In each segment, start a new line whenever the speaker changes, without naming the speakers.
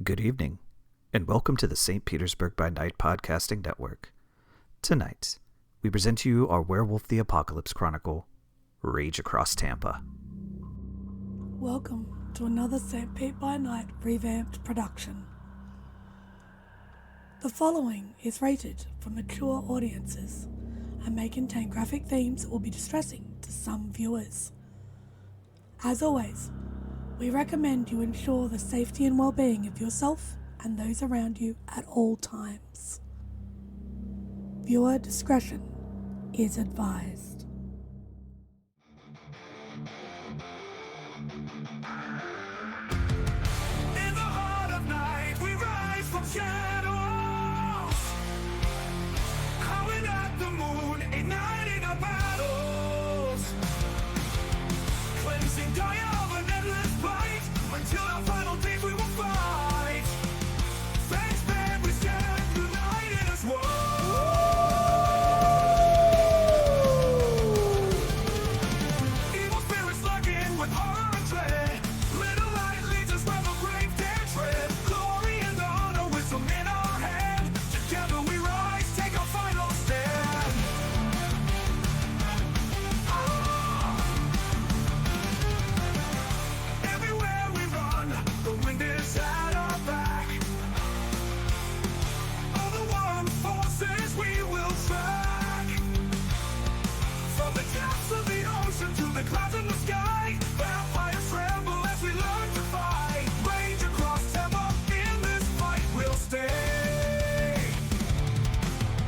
Good evening, and welcome to the St. Petersburg by Night podcasting network. Tonight, we present to you our Werewolf the Apocalypse Chronicle, Rage Across Tampa.
Welcome to another St. Pete by Night revamped production. The following is rated for mature audiences and may contain graphic themes that will be distressing to some viewers. As always, we recommend you ensure the safety and well-being of yourself and those around you at all times. Viewer discretion is advised.
In the heart of night, we rise from shadows, calling at the moon, igniting our battles, cleansing Gaia of an endless fight, until our final days we will fight. Thanks, man, we stand united as one. Evil spirits lurking with horror and dread. Little light leads us where the grave dare tread. Glory and honor, wisdom in our hand. Together we rise, take our final stand. Everywhere we run, the wind is at our back. All the warring forces we will track. From the depths of the ocean to the clouds in the sky, vampires tremble as we learn to fight. Rage across Tampa, in this fight we'll stay.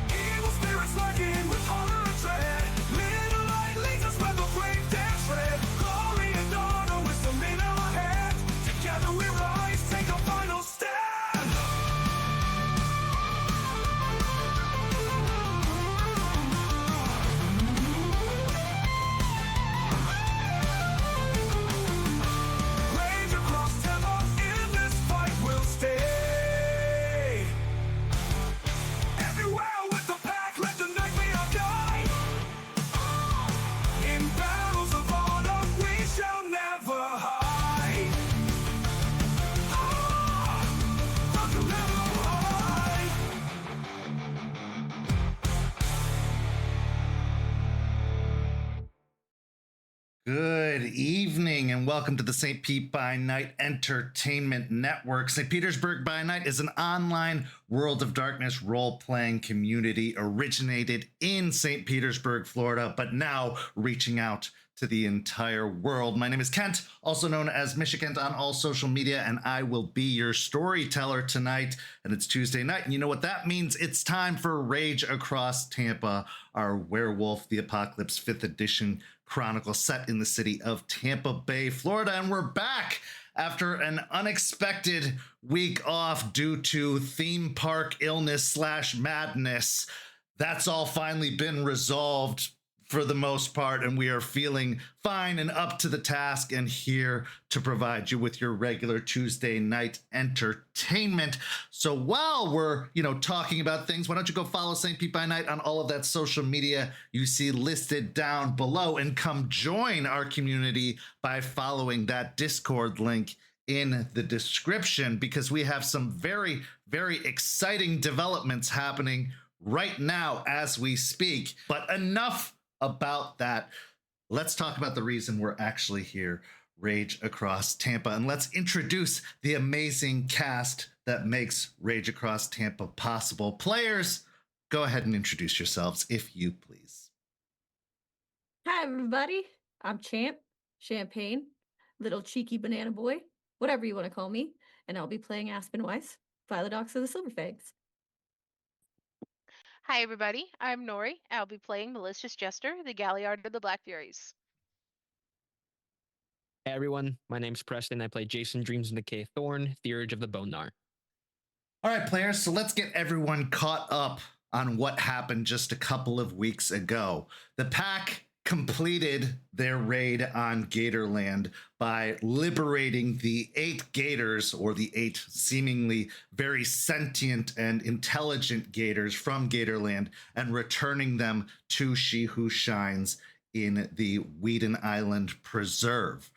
Evil spirits lurking with horror and dread. Little light leads us where the brave dare tread. Glory and honor, wisdom in our hand. Together we rise, take our final stand. Rage across Tampa, in this fight we'll stay. Everywhere with the pack, let the night be our guide. In battles of honor, we shall never hide. Fuck you, never hide.
Good evening and welcome to the St. Pete by Night Entertainment Network. St. Petersburg by Night is an online World of Darkness role-playing community originated in St. Petersburg, Florida, but now reaching out to the entire world. My name is Kent, also known as Michigan on all social media, and I will be your storyteller tonight. And it's Tuesday night, and you know what that means? It's time for Rage Across Tampa, our Werewolf the Apocalypse 5th edition chronicle set in the city of Tampa Bay, Florida. And we're back after an unexpected week off due to theme park illness / madness. That's all finally been resolved for the most part, and we are feeling fine and up to the task and here to provide you with your regular Tuesday night entertainment. So while we're, talking about things, why don't you go follow St. Pete by Night on all of that social media you see listed down below, and come join our community by following that Discord link in the description, because we have some very, very exciting developments happening right now as we speak. But enough about that. Let's talk about the reason we're actually here, Rage Across Tampa, and let's introduce the amazing cast that makes Rage Across Tampa possible. Players, go ahead and introduce yourselves, if you please.
Hi, everybody. I'm Champ, Champagne, Little Cheeky Banana Boy, whatever you want to call me, and I'll be playing Aspen Weiss, Philodox of the Silverfangs.
Hi everybody, I'm Noree. I'll be playing Malicious Jester, the Galliard of the Black Furies.
Hey everyone, my name's Preston. I play Jason Dreams-In-Decay Thorne, the Urge of the Bone Gnar.
All right, players, so let's get everyone caught up on what happened just a couple of weeks ago. The pack completed their raid on Gatorland by liberating the 8 gators, or the 8 seemingly very sentient and intelligent gators from Gatorland, and returning them to She Who Shines in the Weeden Island Preserve.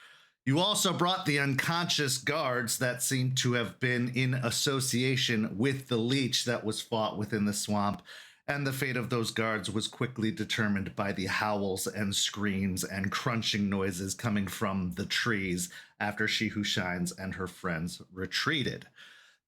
You also brought the unconscious guards that seem to have been in association with the leech that was fought within the swamp, and the fate of those guards was quickly determined by the howls and screams and crunching noises coming from the trees after She Who Shines and her friends retreated.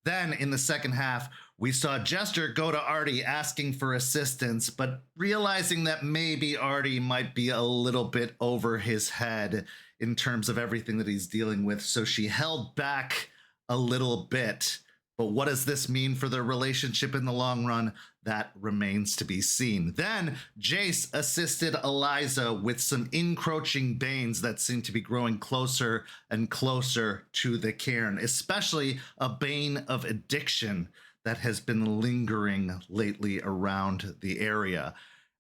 Then, in the second half, we saw Jester go to Artie asking for assistance, but realizing that maybe Artie might be a little bit over his head in terms of everything that he's dealing with, so she held back a little bit. But what does this mean for their relationship in the long run? That remains to be seen. Then Jace assisted Eliza with some encroaching banes that seem to be growing closer and closer to the cairn, especially a bane of addiction that has been lingering lately around the area.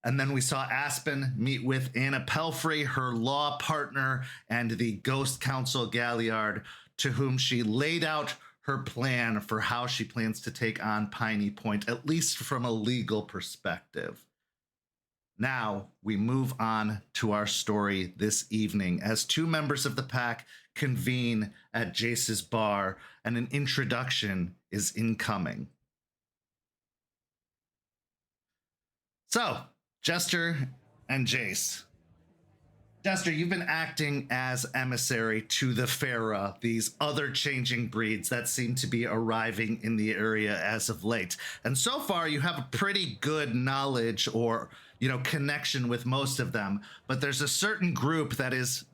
And then we saw Aspen meet with Anna Pelfrey, her law partner, and the Ghost Council Galliard, to whom she laid out her plan for how she plans to take on Piney Point, at least from a legal perspective. Now we move on to our story this evening as two members of the pack convene at Jace's bar, and an introduction is incoming. So, Jester and Jace. Jester, you've been acting as emissary to the Farah, these other changing breeds that seem to be arriving in the area as of late. And so far, you have a pretty good knowledge or, connection with most of them. But there's a certain group that is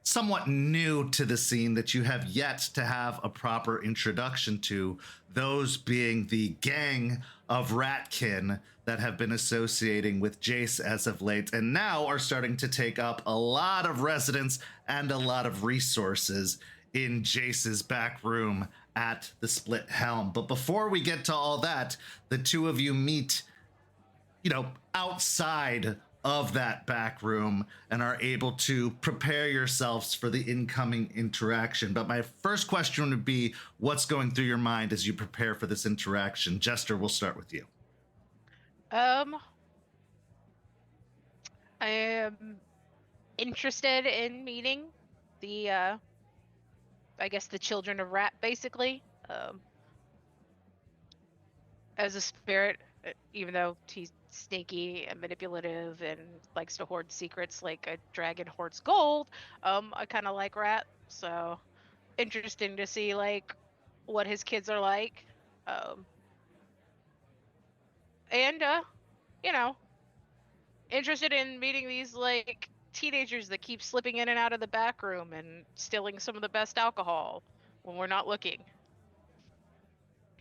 somewhat new to the scene that you have yet to have a proper introduction to, those being the gang of Ratkin that have been associating with Jace as of late, and now are starting to take up a lot of residence and a lot of resources in Jace's back room at the Split Helm. But before we get to all that, the two of you meet, outside of that back room and are able to prepare yourselves for the incoming interaction. But my first question would be, what's going through your mind as you prepare for this interaction? Jester, we'll start with you.
I am interested in meeting the, I guess the children of Rat, basically. As a spirit, even though he's sneaky and manipulative and likes to hoard secrets like a dragon hoards gold, I kind of like Rat, so interesting to see what his kids are like. And interested in meeting these teenagers that keep slipping in and out of the back room and stealing some of the best alcohol when we're not looking.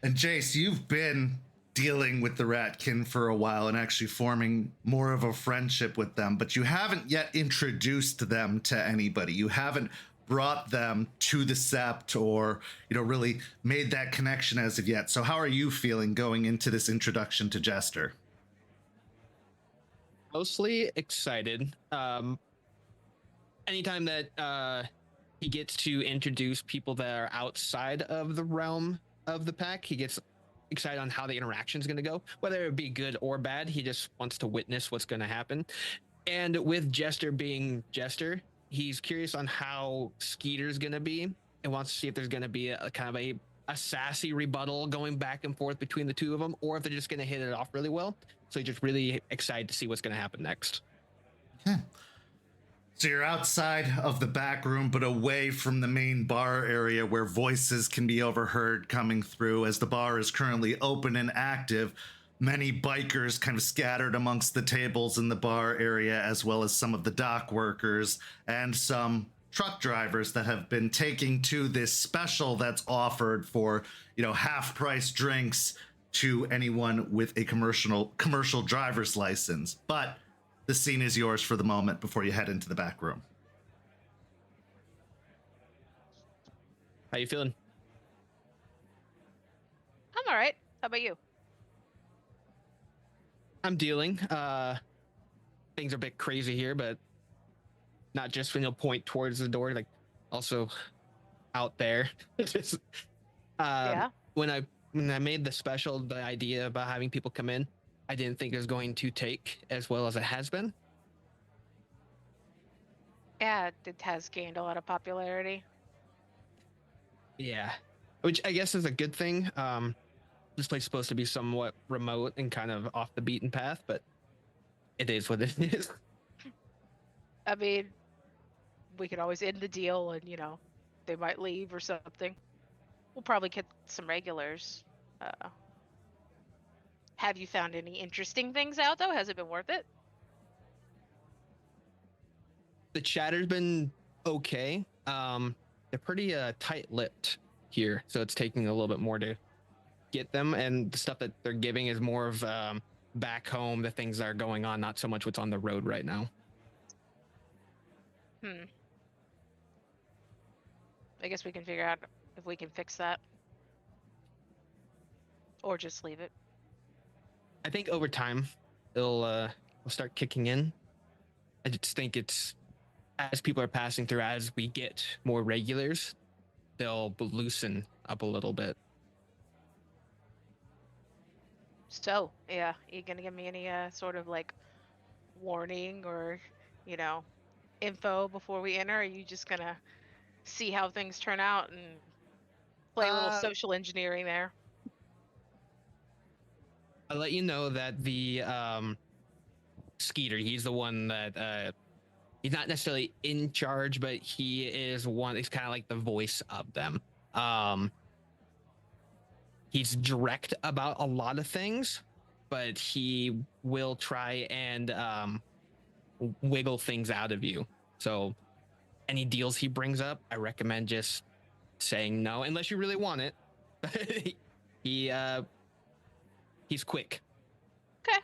And Jace, you've been dealing with the Ratkin for a while and actually forming more of a friendship with them, but you haven't yet introduced them to anybody. You haven't brought them to the Sept or, really made that connection as of yet. So how are you feeling going into this introduction to Jester?
Mostly excited. Anytime that he gets to introduce people that are outside of the realm of the pack, he gets excited on how the interaction is going to go, whether it be good or bad. He just wants to witness what's going to happen. And with Jester being Jester, he's curious on how Skeeter's going to be and wants to see if there's going to be a kind of a sassy rebuttal going back and forth between the two of them, or if they're just going to hit it off really well. So he's just really excited to see what's going to happen next.
Okay. So you're outside of the back room, but away from the main bar area where voices can be overheard coming through, as the bar is currently open and active. Many bikers kind of scattered amongst the tables in the bar area, as well as some of the dock workers and some truck drivers that have been taking to this special that's offered for, half-price drinks to anyone with a commercial driver's license. But the scene is yours for the moment before you head into the back room.
How you feeling?
I'm all right. How about you?
I'm dealing. Things are a bit crazy here, but not just when you'll point towards the door, also out there. Just,
Yeah.
When I made the special, the idea about having people come in, I didn't think it was going to take as well as it has been.
Yeah, it has gained a lot of popularity.
Yeah, which I guess is a good thing. This place is supposed to be somewhat remote and kind of off the beaten path, but it is what it is.
I mean, we could always end the deal and, they might leave or something. We'll probably get some regulars. Have you found any interesting things out, though? Has it been worth it?
The chatter's been okay. They're pretty tight-lipped here, so it's taking a little bit more to get them, and the stuff that they're giving is more of back home, the things that are going on, not so much what's on the road right now.
I guess we can figure out if we can fix that. Or just leave it.
I think over time, it'll start kicking in. I just think it's, as people are passing through, as we get more regulars, they'll loosen up a little bit.
So, yeah, you gonna give me any sort of like warning or, info before we enter? Or are you just gonna see how things turn out and play a little social engineering there?
I'll let you know that the Skeeter, he's the one that he's not necessarily in charge, but he is one. He's kind of like the voice of them. He's direct about a lot of things, but he will try and wiggle things out of you. So any deals he brings up, I recommend just saying no, unless you really want it. He's quick.
Okay.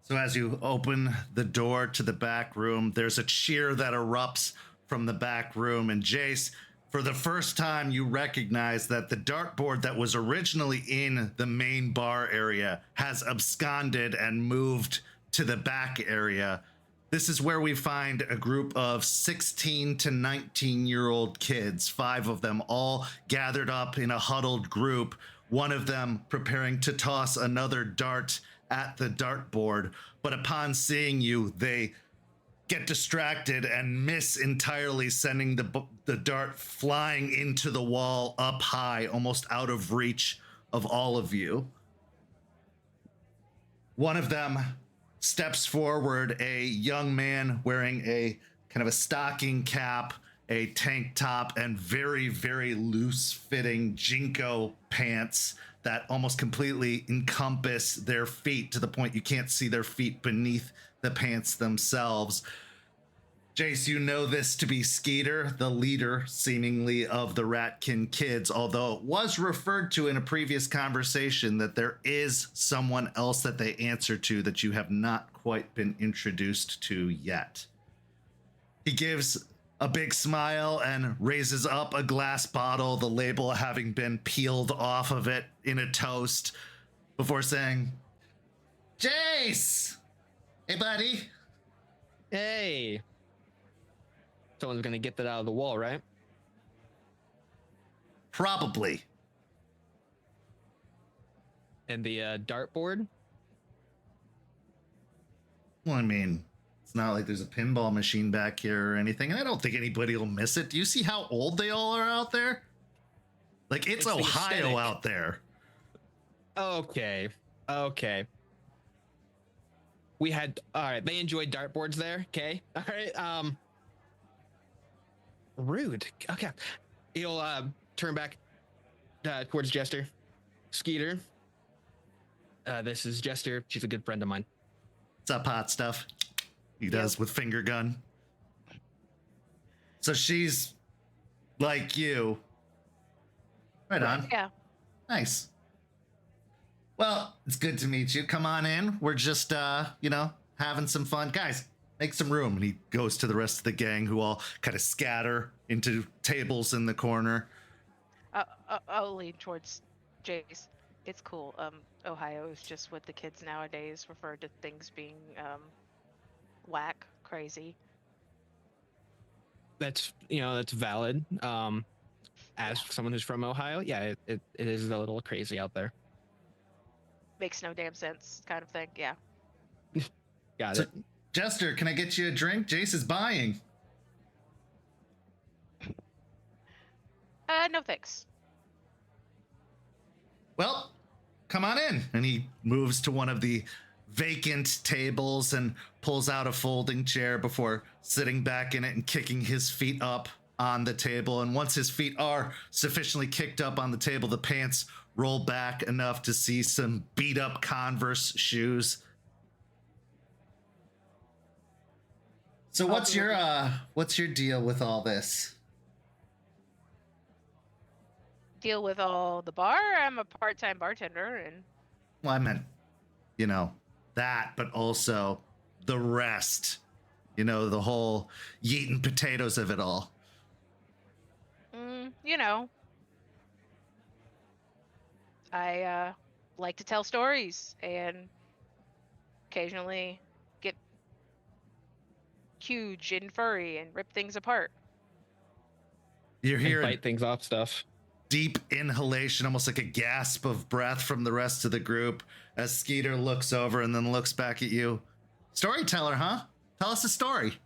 So as you open the door to the back room, there's a cheer that erupts from the back room. And Jace, for the first time, you recognize that the dartboard that was originally in the main bar area has absconded and moved to the back area. This is where we find a group of 16 to 19-year-old kids, 5 of them all gathered up in a huddled group, one of them preparing to toss another dart at the dartboard. But upon seeing you, they get distracted and miss entirely, sending the dart flying into the wall up high, almost out of reach of all of you. One of them steps forward, a young man wearing a kind of a stocking cap, a tank top, and very, very loose-fitting Jinko pants that almost completely encompass their feet to the point you can't see their feet beneath the pants themselves. Jace, you know this to be Skeeter, the leader, seemingly, of the Ratkin kids, although it was referred to in a previous conversation that there is someone else that they answer to that you have not quite been introduced to yet. He gives a big smile and raises up a glass bottle, the label having been peeled off of it in a toast, before saying, Jace! Hey, buddy.
Hey. Someone's gonna get that out of the wall, right?
Probably.
And the dartboard?
Well, I mean, it's not like there's a pinball machine back here or anything, and I don't think anybody will miss it. Do you see how old they all are out there? Like, it's Ohio
aesthetic
out there.
Okay. All right, they enjoyed dartboards there, okay? All right, rude. Okay. He'll turn back towards Jester. Skeeter. This is Jester. She's a good friend of mine.
What's up, hot stuff? He does with finger gun. So she's like you. Right on.
Yeah.
Nice. Well, it's good to meet you. Come on in. We're just, having some fun. Guys, make some room. And he goes to the rest of the gang, who all kind of scatter into tables in the corner.
I'll lean towards Jace. It's cool. Ohio is just what the kids nowadays refer to things being whack, crazy.
That's valid. As someone who's from Ohio, yeah, it is a little crazy out there.
Makes no damn sense kind of thing. Yeah.
Got
So
it.
Jester, can I get you a drink? Jace is buying.
No thanks.
Well, come on in. And he moves to one of the vacant tables and pulls out a folding chair before sitting back in it and kicking his feet up on the table. And once his feet are sufficiently kicked up on the table, the pants roll back enough to see some beat up Converse shoes. So what's your deal with all this?
Deal with all the bar? I'm a part-time bartender, and
Well, I meant, that, but also the rest. The whole yeet and potatoes of it all.
I like to tell stories and occasionally get huge and furry and rip things apart.
You're
And
hearing
bite things off stuff.
deep inhalation, almost like a gasp of breath from the rest of the group as Skeeter looks over and then looks back at you. Storyteller, huh? Tell us a story.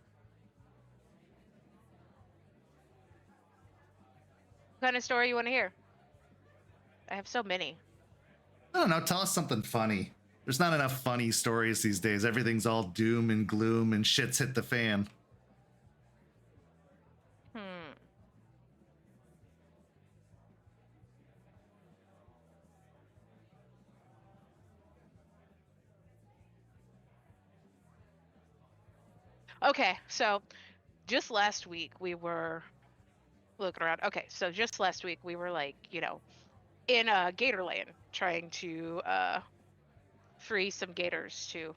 What kind of story you want to hear? I have so many.
I don't know. Tell us something funny. There's not enough funny stories these days. Everything's all doom and gloom and shit's hit the fan.
Okay, so just last week we were looking around. Okay, so just last week we were in Gatorland trying to free some gators to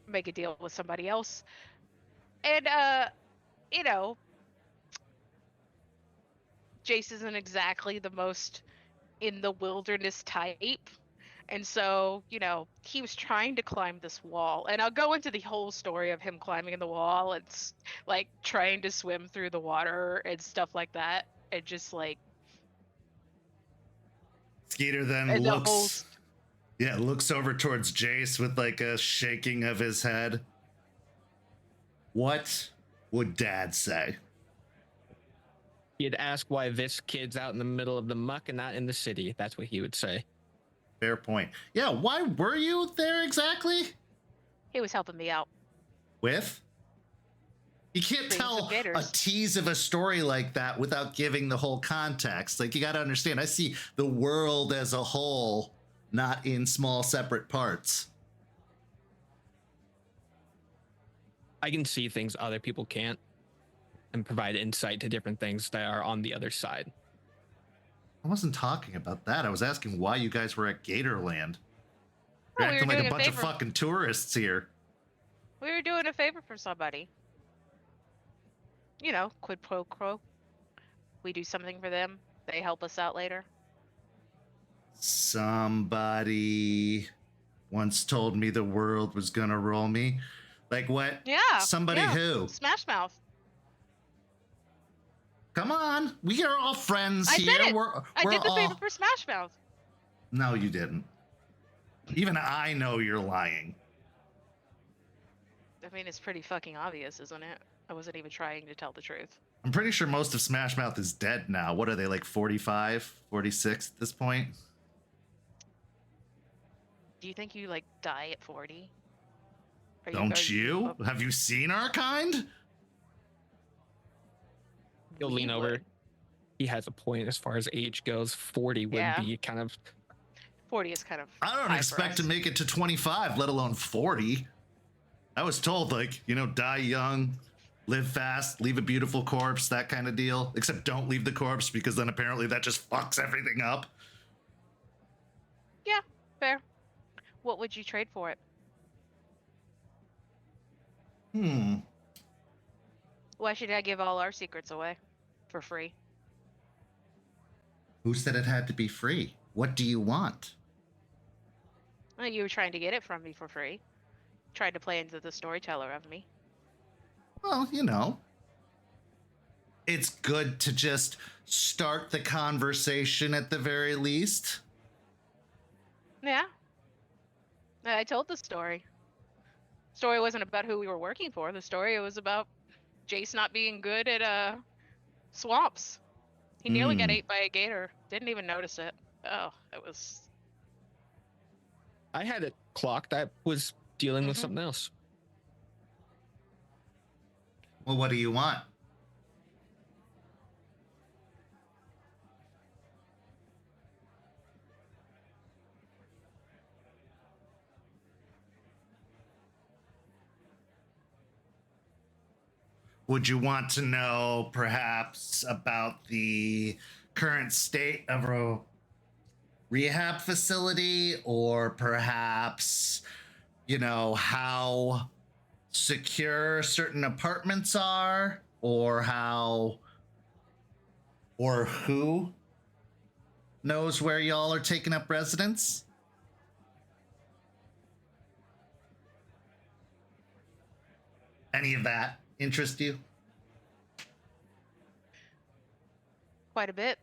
make a deal with somebody else. And Jace isn't exactly the most in the wilderness type. And so, he was trying to climb this wall. And I'll go into the whole story of him climbing the wall and trying to swim through the water and stuff like that. And just
Skeeter then
and
looks over towards Jace with a shaking of his head. What would Dad say?
He'd ask why this kid's out in the middle of the muck and not in the city. That's what he would say.
Fair point. Yeah, why were you there exactly?
he was helping me out.
With? You can't
Freeing some
tell a
gators.
tease of a story like that without giving the whole context. You got to understand, I see the world as a whole, not in small separate parts.
I can see things other people can't and provide insight to different things that are on the other side.
I wasn't talking about that. I was asking why you guys were at Gatorland. You're
Oh, we were
acting like
doing
a
a
bunch of
favor.
fucking tourists here.
We were doing a favor for somebody. Quid pro quo. We do something for them. They help us out later.
Somebody once told me the world was gonna roll me. Like what?
Yeah.
Somebody
yeah.
who?
Smash Mouth.
Come on. We are all friends
I
here.
said it.
We're
I did the
all...
favor for Smash Mouth.
No, you didn't. Even I know you're lying.
I mean, it's pretty fucking obvious, isn't it? I wasn't even trying to tell the truth.
I'm pretty sure most of Smash Mouth is dead now. What are they, 45, 46 at this point?
Do you think you die at 40?
Don't you? Have you seen our kind?
He'll
We
lean over.
would.
He has a point as far as age goes. 40 would
Yeah.
be kind of...
40 is kind of.
I don't
high for
expect to
us.
make it to 25, let alone 40. I was told, die young, live fast, leave a beautiful corpse, that kind of deal. Except don't leave the corpse, because then apparently that just fucks everything up.
Yeah, fair. What would you trade for it? Why should I give all our secrets away for free?
Who said it had to be free? What do you want?
Well, you were trying to get it from me for free. Tried to play into the storyteller of me.
Well, it's good to just start the conversation at the very least.
Yeah. I told the story. story wasn't about who we were working for. The story was about Jace not being good at swamps. He nearly got ate by a gator. Didn't even notice it. Oh, it was.
I had it clocked. I was dealing with
Mhm.
something else.
Well, what do you want? Would you want to know perhaps about the current state of a rehab facility, or perhaps, you know, how secure certain apartments are, or how or who knows where y'all are taking up residence? Any of that interest you?
Quite a bit.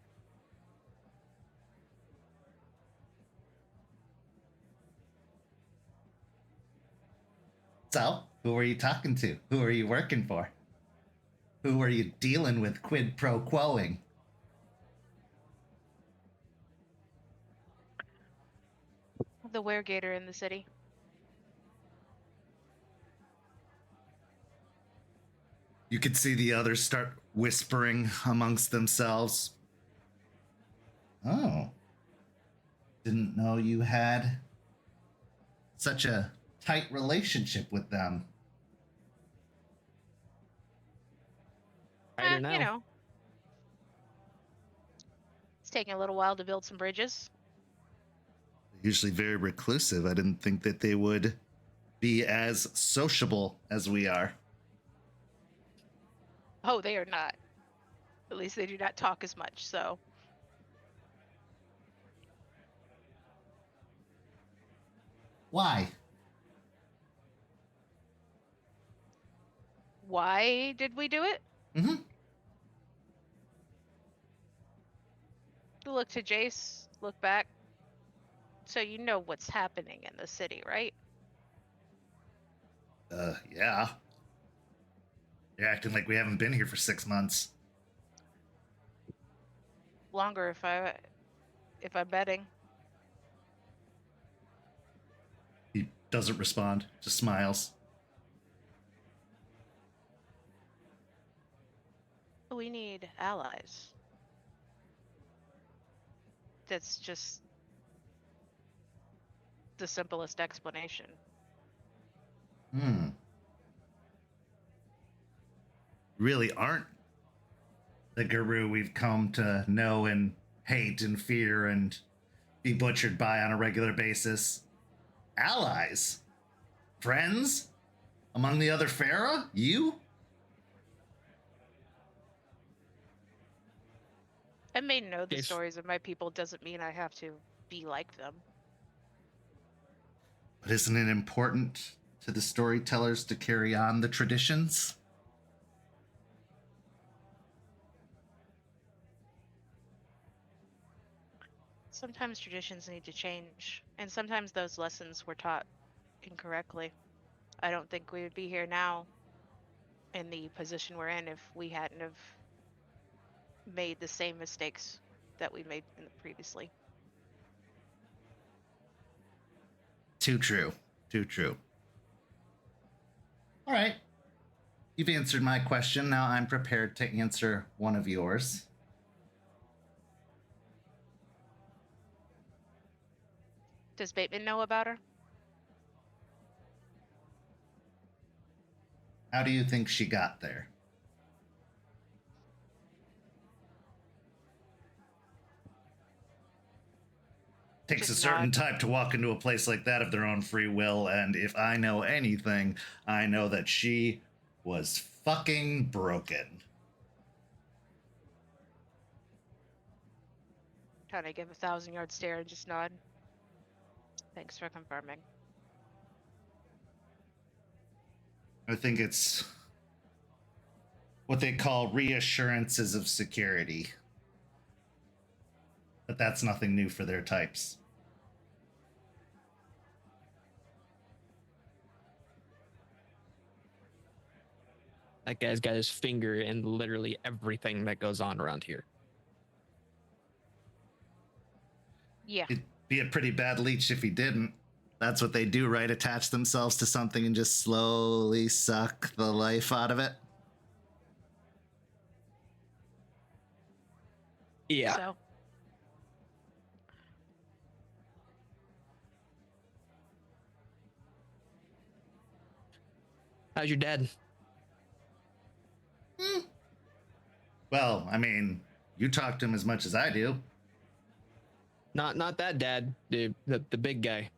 So, who are you talking to? Who are you working for? Who are you dealing with quid pro quoing?
The weregator in the city.
You could see the others start whispering amongst themselves. Oh. Didn't know you had such a tight relationship with them.
Right or now?
You know. It's taking a little while to build some bridges.
Usually very reclusive. I didn't think that they would be as sociable as we are.
Oh, they are not. At least they do not talk as much, so.
Why?
Why did we do it?
Mm-hmm.
Look to Jace, look back. So you know what's happening in the city, right?
Yeah. You're acting like we haven't been here for 6 months.
Longer if I'm betting.
He doesn't respond, just smiles.
We need allies. That's just the simplest explanation.
Really aren't the guru we've come to know and hate and fear and be butchered by on a regular basis. Allies? Friends? Among the other Pharaoh? You?
I may know the
Jace.
stories of my people doesn't mean I have to be like them.
But isn't it important to the storytellers to carry on the traditions?
Sometimes traditions need to change, and sometimes those lessons were taught incorrectly. I don't think we would be here now in the position we're in if we hadn't have made the same mistakes that we made previously.
Too true. Too true. All right. You've answered my question. Now I'm prepared to answer one of yours.
Does Bateman know about her?
How do you think she got there? Takes
Just
a certain
nod.
type to walk into a place like that of their own free will, and if I know anything, I know that she was fucking broken.
Kind of give a 1,000-yard stare and just nod. Thanks for confirming.
I think it's what they call reassurances of security. But that's nothing new for their types.
That guy's got his finger in literally everything that goes on around here.
Yeah.
It'd be a pretty bad leech if he didn't. That's what they do, right? Attach themselves to something and just slowly suck the life out of it.
Yeah.
So
How's your dad?
Well, I mean, you talk to him as much as I do.
Not that dad, the big guy.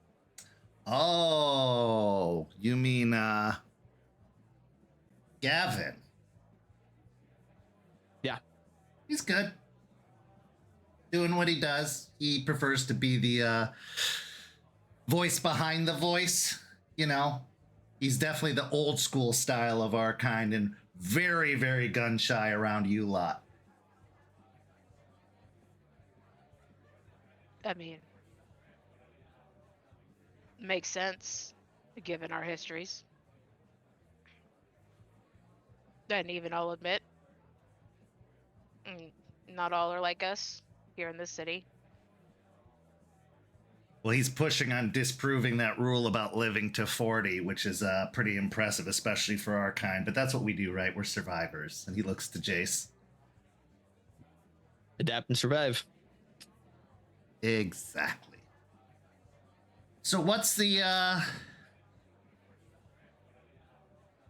Oh, you mean Gavin?
Yeah.
He's good. Doing what he does. He prefers to be the voice behind the voice, you know. He's definitely the old school style of our kind and very, very gun shy around you lot.
I mean, makes sense given our histories. And even I'll admit, not all are like us here in this city.
Well, he's pushing on disproving that rule about living to 40, which is pretty impressive, especially for our kind. But that's what we do, right? We're survivors. And he looks to Jace.
Adapt and survive.
Exactly. So what's the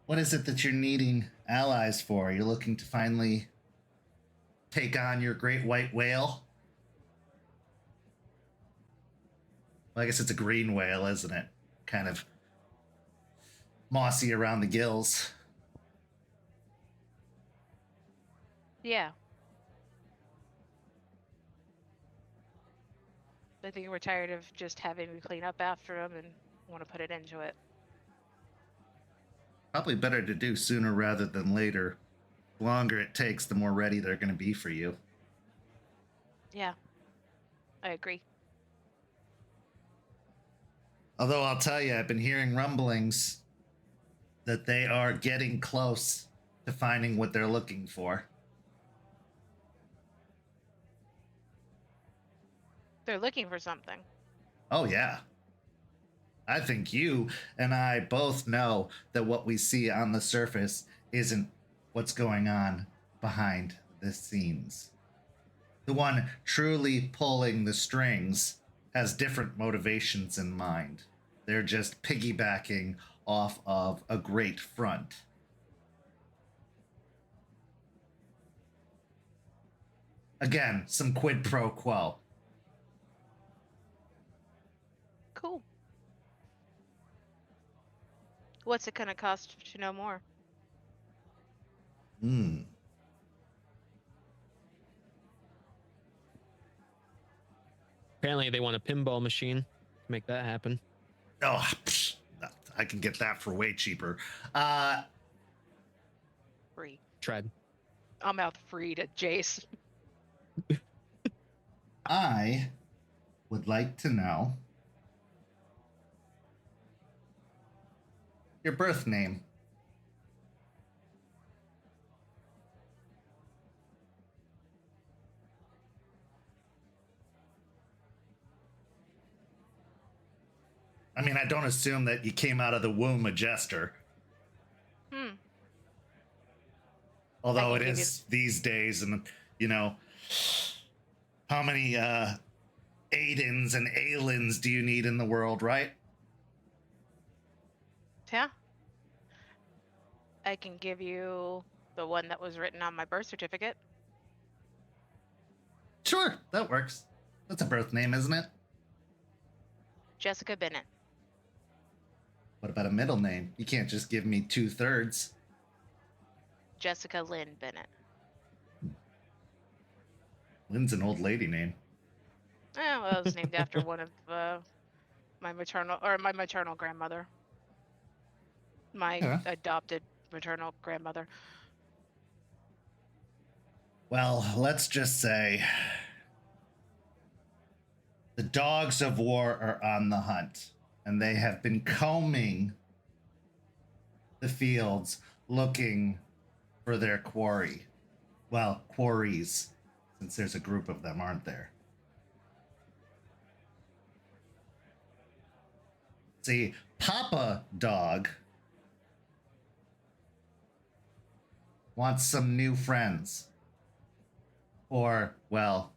what is it that you're needing allies for? You're looking to finally take on your great white whale? Well, I guess it's a green whale, isn't it? Kind of mossy around the gills.
Yeah. I think we're tired of just having to clean up after them and want to put it into it.
Probably better to do sooner rather than later. The longer it takes, the more ready they're going to be for you.
Yeah, I agree.
Although I'll tell you, I've been hearing rumblings that they are getting close to finding what they're looking for.
They're looking for something.
Oh, yeah. I think you and I both know that what we see on the surface isn't what's going on behind the scenes. The one truly pulling the strings has different motivations in mind. They're just piggybacking off of a great front. Again, some quid pro quo.
Cool. What's it gonna cost to know more?
Apparently they want a pinball machine to make that happen.
Oh, psh, I can get that for way cheaper.
Free.
Tried.
I'm out free to Jace.
I would like to know your birth name. I mean, I don't assume that you came out of the womb a jester. Although it is these days, and you know, how many Aidens and Aelins do you need in the world, right?
Yeah. I can give you the one that was written on my birth certificate.
Sure, that works. That's a birth name, isn't it?
Jessica Bennett.
What about a middle name? You can't just give me 2/3.
Jessica Lynn Bennett.
Lynn's an old lady name.
Well, it was named after one of my maternal grandmother. My adopted maternal grandmother.
Well, let's just say the dogs of war are on the hunt, and they have been combing the fields looking for their quarry. Well, quarries, since there's a group of them, aren't there? See, Papa Dog wants some new friends. Or, well,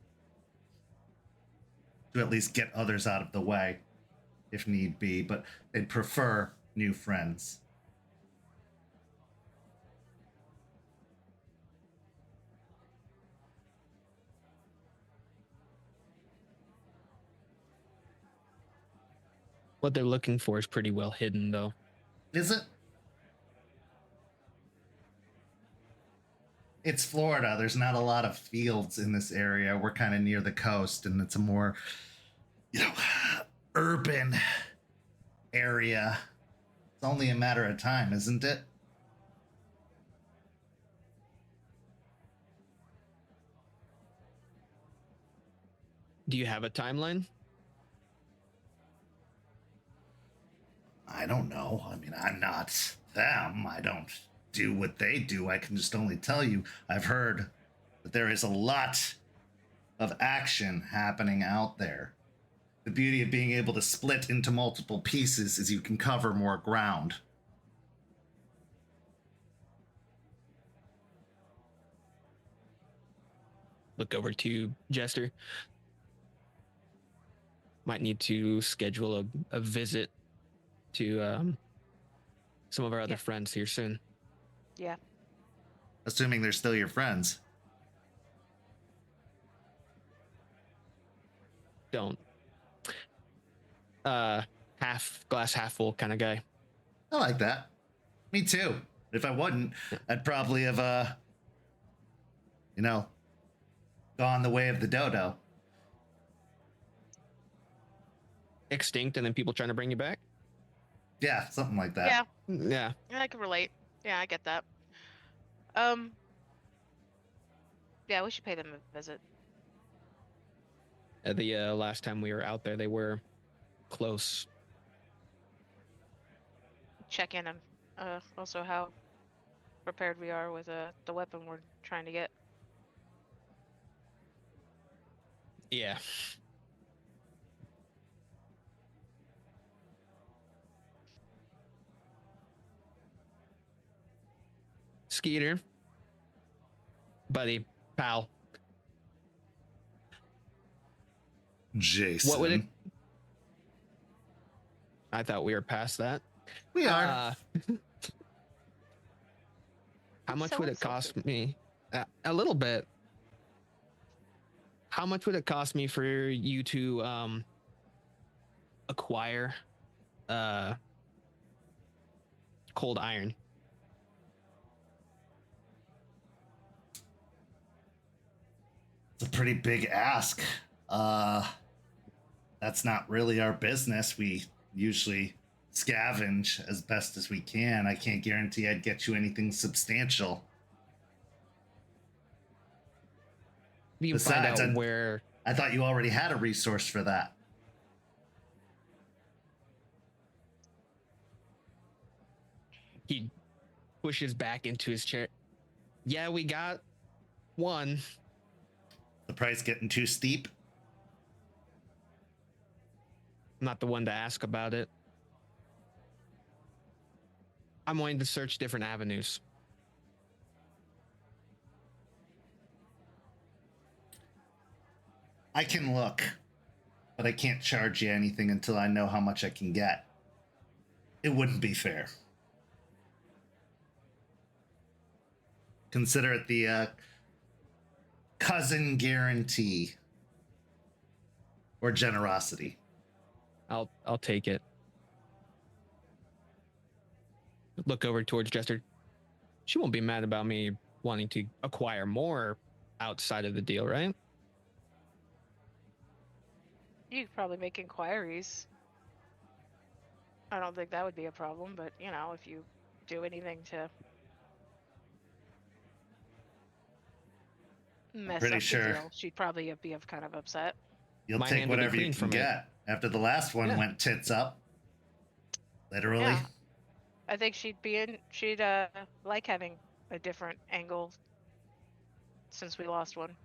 to at least get others out of the way, if need be, but they'd prefer new friends.
What they're looking for is pretty well hidden, though.
Is it? It's Florida. There's not a lot of fields in this area. We're kind of near the coast, and it's a more, urban area. It's only a matter of time, isn't it?
Do you have a timeline?
I don't know. I mean, I'm not them. I don't do what they do. I can just only tell you I've heard that there is a lot of action happening out there. The beauty of being able to split into multiple pieces is you can cover more ground.
Look over to Jester. Might need to schedule a visit to some of our other friends here soon.
Yeah.
Assuming they're still your friends.
Don't. Half glass, half full kind of guy.
I like that. Me too. If I wouldn't, I'd probably have, gone the way of the dodo.
Extinct, and then people trying to bring you back.
Yeah, something like that.
Yeah.
Yeah.
I can relate. Yeah, I get that. Yeah, we should pay them a visit.
The last time we were out there, they were close.
Check in on also how prepared we are with the weapon we're trying to get.
Yeah. Skeeter. Buddy. Pal.
Jason.
What would it... I thought we were past that.
We are.
How much
So
would it cost me? A little bit. How much would it cost me for you to acquire cold iron?
It's a pretty big ask. That's not really our business. We usually scavenge as best as we can. I can't guarantee I'd get you anything substantial.
You find out where...
I thought you already had a resource for that.
He pushes back into his chair. Yeah, we got one.
The price getting too steep?
I'm not the one to ask about it. I'm wanting to search different avenues.
I can look, but I can't charge you anything until I know how much I can get. It wouldn't be fair. Consider it the cousin guarantee or generosity.
I'll take it. Look over towards Jester. She won't be mad about me wanting to acquire more outside of the deal, right?
You could probably make inquiries. I don't think that would be a problem, but if you do anything to mess
Pretty
up
sure.
the deal, she'd probably be kind of upset.
You'll
My
take
hand will be
whatever you
clean
can
from it.
get. After the last one
Yeah.
went tits up. Literally.
Yeah. I think she'd like having a different angle since we lost one.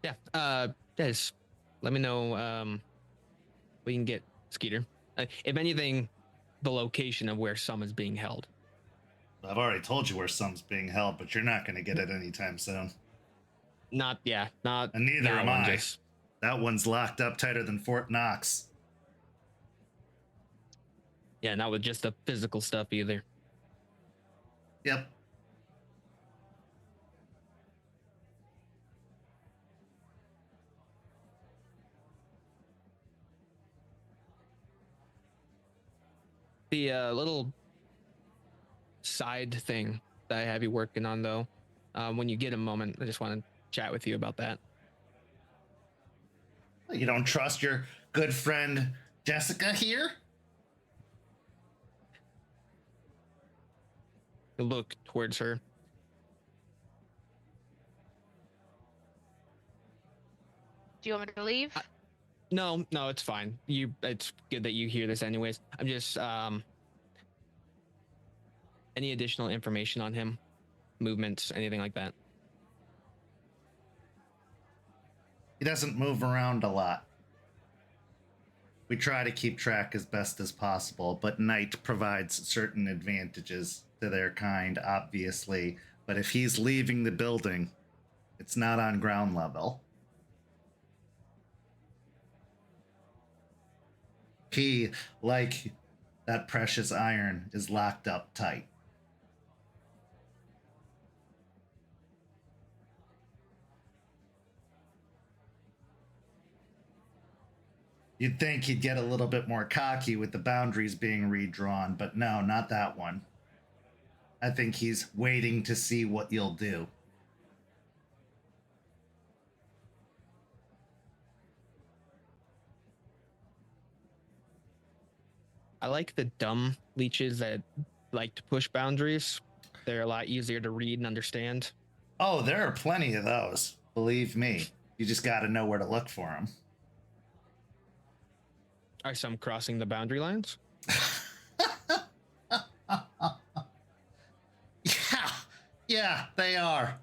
Yeah. Just let me know. We can get Skeeter. If anything, the location of where some is being held.
I've already told you where some's being held, but you're not going to get it anytime soon.
Not.
And neither
that
am
one,
I.
just-
That one's locked up tighter than Fort Knox.
Yeah, not with just the physical stuff either.
Yep.
The little side thing that I have you working on, though, when you get a moment, I just want to chat with you about that.
You don't trust your good friend Jessica here?
I look towards her.
Do you want me to leave?
No, it's fine. It's good that you hear this anyways. I'm just any additional information on him, movements, anything like that.
He doesn't move around a lot. We try to keep track as best as possible, but night provides certain advantages to their kind, obviously. But if he's leaving the building, it's not on ground level. He, like that precious iron, is locked up tight. You'd think he'd get a little bit more cocky with the boundaries being redrawn, but no, not that one. I think he's waiting to see what you'll do.
I like the dumb leeches that like to push boundaries. They're a lot easier to read and understand.
Oh, there are plenty of those. Believe me. You just got to know where to look for them.
Are some crossing the boundary lines?
Yeah, they are.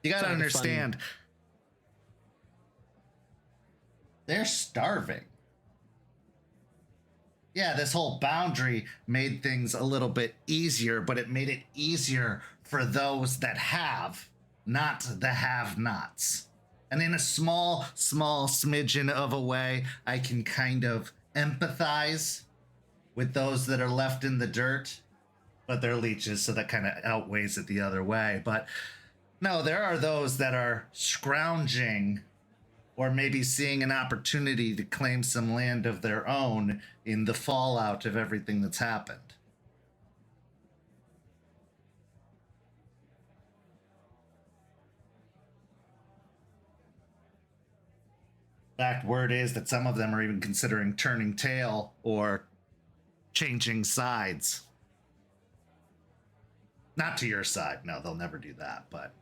You got to understand. They're starving. Yeah, this whole boundary made things a little bit easier, but it made it easier for those that have, not the have-nots. And in a small smidgen of a way, I can kind of empathize with those that are left in the dirt, but they're leeches, so that kind of outweighs it the other way. But no, there are those that are scrounging or maybe seeing an opportunity to claim some land of their own in the fallout of everything that's happened. In fact, word is that some of them are even considering turning tail or changing sides. Not to your side. No, they'll never do that, but...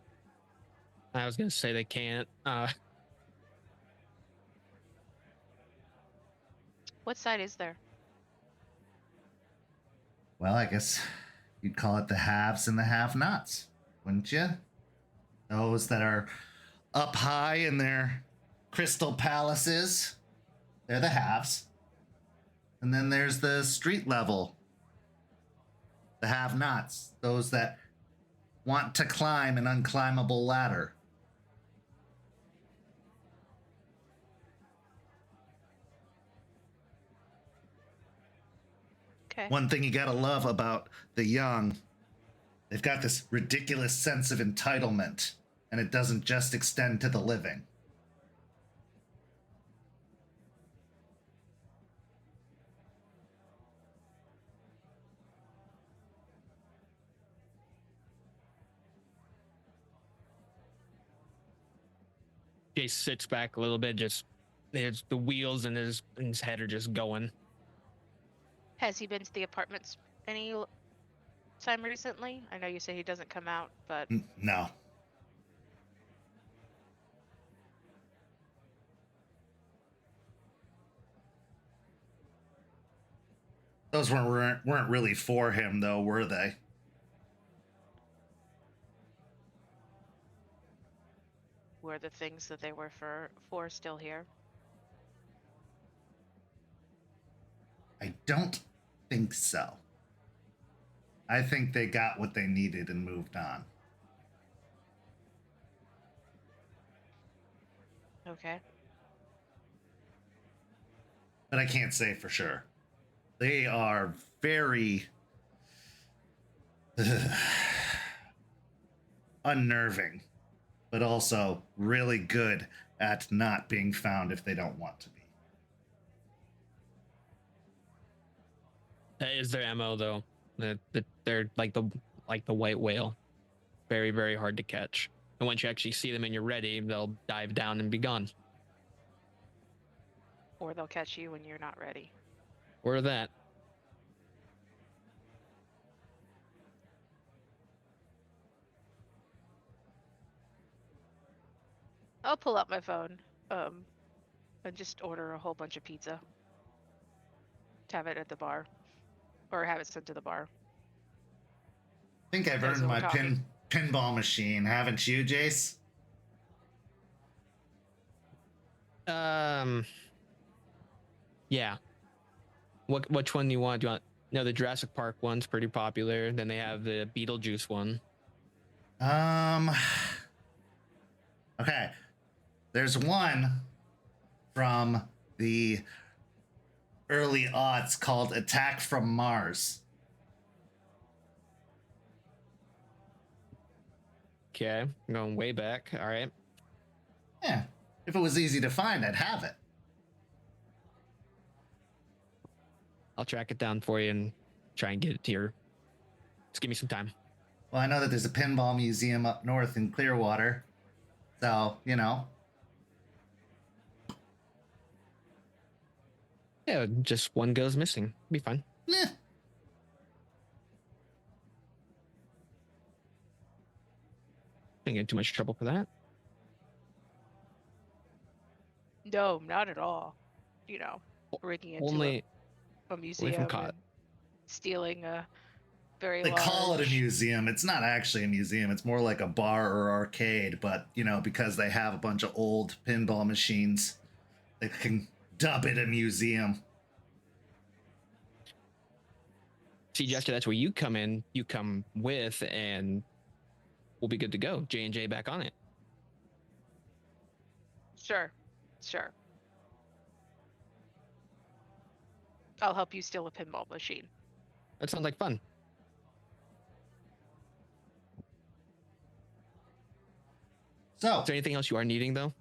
I was going to say they can't.
What side is there?
Well, I guess you'd call it the haves and the have-nots, wouldn't you? Those that are up high in their crystal palaces, they're the haves. And then there's the street level, the have-nots, those that want to climb an unclimbable ladder.
Okay.
One thing you gotta love about the young, they've got this ridiculous sense of entitlement, and it doesn't just extend to the living.
Jace sits back a little bit, just there's the wheels in his head are just going.
Has he been to the apartments any time recently? I know you say he doesn't come out, but
No. Those weren't really for him, though, were they?
Were the things that they were for still here?
I don't think so. I think they got what they needed and moved on.
Okay.
But I can't say for sure. They are very unnerving, but also really good at not being found if they don't want to be.
That is their MO though. They're like the white whale. Very, very hard to catch. And once you actually see them and you're ready, they'll dive down and be gone.
Or they'll catch you when you're not ready.
Or that.
I'll pull out my phone, and just order a whole bunch of pizza. To have it at the bar, or have it sent to the bar.
I think I've earned my pinball machine, haven't you, Jace?
Yeah. Which one do you want? Do you want? No, the Jurassic Park one's pretty popular. Then they have the Beetlejuice one.
Okay. There's one from the early aughts called Attack from Mars.
Okay, I'm going way back. All right.
Yeah. If it was easy to find, I'd have it.
I'll track it down for you and try and get it to your. Just give me some time.
Well, I know that there's a pinball museum up north in Clearwater. So, you know.
Yeah, just one goes missing. Be fine.
Nah.
Didn't get too much trouble for that.
No, not at all. You know, breaking into
Only
a museum
caught.
and stealing a very
They
large...
call it a museum. It's not actually a museum. It's more like a bar or arcade. But, you know, because they have a bunch of old pinball machines, they can dub it a museum.
See, Jester, that's where you come in. You come with, and we'll be good to go. J&J back on it.
Sure. I'll help you steal a pinball machine.
That sounds like fun.
So,
Is there anything else you are needing, though?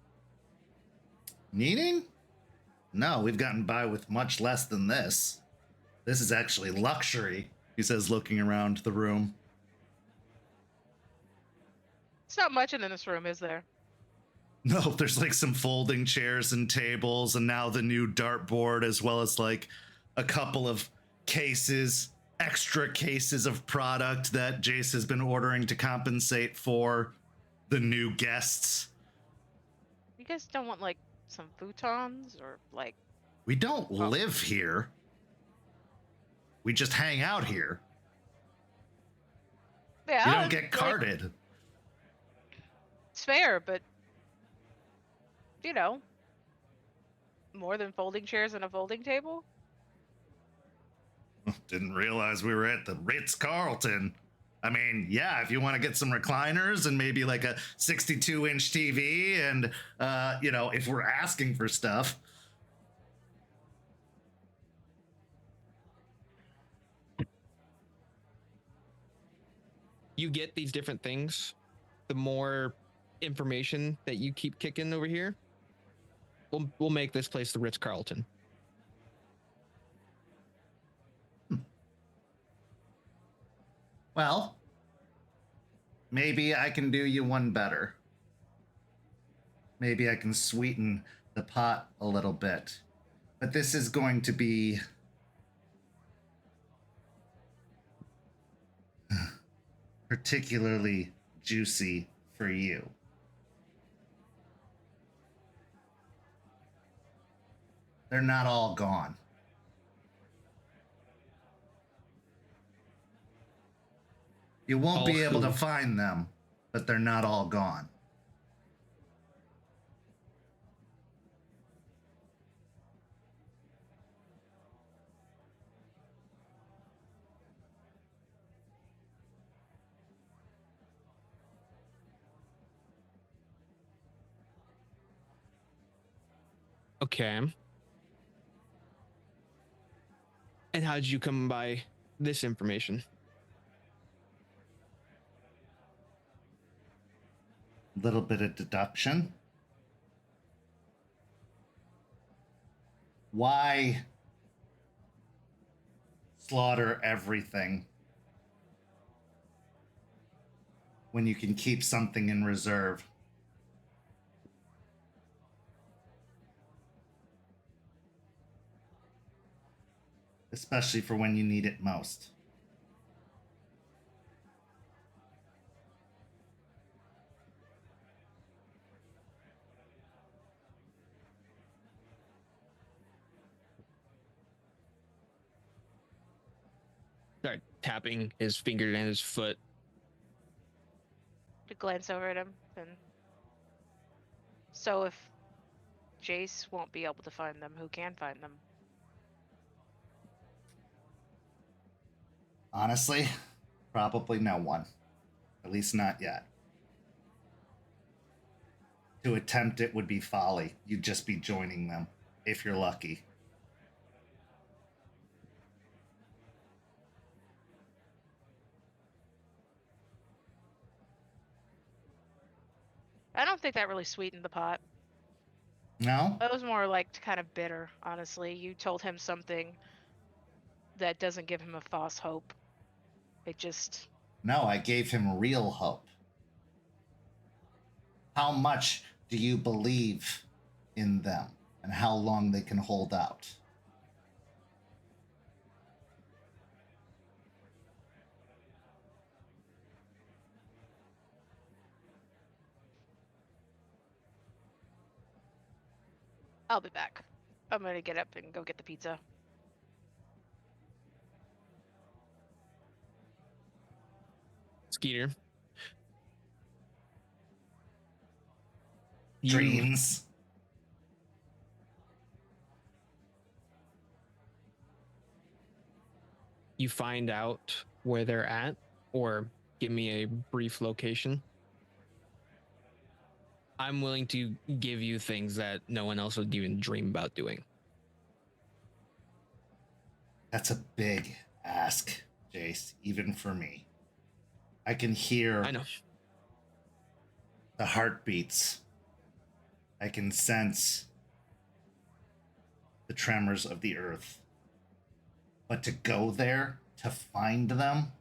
needing? No, we've gotten by with much less than this. This is actually luxury, he says, looking around the room.
It's not much in this room, is there?
No, there's like some folding chairs and tables, and now the new dartboard, as well as like a couple of extra cases of product that Jace has been ordering to compensate for the new guests.
You guys don't want like some futons or like...
We don't live here. We just hang out here.
Yeah,
You don't get carded.
Like, it's fair, but you know, more than folding chairs and a folding table.
Didn't realize we were at the Ritz-Carlton. I mean, yeah, if you want to get some recliners and maybe like a 62-inch TV and, you know, if we're asking for stuff.
You get these different things, the more information that you keep kicking over here, we'll make this place the Ritz-Carlton.
Well, maybe I can do you one better. Maybe I can sweeten the pot a little bit. But this is going to be particularly juicy for you. They're not all gone. You won't be able to
who?
find them, but they're not all gone.
Okay. And how did you come by this information?
Little bit of deduction. Why slaughter everything when you can keep something in reserve? Especially for when you need it most.
Start tapping his finger and his foot.
To glance over at him, and so if Jace won't be able to find them, who can find them?
Honestly, probably no one. At least not yet. To attempt it would be folly. You'd just be joining them, if you're lucky.
I don't think that really sweetened the pot.
No?
It was more like kind of bitter, honestly. You told him something that doesn't give him a false hope. It just...
No, I gave him real hope. How much do you believe in them and how long they can hold out?
I'll be back. I'm gonna get up and go get the pizza.
Skeeter.
Dreams.
You find out where they're at, or give me a brief location. I'm willing to give you things that no one else would even dream about doing.
That's a big ask, Jace, even for me. I can hear
I know.
the heartbeats. I can sense the tremors of the earth. But to go there, to find them,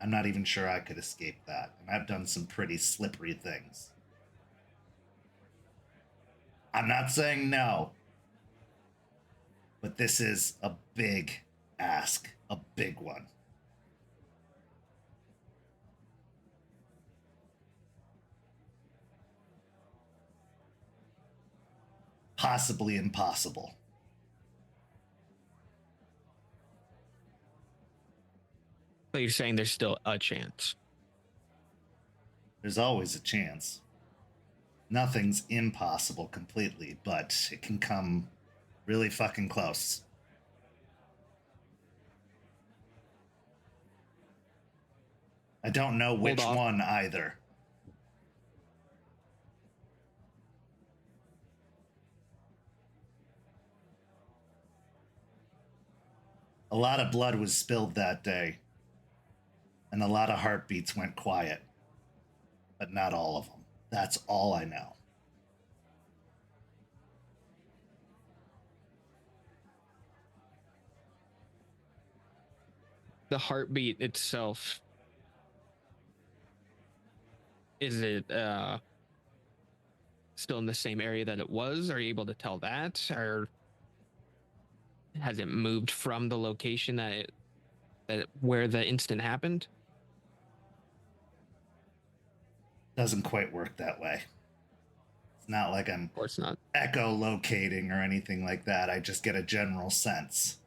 I'm not even sure I could escape that. And I've done some pretty slippery things. I'm not saying no. But this is a big ask, a big one. Possibly impossible.
So you're saying there's still a chance?
There's always a chance. Nothing's impossible completely, but it can come really fucking close. I don't know which
off.
one either. A lot of blood was spilled that day, and a lot of heartbeats went quiet, but not all of them. That's all I know.
The heartbeat itself, is it still in the same area that it was? Are you able to tell that? Or has it moved from the location where the incident happened?
Doesn't quite work that way. It's not like I'm
Of course not.
echolocating or anything like that. I just get a general sense.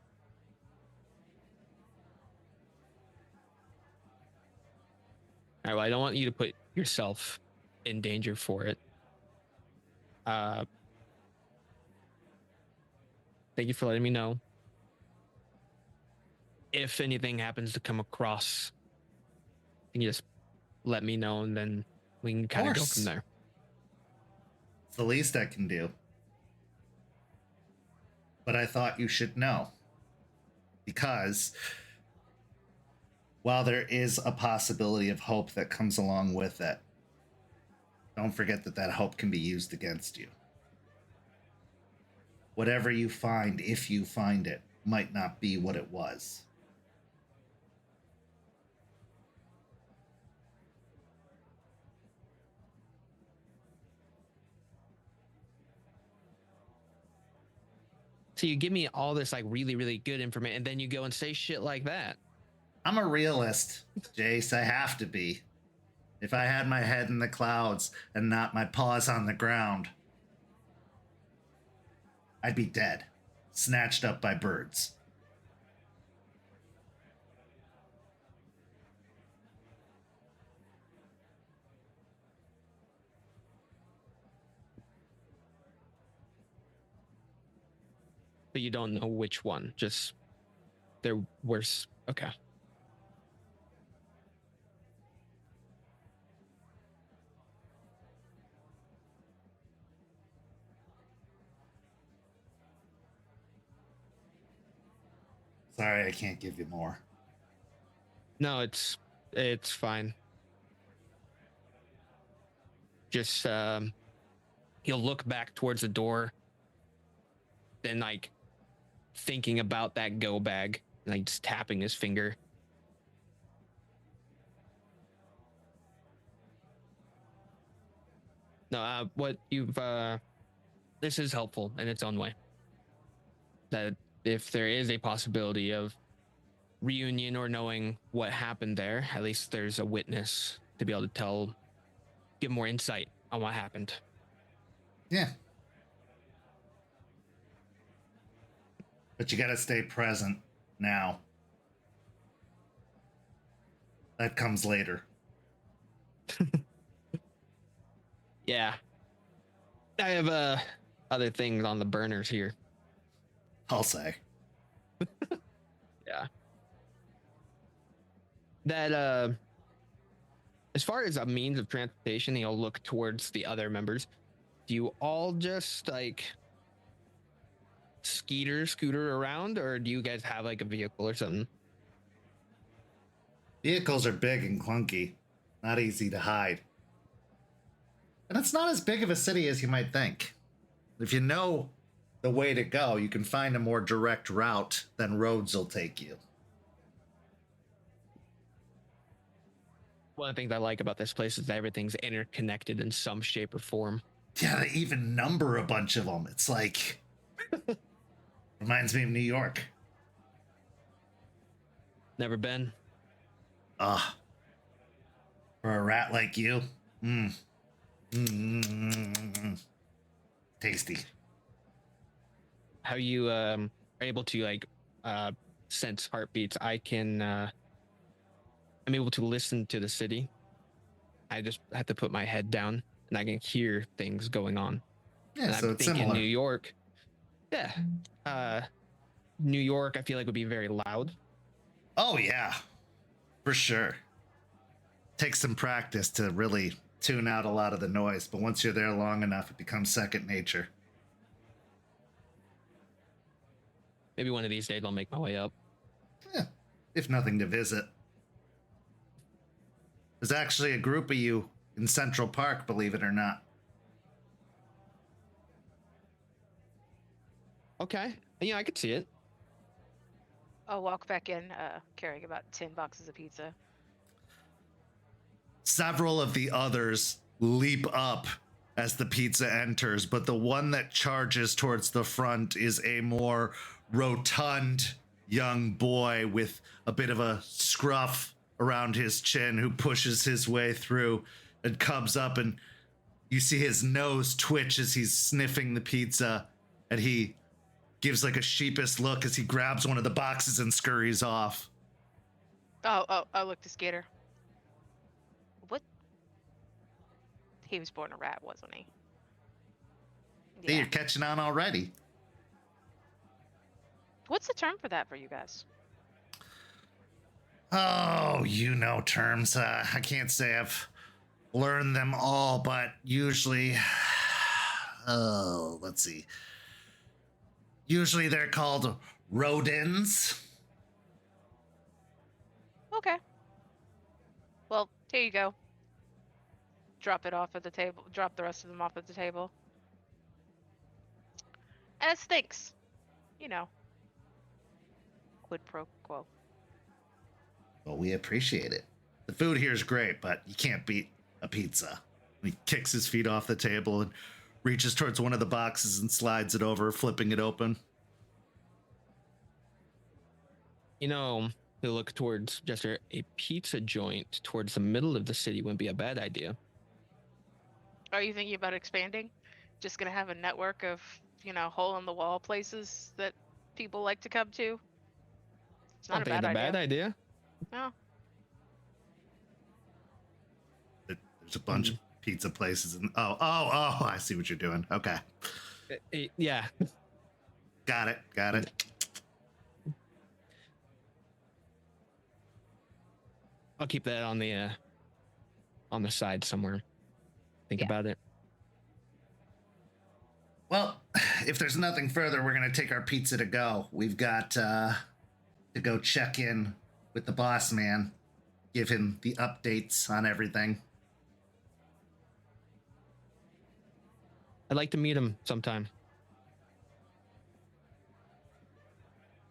right, well, I don't want you to put yourself in danger for it. Thank you for letting me know. If anything happens to come across, you just let me know, and then we can kind of go from there.
It's the least I can do. But I thought you should know. Because while there is a possibility of hope that comes along with it, don't forget that that hope can be used against you. Whatever you find, if you find it, might not be what it was.
So you give me all this like really, really good information, and then you go and say shit like that.
I'm a realist, Jace. I have to be. If I had my head in the clouds and not my paws on the ground, I'd be dead, snatched up by birds.
But you don't know which one. Just they're worse. Okay.
Sorry, I can't give you more.
No, it's fine. Just he'll look back towards the door, then like thinking about that go bag, like just tapping his finger. No, what you've this is helpful in its own way. That if there is a possibility of reunion or knowing what happened there, at least there's a witness to be able to give more insight on what happened.
Yeah. But you gotta stay present now. That comes later.
Yeah. I have other things on the burners here.
I'll say.
Yeah. That as far as a means of transportation, he'll look towards the other members. Do you all just like scooter around, or do you guys have like a vehicle or something?
Vehicles are big and clunky, not easy to hide. And it's not as big of a city as you might think. If you know the way to go, you can find a more direct route than roads will take you.
One of the things I like about this place is that everything's interconnected in some shape or form.
Yeah, they even number a bunch of them. It's like... reminds me of New York.
Never been.
For a rat like you. Tasty.
How you are able to like sense heartbeats? I'm able to listen to the city. I just have to put my head down and I can hear things going on.
Yeah,
and
so
I'm
it's
thinking
similar.
New York. Yeah. New York, I feel like would be very loud.
Oh, yeah. For sure. Takes some practice to really tune out a lot of the noise, but once you're there long enough, it becomes second nature.
Maybe one of these days I'll make my way up.
Yeah, if nothing to visit. There's actually a group of you in Central Park, believe it or not.
Okay. Yeah, I could see it.
I'll walk back in carrying about 10 boxes of pizza.
Several of the others leap up as the pizza enters, but the one that charges towards the front is a more rotund young boy with a bit of a scruff around his chin who pushes his way through and comes up, and you see his nose twitch as he's sniffing the pizza, and he gives like a sheepish look as he grabs one of the boxes and scurries off.
Oh, I look to Skater. He was born a rat, wasn't he?
See, you're catching on already.
What's the term for that for you guys?
Oh, you know terms. I can't say I've learned them all, but usually, oh, let's see. Usually they're called rodents.
Okay. Well, here you go. Drop it off at the table. Drop the rest of them off at the table. As thanks. You know. Quid pro quo.
Well, we appreciate it. The food here is great, but you can't beat a pizza. He kicks his feet off the table and reaches towards one of the boxes and slides it over, flipping it open.
You know, to look towards Jester, a pizza joint towards the middle of the city wouldn't be a bad idea.
Are you thinking about expanding? Just gonna have a network of, hole in the wall places that people like to come to? It's not a bad idea. No.
There's a bunch of pizza places and oh, I see what you're doing. Okay.
Yeah.
Got it.
I'll keep that on the side somewhere. Think about it.
Well, if there's nothing further, we're going to take our pizza to go. We've got to go check in with the boss man, give him the updates on everything.
I'd like to meet him sometime.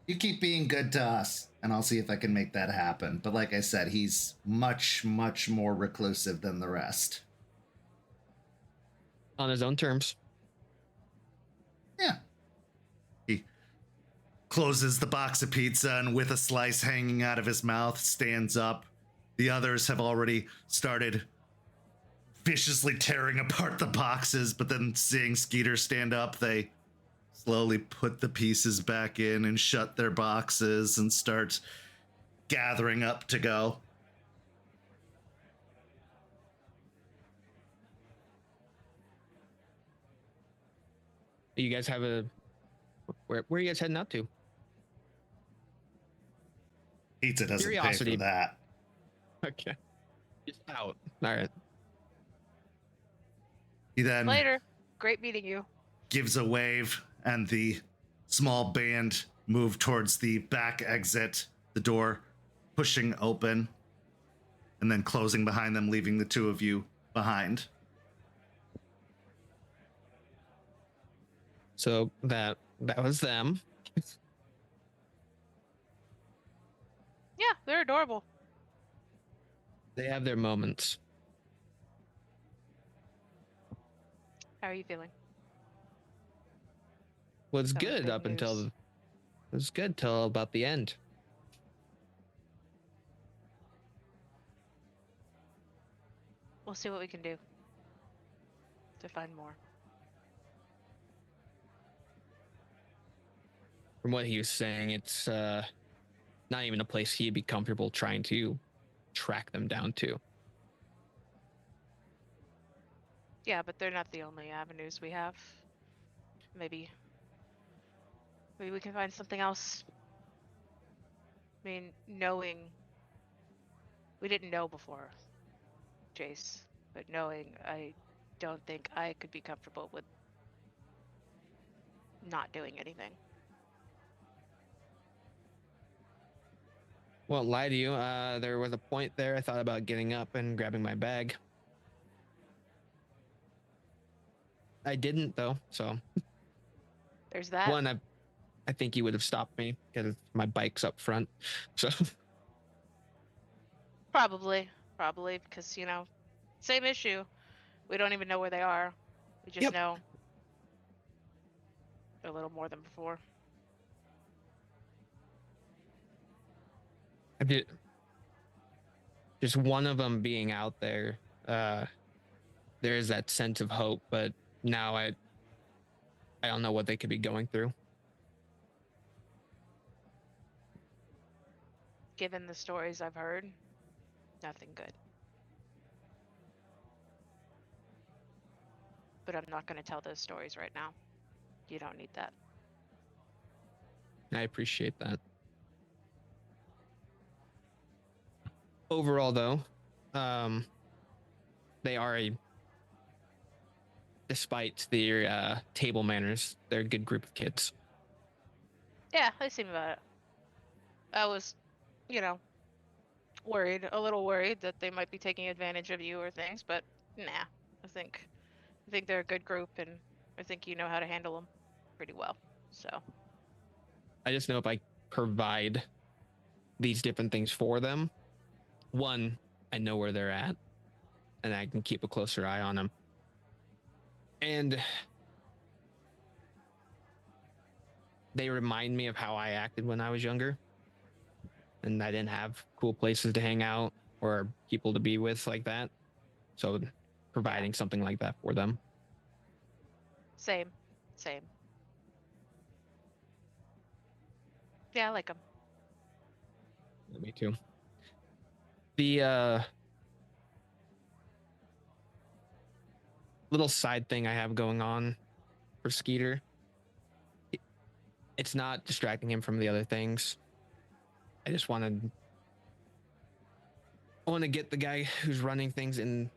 You keep being good to us, and I'll see if I can make that happen. But like I said, he's much, much more reclusive than the rest.
On his own terms.
Yeah. He closes the box of pizza and with a slice hanging out of his mouth, stands up. The others have already started viciously tearing apart the boxes, but then seeing Skeeter stand up, they slowly put the pieces back in and shut their boxes and start gathering up to go.
You guys have where are you guys heading out to?
Pizza doesn't
Curiosity.
pay for that.
Okay. Just out. All right.
He then
Later. Great meeting you.
gives a wave and the small band move towards the back exit, the door pushing open and then closing behind them, leaving the two of you behind.
So that was them.
Yeah, they're adorable.
They have their moments.
How are you feeling?
Was
That was
good
big
up until
news.
it was good till about the end.
We'll see what we can do to find more.
From what he was saying, it's not even a place he'd be comfortable trying to track them down to.
Yeah, but they're not the only avenues we have. Maybe we can find something else. I mean, we didn't know before, Jace, but knowing, I don't think I could be comfortable with not doing anything.
Won't lie to you, there was a point there I thought about getting up and grabbing my bag. I didn't though, so
There's that.
one, I think he would have stopped me because my bike's up front. So
Probably because, same issue. We don't even know where they are. We just
Yep.
know they're a little more than before.
I did just one of them being out there. There is that sense of hope, but now I don't know what they could be going through.
Given the stories I've heard, nothing good. but I'm not going to tell those stories right now. You don't need that.
I appreciate that. Overall, though, they are despite their table manners, they're a good group of kids.
Yeah, I seem about it. I was, a little worried that they might be taking advantage of you or things, but nah. I think they're a good group, and I think you know how to handle them pretty well. So
I just know if I provide these different things for them, one, I know where they're at, and I can keep a closer eye on them. And they remind me of how I acted when I was younger, and I didn't have cool places to hang out or people to be with like that. So providing something like that for them.
same. Yeah, I like them.
Me too. The little side thing I have going on for Skeeter, it's not distracting him from the other things. I just want to get the guy who's running things in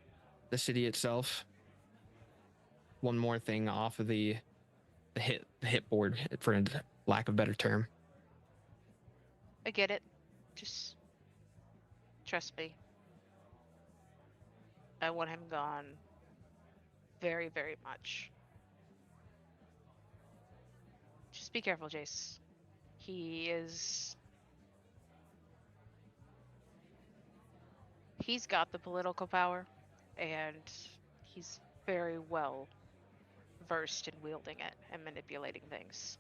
the city itself one more thing off of the hit board, for lack of a better term.
I get it. Just trust me. I want him gone very, very much. Just be careful, Jace. He's got the political power, and he's very well versed in wielding it and manipulating things.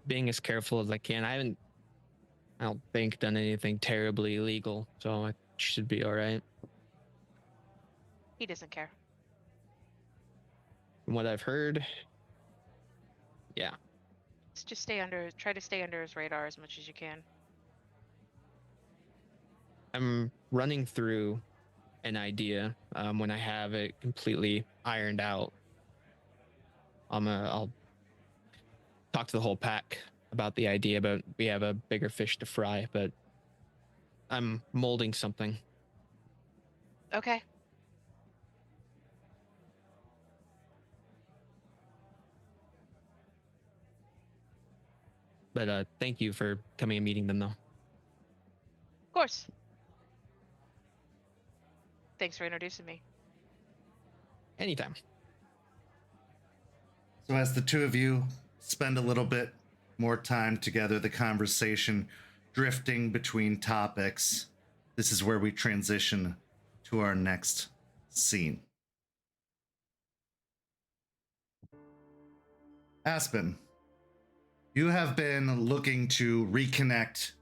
Being as careful as I can. I don't think done anything terribly illegal, so I should be all right.
He doesn't care.
From what I've heard, yeah.
Just try to stay under his radar as much as you can.
I'm running through an idea. When I have it completely ironed out, I'll talk to the whole pack about the idea, but we have a bigger fish to fry. But I'm molding something.
Okay.
But thank you for coming and meeting them, though.
Of course. Thanks for introducing me.
Anytime.
So as the two of you spend a little bit more time together, the conversation drifting between topics, this is where we transition to our next scene. Aspen, you have been looking to reconnect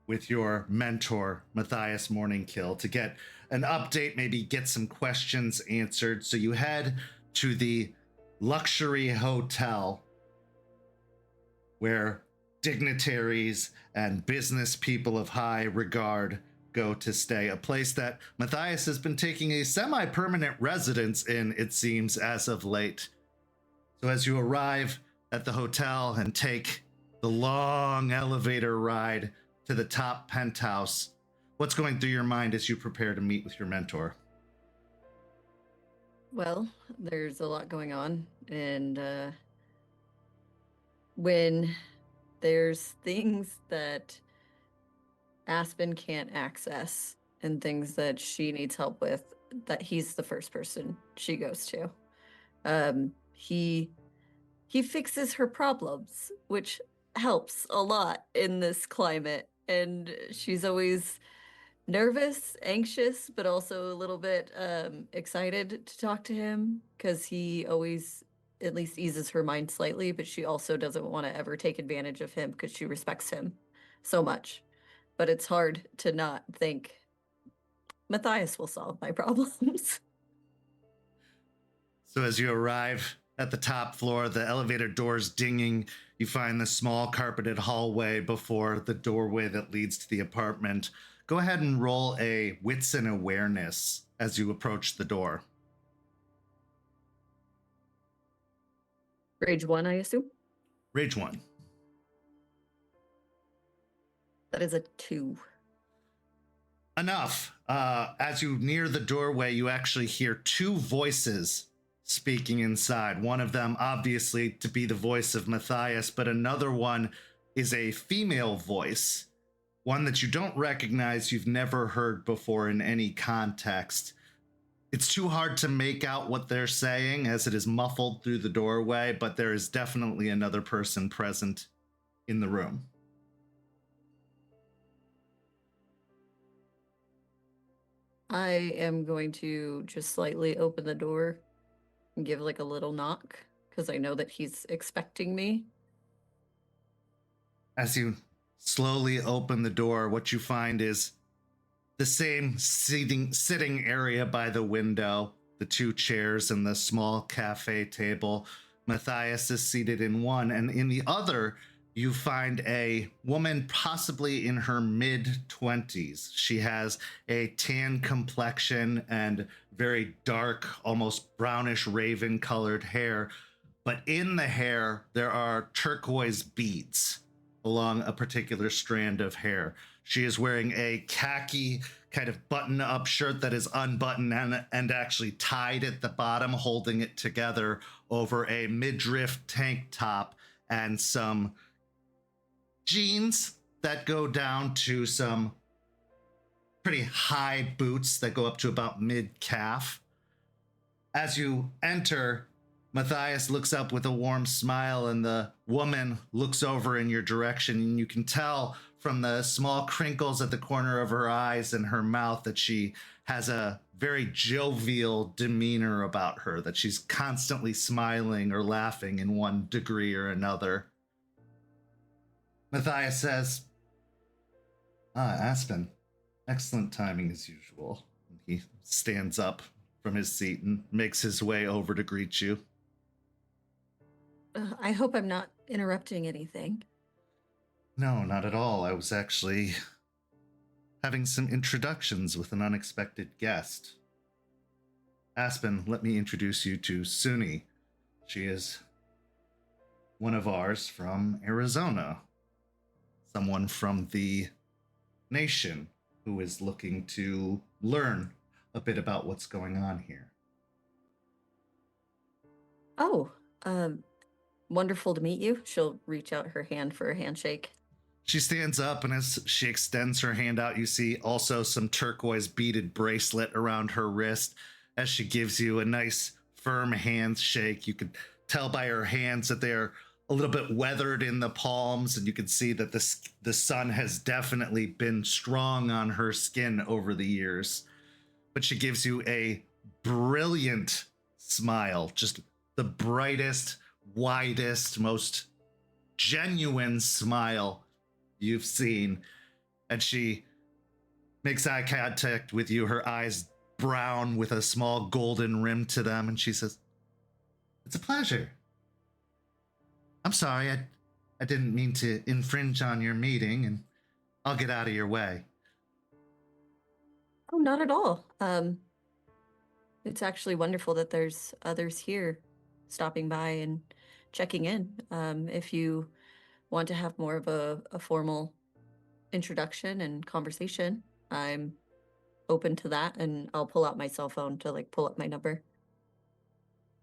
with your mentor, Matthias Morningkill, to get an update, maybe get some questions answered. So you head to the luxury hotel where dignitaries and business people of high regard go to stay, a place that Matthias has been taking a semi-permanent residence in, it seems, as of late. So as you arrive at the hotel and take the long elevator ride to the top penthouse, what's going through your mind as you prepare to meet with your mentor?
Well, there's a lot going on, and when there's things that Aspen can't access and things that she needs help with, that he's the first person she goes to. He fixes her problems, which helps a lot in this climate, and she's always nervous, anxious, but also a little bit excited to talk to him, because he always at least eases her mind slightly, but she also doesn't want to ever take advantage of him because she respects him so much. But it's hard to not think Matthias will solve my problems.
So as you arrive at the top floor, the elevator doors dinging. You find the small carpeted hallway before the doorway that leads to the apartment. Go ahead and roll a wits and awareness as you approach the door.
Rage 1, I assume?
Rage 1.
That is a 2.
Enough. As you near the doorway, you actually hear two voices speaking inside. One of them, obviously, to be the voice of Matthias, but another one is a female voice. One that you don't recognize, you've never heard before in any context. It's too hard to make out what they're saying as it is muffled through the doorway, but there is definitely another person present in the room.
I am going to just slightly open the door and give like a little knock because I know that he's expecting me.
As you slowly open the door, what you find is the same sitting area by the window, the two chairs and the small cafe table. Matthias is seated in one, and in the other, you find a woman possibly in her mid-20s. She has a tan complexion and very dark, almost brownish raven-colored hair. But in the hair, there are turquoise beads along a particular strand of hair. She is wearing a khaki kind of button-up shirt that is unbuttoned and actually tied at the bottom, holding it together over a midriff tank top and some jeans that go down to some pretty high boots that go up to about mid-calf. As you enter, Matthias looks up with a warm smile, and the woman looks over in your direction, and you can tell from the small crinkles at the corner of her eyes and her mouth that she has a very jovial demeanor about her, that she's constantly smiling or laughing in one degree or another. Matthias says, Aspen, excellent timing as usual. He stands up from his seat and makes his way over to greet you.
I hope I'm not interrupting anything.
No, not at all. I was actually having some introductions with an unexpected guest. Aspen, let me introduce you to Suni. She is one of ours from Arizona. Someone from the nation who is looking to learn a bit about what's going on here.
Oh, wonderful to meet you. She'll reach out her hand for a handshake.
She stands up, and as she extends her hand out, you see also some turquoise beaded bracelet around her wrist. As she gives you a nice firm handshake, you can tell by her hands that they're a little bit weathered in the palms, and you can see that the sun has definitely been strong on her skin over the years. But she gives you a brilliant smile, just the brightest, widest, most genuine smile you've seen. And she makes eye contact with you, her eyes brown with a small golden rim to them, and she says, "It's a pleasure. I'm sorry, I didn't mean to infringe on your meeting, and I'll get out of your way."
Oh, not at all. It's actually wonderful that there's others here stopping by and checking in. If you want to have more of a formal introduction and conversation, I'm open to that, and I'll pull out my cell phone to like pull up my number.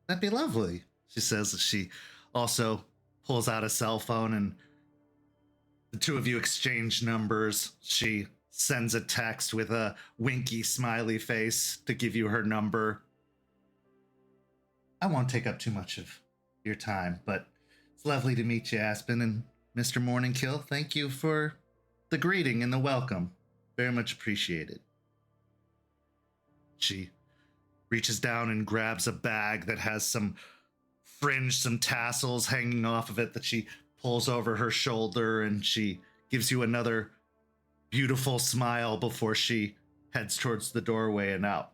"That'd be lovely," she says as she also pulls out a cell phone, and the two of you exchange numbers. She sends a text with a winky smiley face to give you her number. "I won't take up too much of your time, but it's lovely to meet you, Aspen, and Mr. Morningkill, thank you for the greeting and the welcome. Very much appreciated." She reaches down and grabs a bag that has some fringe, some tassels hanging off of it that she pulls over her shoulder, and she gives you another beautiful smile before she heads towards the doorway and out.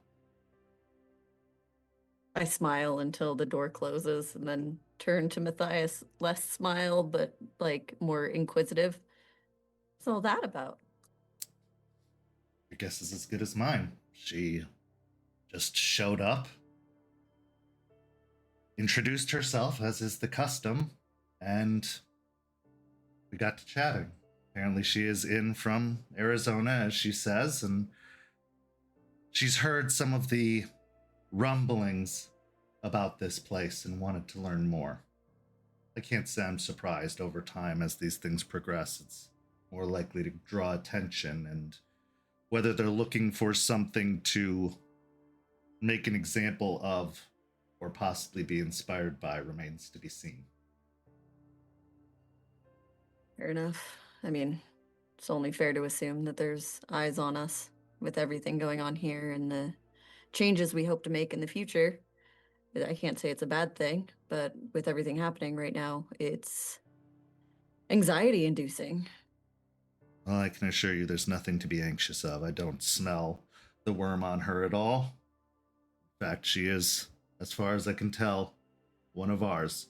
I smile until the door closes and then turn to Matthias, less smile, but like more inquisitive. What's all that about?
Your guess is as good as mine. She just showed up, introduced herself, as is the custom, and we got to chatting. Apparently, she is in from Arizona, as she says, and she's heard some of the rumblings about this place and wanted to learn more. I can't say I'm surprised. Over time, as these things progress, it's more likely to draw attention, and whether they're looking for something to make an example of or possibly be inspired by remains to be seen.
Fair enough. I mean, it's only fair to assume that there's eyes on us with everything going on here and the changes we hope to make in the future. I can't say it's a bad thing, but with everything happening right now, it's anxiety inducing.
Well, I can assure you there's nothing to be anxious of. I don't smell the worm on her at all. In fact, she is, as far as I can tell, one of ours.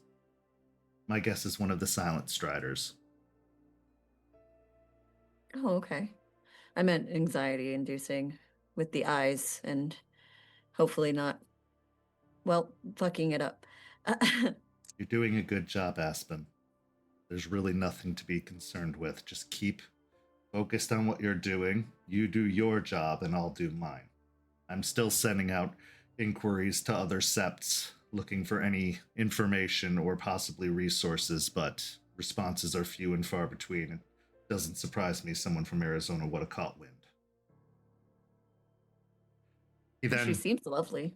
My guess is one of the Silent Striders.
Oh, okay. I meant anxiety inducing with the eyes and hopefully not, well, fucking it up.
You're doing a good job, Aspen. There's really nothing to be concerned with. Just keep focused on what you're doing. You do your job, and I'll do mine. I'm still sending out inquiries to other septs, looking for any information or possibly resources, but responses are few and far between. It doesn't surprise me someone from Arizona would have caught wind. He then
She seems lovely.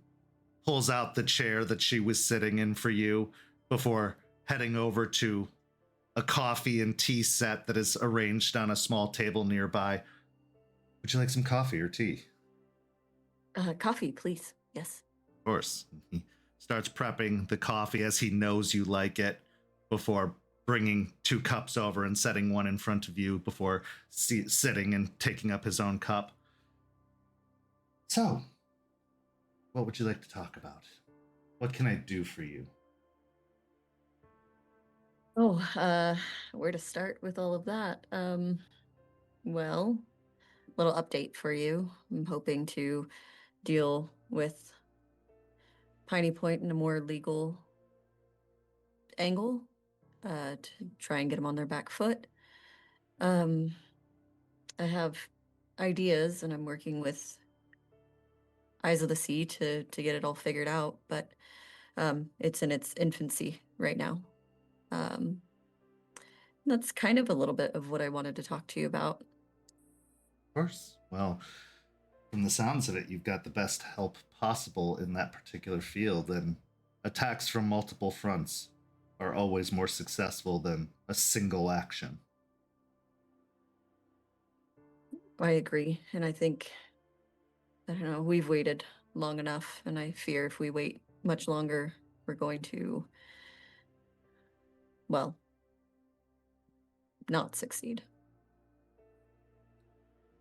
pulls out the chair that she was sitting in for you before heading over to a coffee and tea set that is arranged on a small table nearby. Would you like some coffee or tea?
Coffee, please. Yes.
Of course. He starts prepping the coffee as he knows you like it before bringing 2 cups over and setting one in front of you before sitting and taking up his own cup. So, what would you like to talk about? What can I do for you?
Oh, where to start with all of that? Well, little update for you. I'm hoping to deal with Piney Point in a more legal angle, to try and get them on their back foot. I have ideas, and I'm working with Eyes of the Sea to get it all figured out, but it's in its infancy right now. That's kind of a little bit of what I wanted to talk to you about.
Of course. Well, from the sounds of it, you've got the best help possible in that particular field, and attacks from multiple fronts are always more successful than a single action.
I agree, and I think, I don't know, we've waited long enough, and I fear if we wait much longer, we're going to, well, not succeed.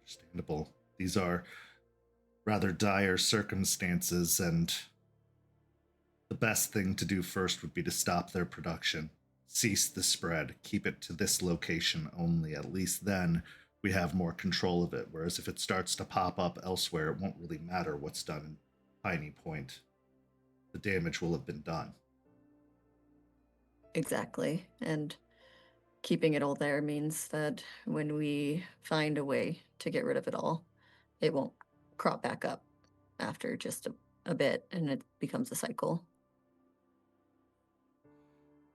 Understandable. These are rather dire circumstances, and the best thing to do first would be to stop their production, cease the spread, keep it to this location only. At least then we have more control of it, whereas if it starts to pop up elsewhere, it won't really matter what's done in Piney Point. The damage will have been done.
Exactly, and keeping it all there means that when we find a way to get rid of it all, it won't crop back up after just a bit, and it becomes a cycle.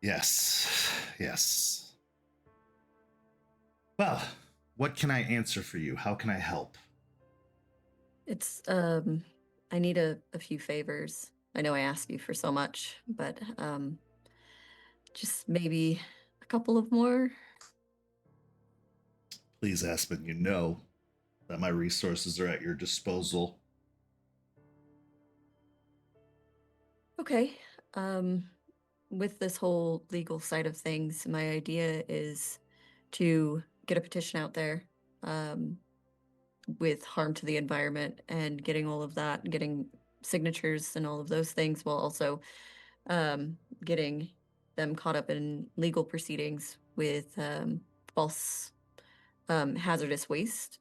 Yes, yes. Well, what can I answer for you? How can I help?
It's, I need a few favors. I know I ask you for so much, but, just maybe a couple of more.
Please, Aspen, you know that my resources are at your disposal.
Okay. With this whole legal side of things, my idea is to get a petition out there, with harm to the environment and getting all of that, getting signatures and all of those things, while also getting them caught up in legal proceedings with false hazardous waste.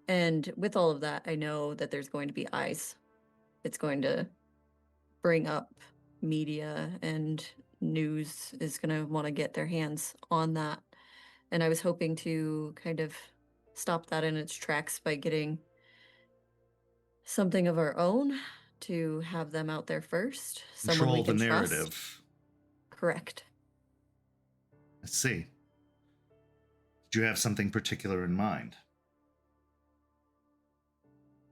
And with all of that, I know that there's going to be eyes. It's going to bring up media, and news is going to want to get their hands on that. And I was hoping to kind of stop that in its tracks by getting something of our own to have them out there first. Someone we
Control the
can trust.
narrative.
Correct.
I see. Did you have something particular in mind?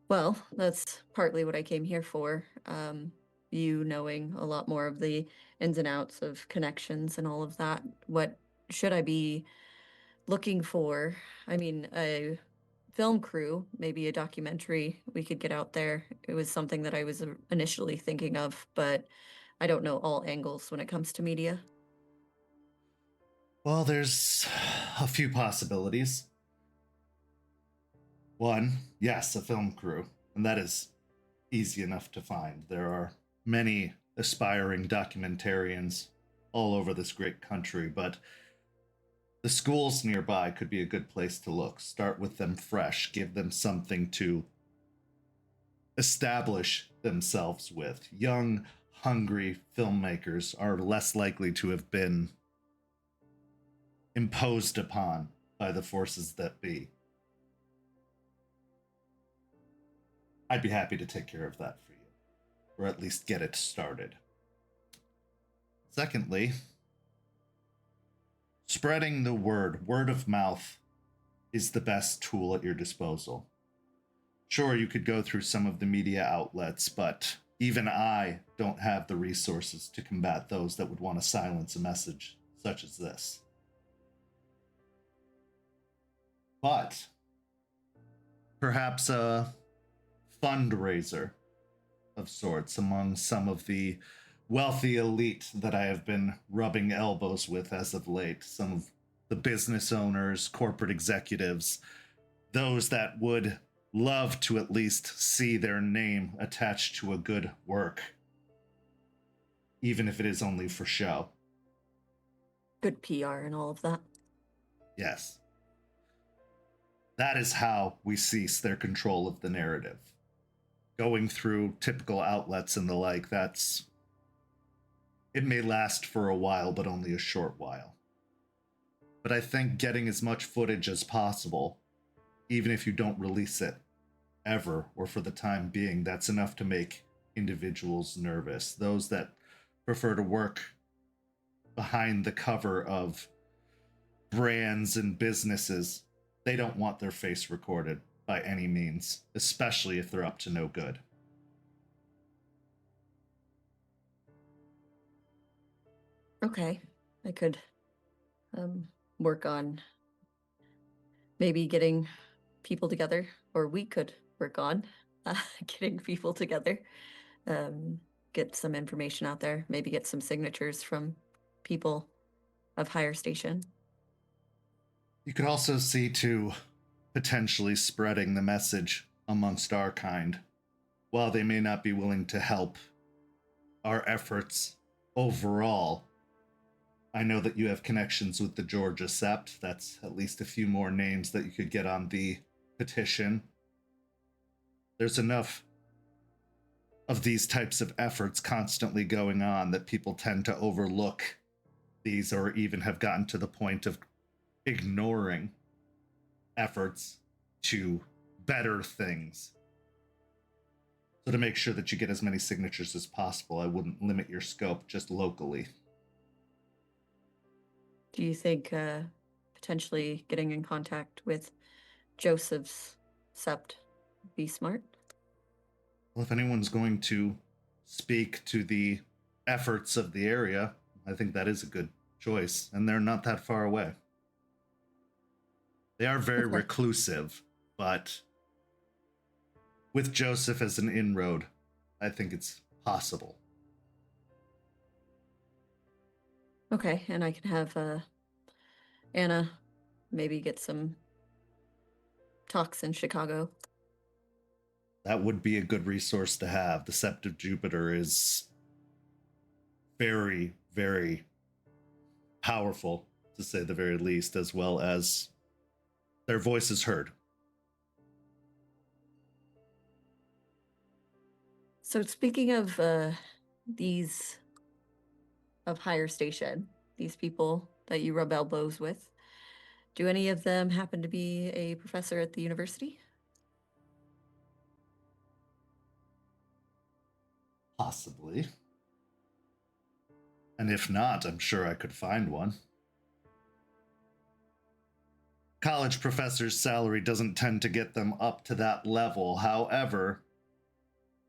Well, that's partly what I came here for. You knowing a lot more of the ins and outs of connections and all of that. What should I be looking for? I mean, a film crew, maybe a documentary we could get out there. It was something that I was initially thinking of, but I don't know all angles when it comes to media.
Well, there's a few possibilities. One, yes, a film crew, and that is easy enough to find. There are many aspiring documentarians all over this great country, but the schools nearby could be a good place to look. Start with them fresh, give them something to establish themselves with. Young, hungry filmmakers are less likely to have been imposed upon by the forces that be. I'd be happy to take care of that for you, or at least get it started. Secondly, spreading the word of mouth, is the best tool at your disposal. Sure, you could go through some of the media outlets, but even I don't have the resources to combat those that would want to silence a message such as this. But perhaps a fundraiser of sorts among some of the wealthy elite that I have been rubbing elbows with as of late. Some of the business owners, corporate executives, those that would love to at least see their name attached to a good work, even if it is only for show.
Good PR and all of that.
Yes. That is how we cease their control of the narrative. Going through typical outlets and the like, it may last for a while, but only a short while. But I think getting as much footage as possible, even if you don't release it ever or for the time being, that's enough to make individuals nervous. Those that prefer to work behind the cover of brands and businesses, they don't want their face recorded by any means, especially if they're up to no good.
Okay, I could work on maybe getting people together, or we could work on getting people together, get some information out there, maybe get some signatures from people of higher station.
You could also see to potentially spreading the message amongst our kind. While they may not be willing to help our efforts overall, I know that you have connections with the Georgia Sept. That's at least a few more names that you could get on the petition. There's enough of these types of efforts constantly going on that people tend to overlook these, or even have gotten to the point of ignoring efforts to better things. So to make sure that you get as many signatures as possible, I wouldn't limit your scope just locally.
Do you think potentially getting in contact with Joseph's Sept be smart?
Well, if anyone's going to speak to the efforts of the area, I think that is a good choice, and they're not that far away. They are very reclusive, but with Joseph as an inroad, I think it's possible.
Okay, and I can have Anna maybe get some talks in Chicago.
That would be a good resource to have. The Sept of Jupiter is very, very powerful, to say the very least, as well as their voice is heard.
So speaking of these of higher station, these people that you rub elbows with, do any of them happen to be a professor at the university?
Possibly. And if not, I'm sure I could find one. College professor's salary doesn't tend to get them up to that level. However,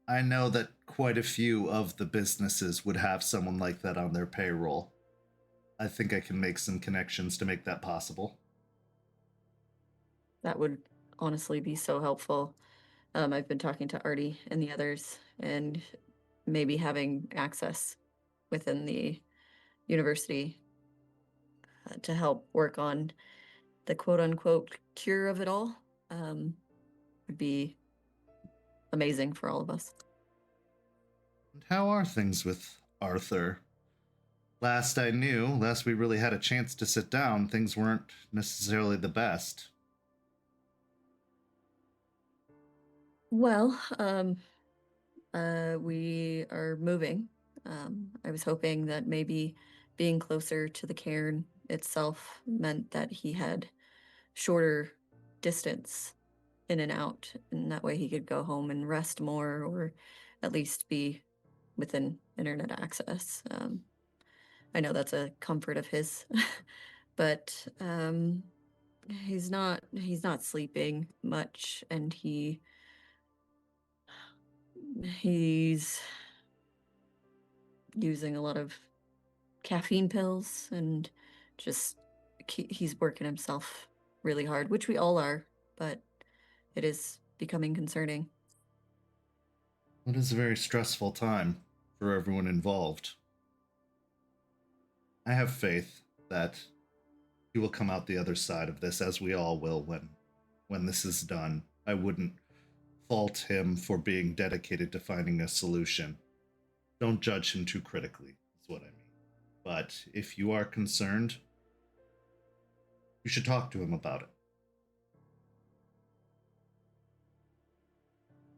I know that quite a few of the businesses would have someone like that on their payroll. I think I can make some connections to make that possible.
That would honestly be so helpful. I've been talking to Artie and the others, and maybe having access within the university to help work on the quote-unquote cure of it all would be amazing for all of us.
And how are things with Arthur? Last I knew, last we really had a chance to sit down, things weren't necessarily the best.
Well, we are moving. I was hoping that maybe being closer to the cairn itself meant that he had shorter distance in and out, and that way he could go home and rest more, or at least be within internet access. I know that's a comfort of his, but he's not sleeping much, and he's using a lot of caffeine pills, and just he's working himself really hard, which we all are, but it is becoming concerning.
It is a very stressful time for everyone involved. I have faith that he will come out the other side of this, as we all will when this is done. I wouldn't fault him for being dedicated to finding a solution. Don't judge him too critically, is what I mean. But if you are concerned, you should talk to him about it.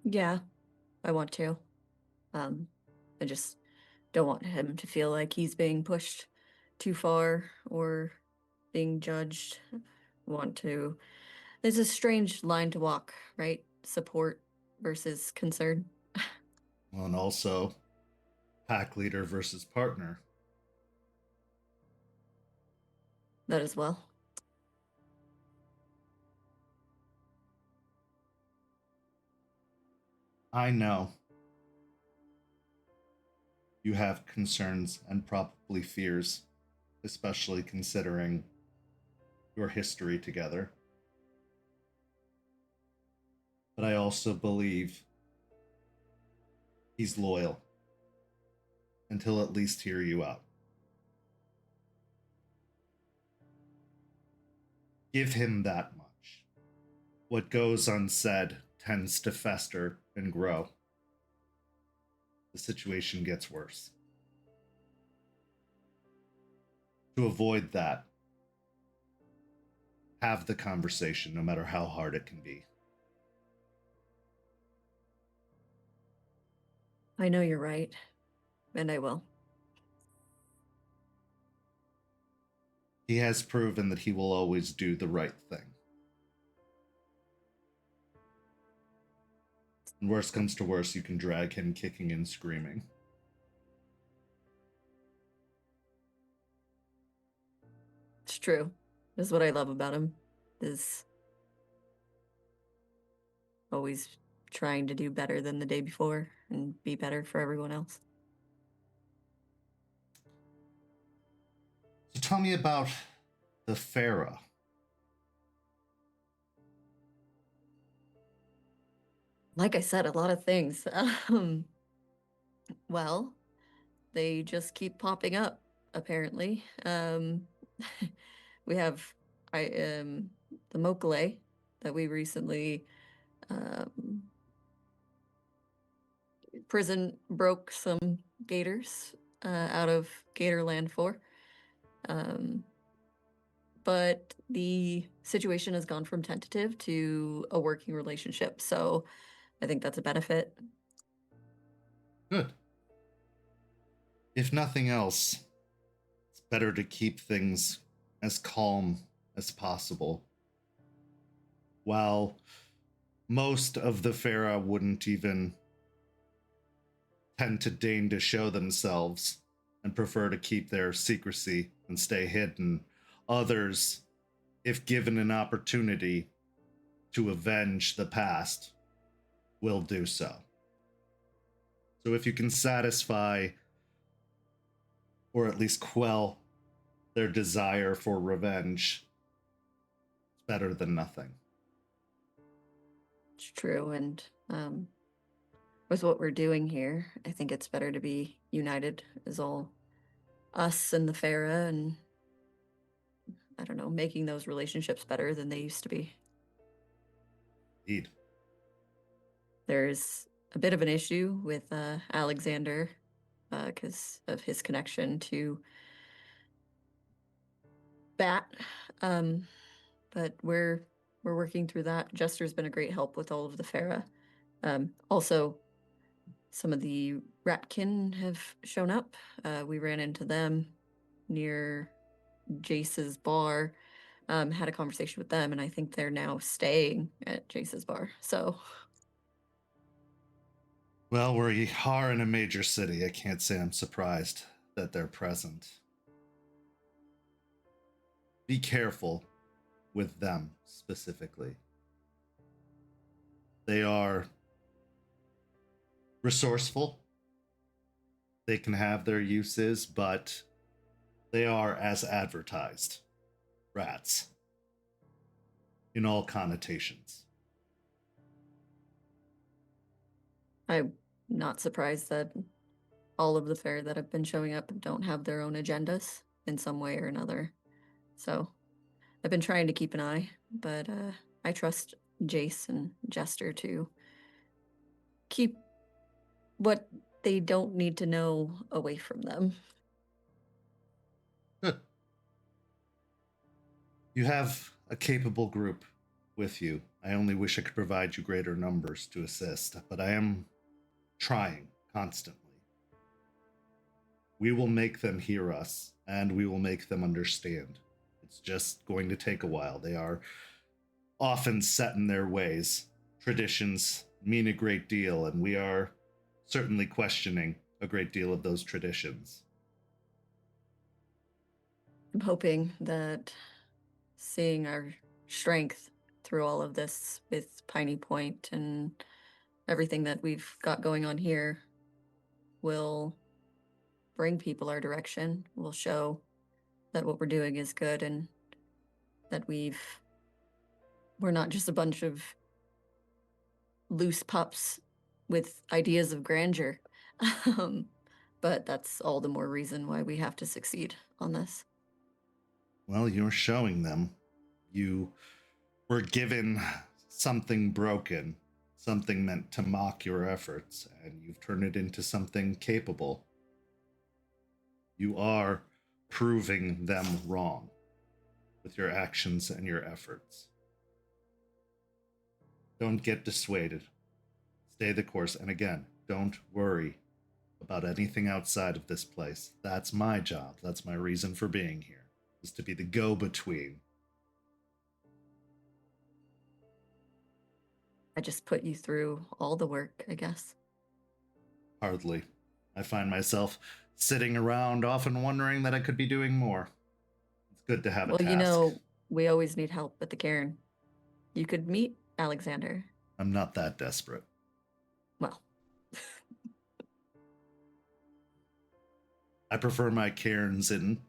Yeah, I want to. I just don't want him to feel like he's being pushed too far or being judged. There's a strange line to walk, right? Support versus concern.
Well, and also, pack leader versus partner.
That as well.
I know you have concerns and probably fears, especially considering your history together. But I also believe he's loyal, and he'll at least hear you out. Give him that much. What goes unsaid tends to fester and grow. The situation gets worse. To avoid that, have the conversation, no matter how hard it can be.
I know you're right, and I will.
He has proven that he will always do the right thing. And worst comes to worst, you can drag him kicking and screaming.
It's true. That's what I love about him, is always trying to do better than the day before and be better for everyone else.
So tell me about the Farah.
Like I said, a lot of things. Well, they just keep popping up, apparently. We have the Mokale that we recently prison broke some gators out of Gatorland 4. But the situation has gone from tentative to a working relationship, so I think that's a benefit.
Good. If nothing else, it's better to keep things as calm as possible. While most of the Farah wouldn't even tend to deign to show themselves and prefer to keep their secrecy and stay hidden, others, if given an opportunity to avenge the past, will do so. So if you can satisfy or at least quell their desire for revenge, it's better than nothing.
It's true, and with what we're doing here, I think it's better to be united as all us and the Farah, and I don't know, making those relationships better than they used to be.
Indeed.
There's a bit of an issue with Alexander because of his connection to Bat, but we're working through that. Jester's been a great help with all of the Farah. Also, some of the Ratkin have shown up. We ran into them near Jace's bar, had a conversation with them, and I think they're now staying at Jace's bar. So,
Well, we are in a major city. I can't say I'm surprised that they're present. Be careful with them specifically. They are resourceful. They can have their uses, but they are, as advertised, rats. In all connotations.
I'm not surprised that all of the fair that have been showing up don't have their own agendas in some way or another. So I've been trying to keep an eye, but I trust Jace and Jester to keep what they don't need to know away from them.
Good. You have a capable group with you. I only wish I could provide you greater numbers to assist, but I am trying constantly. We will make them hear us, and we will make them understand. It's just going to take a while. They are often set in their ways. Traditions mean a great deal, and we are certainly questioning a great deal of those traditions.
I'm hoping that seeing our strength through all of this with Piney Point and everything that we've got going on here will bring people our direction, will show that what we're doing is good and that we're not just a bunch of loose pups with ideas of grandeur. But that's all the more reason why we have to succeed on this.
Well, you're showing them. You were given something broken, something meant to mock your efforts, and you've turned it into something capable. You are proving them wrong with your actions and your efforts. Don't get dissuaded. Stay the course. And again, don't worry about anything outside of this place. That's my job. That's my reason for being here, is to be the go-between.
I just put you through all the work, I guess.
Hardly. I find myself sitting around, often wondering that I could be doing more. It's good to have a task.
Well, you know, we always need help at the cairn. You could meet Alexander.
I'm not that desperate.
Well,
I prefer my cairns in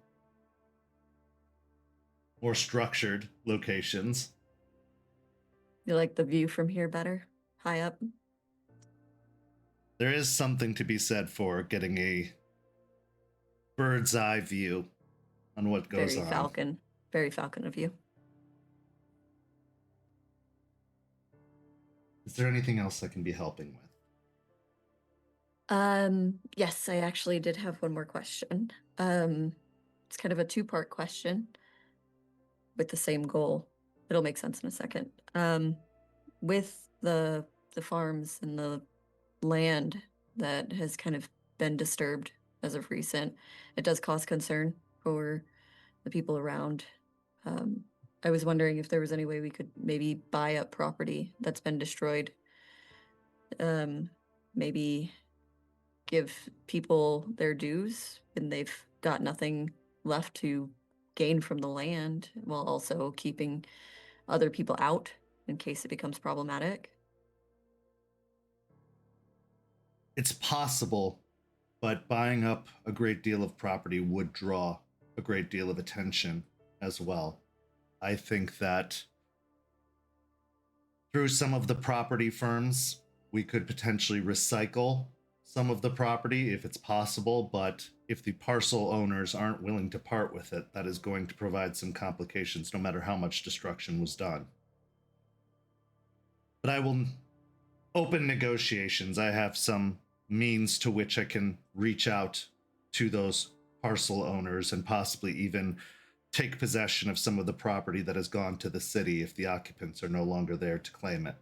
more structured locations.
you like the view from here better? High up?
There is something to be said for getting a bird's eye view on what goes
Very
on.
Falcon. Very Falcon of you.
Is there anything else I can be helping with?
Yes, I actually did have one more question. It's kind of a two-part question with the same goal. It'll make sense in a second. With the farms and the land that has kind of been disturbed as of recent, it does cause concern for the people around. I was wondering if there was any way we could maybe buy up property that's been destroyed. Maybe give people their dues when they've got nothing left to gain from the land, while also keeping other people out in case it becomes problematic.
It's possible, but buying up a great deal of property would draw a great deal of attention as well. I think that through some of the property firms, we could potentially recycle some of the property if it's possible, but if the parcel owners aren't willing to part with it, that is going to provide some complications no matter how much destruction was done. But I will open negotiations. I have some means to which I can reach out to those parcel owners and possibly even take possession of some of the property that has gone to the city if the occupants are no longer there to claim it.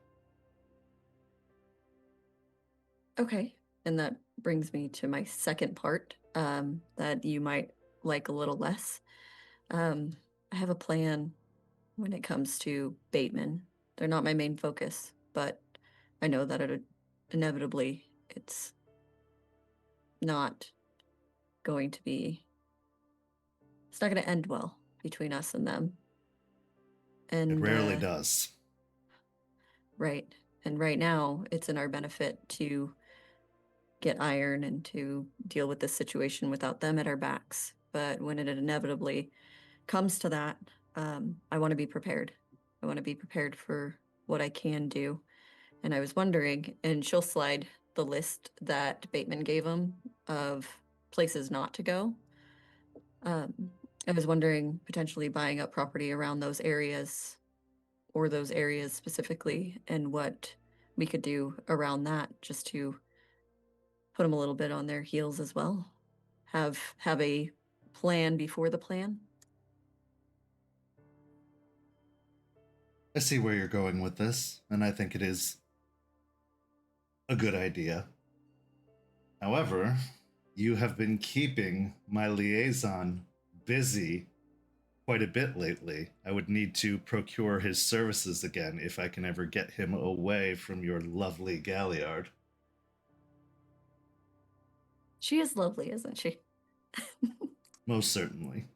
Okay, and that brings me to my second part, that you might like a little less. I have a plan when it comes to Bateman. They're not my main focus, but I know that inevitably it's not going to be, it's not going to end well between us and them. And
It rarely does.
Right. And right now it's in our benefit to get iron and to deal with this situation without them at our backs. But when it inevitably comes to that, I want to be prepared. I want to be prepared for what I can do. And I was wondering, and she'll slide the list that Bateman gave him of places not to go. I was wondering potentially buying up property around those areas, or those areas specifically, and what we could do around that just to put them a little bit on their heels as well. Have a plan before the plan.
I see where you're going with this, and I think it is a good idea. However, you have been keeping my liaison busy quite a bit lately. I would need to procure his services again if I can ever get him away from your lovely Galliard.
She is lovely, isn't she?
Most certainly.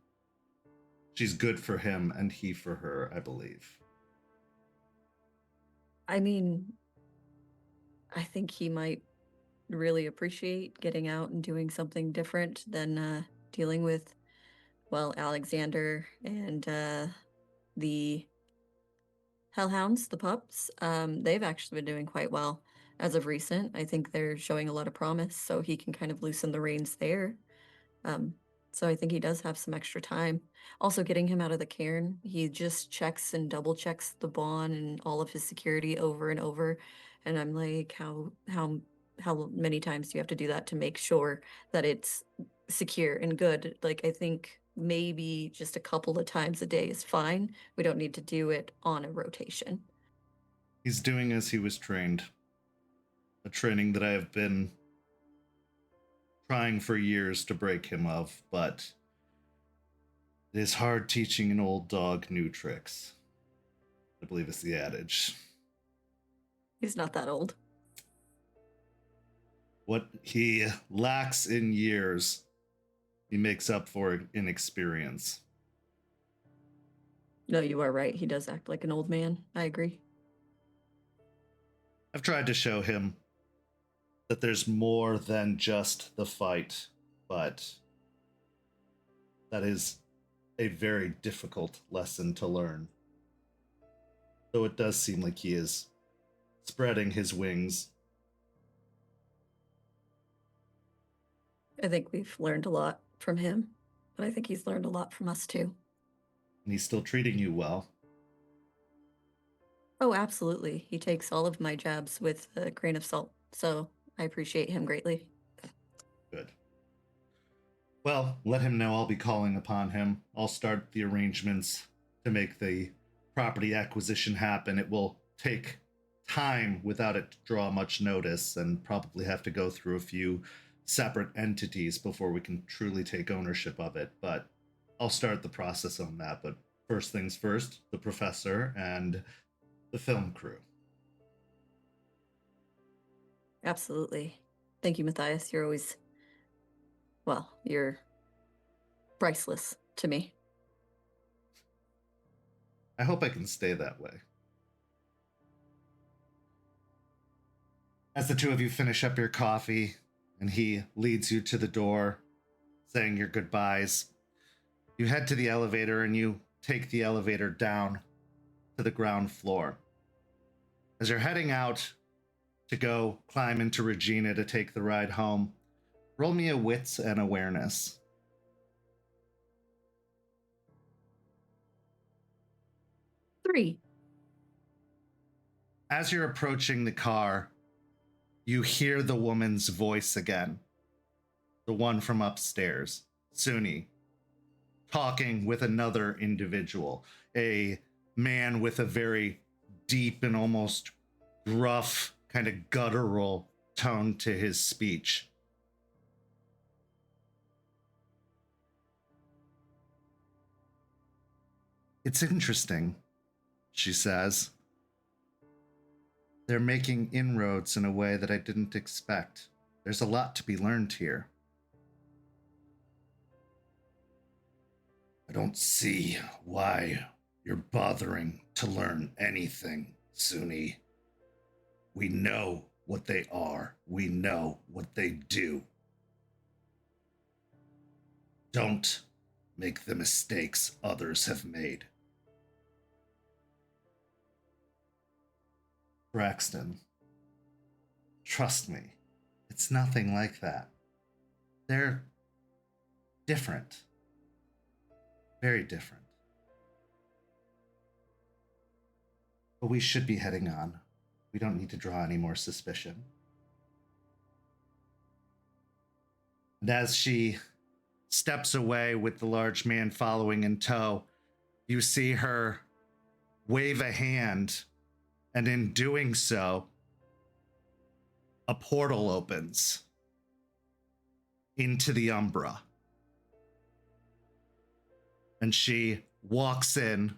She's good for him and he for her, I believe.
I mean, I think he might really appreciate getting out and doing something different than dealing with, well, Alexander and the Hellhounds, the pups. They've actually been doing quite well as of recent. I think they're showing a lot of promise, so he can kind of loosen the reins there. So I think he does have some extra time. Also, getting him out of the cairn, he just checks and double checks the bond and all of his security over and over. And I'm like, how many times do you have to do that to make sure that it's secure and good? Like, I think maybe just a couple of times a day is fine. We don't need to do it on a rotation.
He's doing as he was trained. A training that I have been trying for years to break him of, but it is hard teaching an old dog new tricks. I believe it's the adage.
He's not that old.
What he lacks in years, he makes up for in experience.
No, you are right. He does act like an old man. I agree.
I've tried to show him that there's more than just the fight, but that is a very difficult lesson to learn. Though it does seem like he is spreading his wings.
I think we've learned a lot from him, but I think he's learned a lot from us too.
And he's still treating you well.
Oh, absolutely. He takes all of my jabs with a grain of salt, so I appreciate him greatly.
Well, let him know I'll be calling upon him. I'll start the arrangements to make the property acquisition happen. It will take time without it to draw much notice and probably have to go through a few separate entities before we can truly take ownership of it. But I'll start the process on that. But first things first, the professor and the film crew.
Absolutely. Thank you, Matthias. You're always, well, you're priceless to me.
I hope I can stay that way. As the two of you finish up your coffee and he leads you to the door, saying your goodbyes, you head to the elevator and you take the elevator down to the ground floor. As you're heading out to go climb into Regina to take the ride home, roll me a wits and awareness.
Three.
As you're approaching the car, you hear the woman's voice again. The one from upstairs, Suni, talking with another individual, a man with a very deep and almost gruff, kind of guttural tone to his speech. It's interesting, she says. They're making inroads in a way that I didn't expect. There's a lot to be learned here. I don't see why you're bothering to learn anything, Suni. We know what they are. We know what they do. Don't make the mistakes others have made. Braxton, trust me, it's nothing like that. They're different. Very different. But we should be heading on. We don't need to draw any more suspicion. And as she steps away with the large man following in tow, you see her wave a hand, and in doing so, a portal opens into the Umbra. And she walks in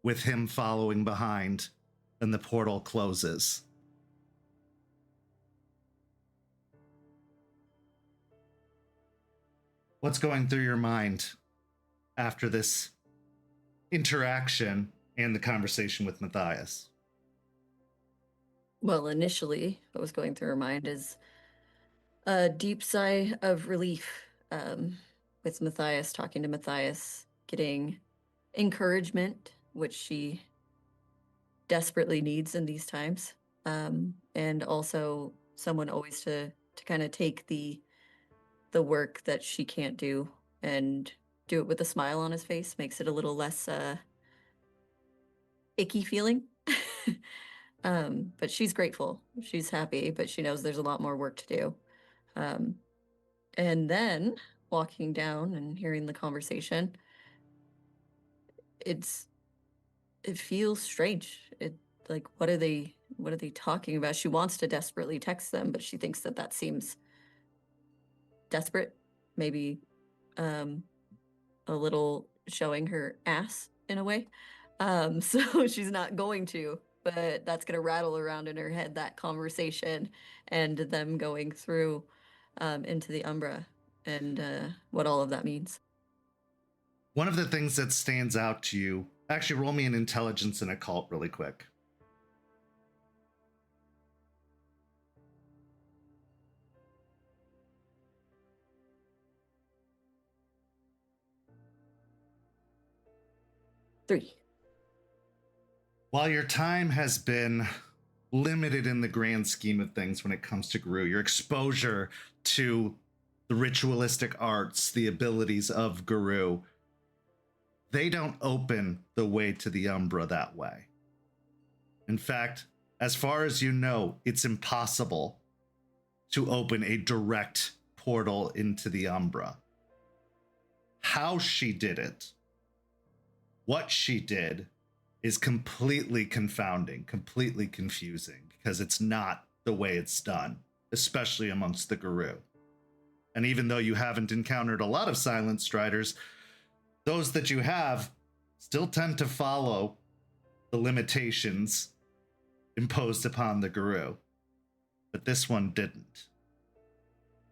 with him following behind, and the portal closes. What's going through your mind after this interaction and the conversation with Matthias?
Well, initially, what was going through her mind is a deep sigh of relief with Matthias, talking to Matthias, getting encouragement, which she desperately needs in these times, and also someone always to kind of take the work that she can't do and do it with a smile on his face, makes it a little less icky feeling. But she's grateful, she's happy, but she knows there's a lot more work to do. And then walking down and hearing the conversation, it feels strange. Like, what are they talking about? She wants to desperately text them, but she thinks that seems desperate, maybe a little showing her ass in a way. So she's not going to, but that's going to rattle around in her head, that conversation and them going through into the Umbra and what all of that means.
One of the things that stands out to you, actually roll me an intelligence and occult really quick.
Three.
While your time has been limited in the grand scheme of things when it comes to Guru, your exposure to the ritualistic arts, the abilities of Guru, they don't open the way to the Umbra that way. In fact, as far as you know, it's impossible to open a direct portal into the Umbra. How she did it, what she did, is completely confounding, completely confusing, because it's not the way it's done, especially amongst the Guru. And even though you haven't encountered a lot of Silent Striders, those that you have still tend to follow the limitations imposed upon the Guru. But this one didn't,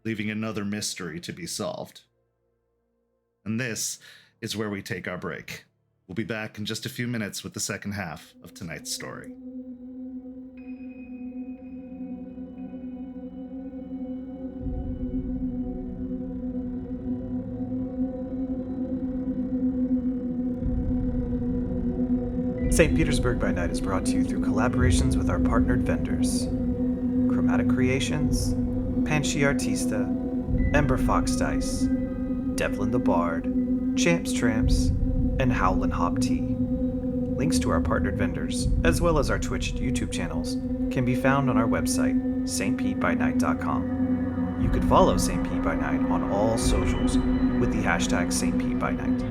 leaving another mystery to be solved. And this is where we take our break. We'll be back in just a few minutes with the second half of tonight's story.
St. Petersburg by Night is brought to you through collaborations with our partnered vendors: Chromatic Creations, Panshi Artista, Ember Fox Dice, Devlin the Bard, Champs Tramps, and Howlin' Hop Tea. Links to our partnered vendors, as well as our Twitch and YouTube channels, can be found on our website, stpbynight.com. You can follow St. Pete by Night on all socials with the hashtag St. Pete by Night.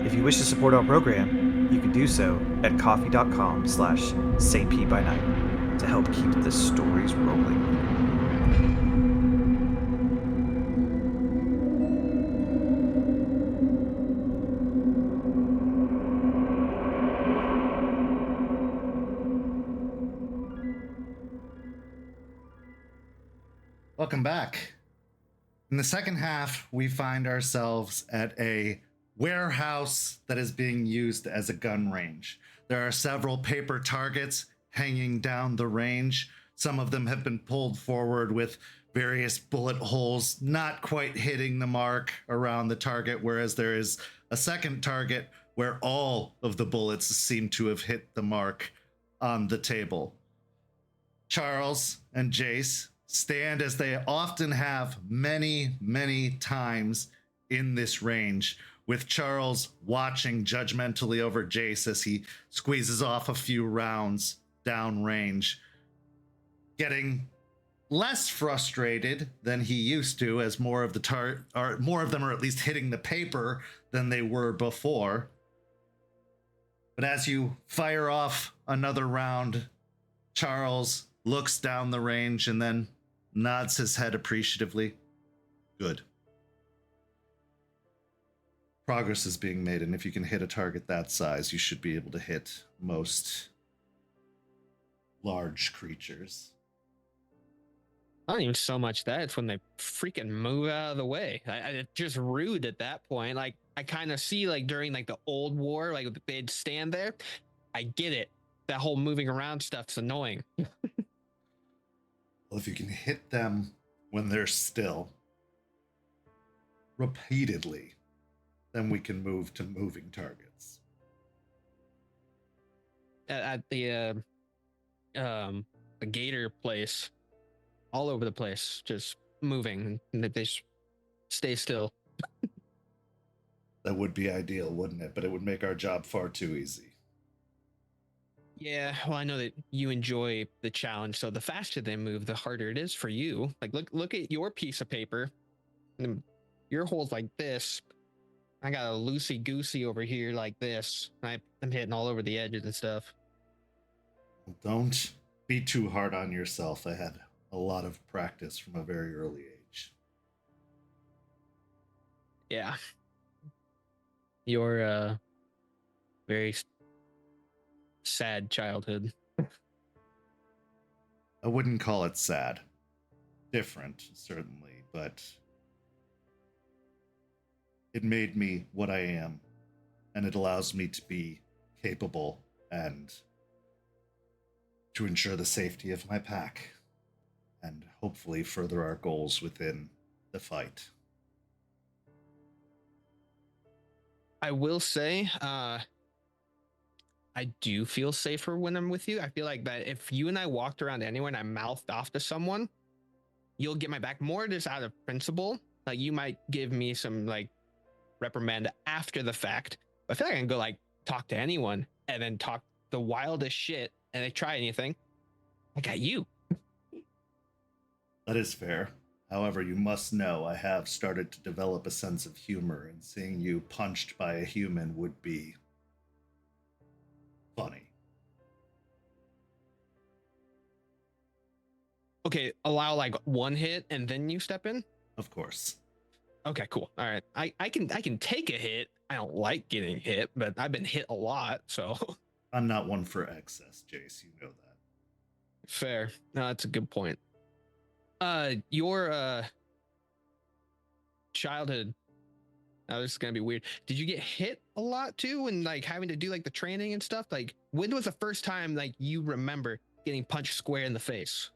If you wish to support our program, you can do so at coffee.com/St. Pete by Night to help keep the stories rolling.
Welcome back. In the second half, we find ourselves at a warehouse that is being used as a gun range. There are several paper targets hanging down the range. Some of them have been pulled forward with various bullet holes not quite hitting the mark around the target, whereas there is a second target where all of the bullets seem to have hit the mark on the table. Charles and Jace stand as they often have many, many times in this range, with Charles watching judgmentally over Jace as he squeezes off a few rounds downrange, getting less frustrated than he used to, as more of them are at least hitting the paper than they were before. But as you fire off another round, Charles looks down the range and then nods his head appreciatively. Good. Progress is being made, and if you can hit a target that size, you should be able to hit most large creatures.
Not even so much that, it's when they freaking move out of the way. It's just rude at that point. Like, I kind of see, like, during like the old war, like they'd stand there. I get it. That whole moving around stuff's annoying.
Well, if you can hit them when they're still repeatedly, then we can move to moving targets.
At the gator place, all over the place, just moving, and they just stay still.
That would be ideal, wouldn't it? But it would make our job far too easy.
Yeah, well, I know that you enjoy the challenge, so the faster they move, the harder it is for you. Like, look at your piece of paper. Your hole's like this. I got a loosey-goosey over here like this. I'm hitting all over the edges and stuff.
Don't be too hard on yourself. I had a lot of practice from a very early age.
Yeah. Your very sad childhood.
I wouldn't call it sad. Different, certainly, but it made me what I am, and it allows me to be capable and to ensure the safety of my pack, and hopefully further our goals within the fight.
I will say, I do feel safer when I'm with you. I feel like that if you and I walked around anywhere and I mouthed off to someone, you'll get my back more just out of principle. Like, you might give me some, like, reprimand after the fact. But I feel like I can go, like, talk to anyone and then talk the wildest shit, and they try anything. I got you.
That is fair. However, you must know I have started to develop a sense of humor, and seeing you punched by a human would be funny.
Okay, allow like one hit and then you step in?
Of course.
Okay, cool. All right. I can take a hit. I don't like getting hit, but I've been hit a lot, so
I'm not one for excess, Jace. You know that.
fair. No, that's a good point. Your childhood. Now this is gonna be weird. Did you get hit a lot too, and like having to do like the training and stuff? Like, when was the first time like you remember getting punched square in the face?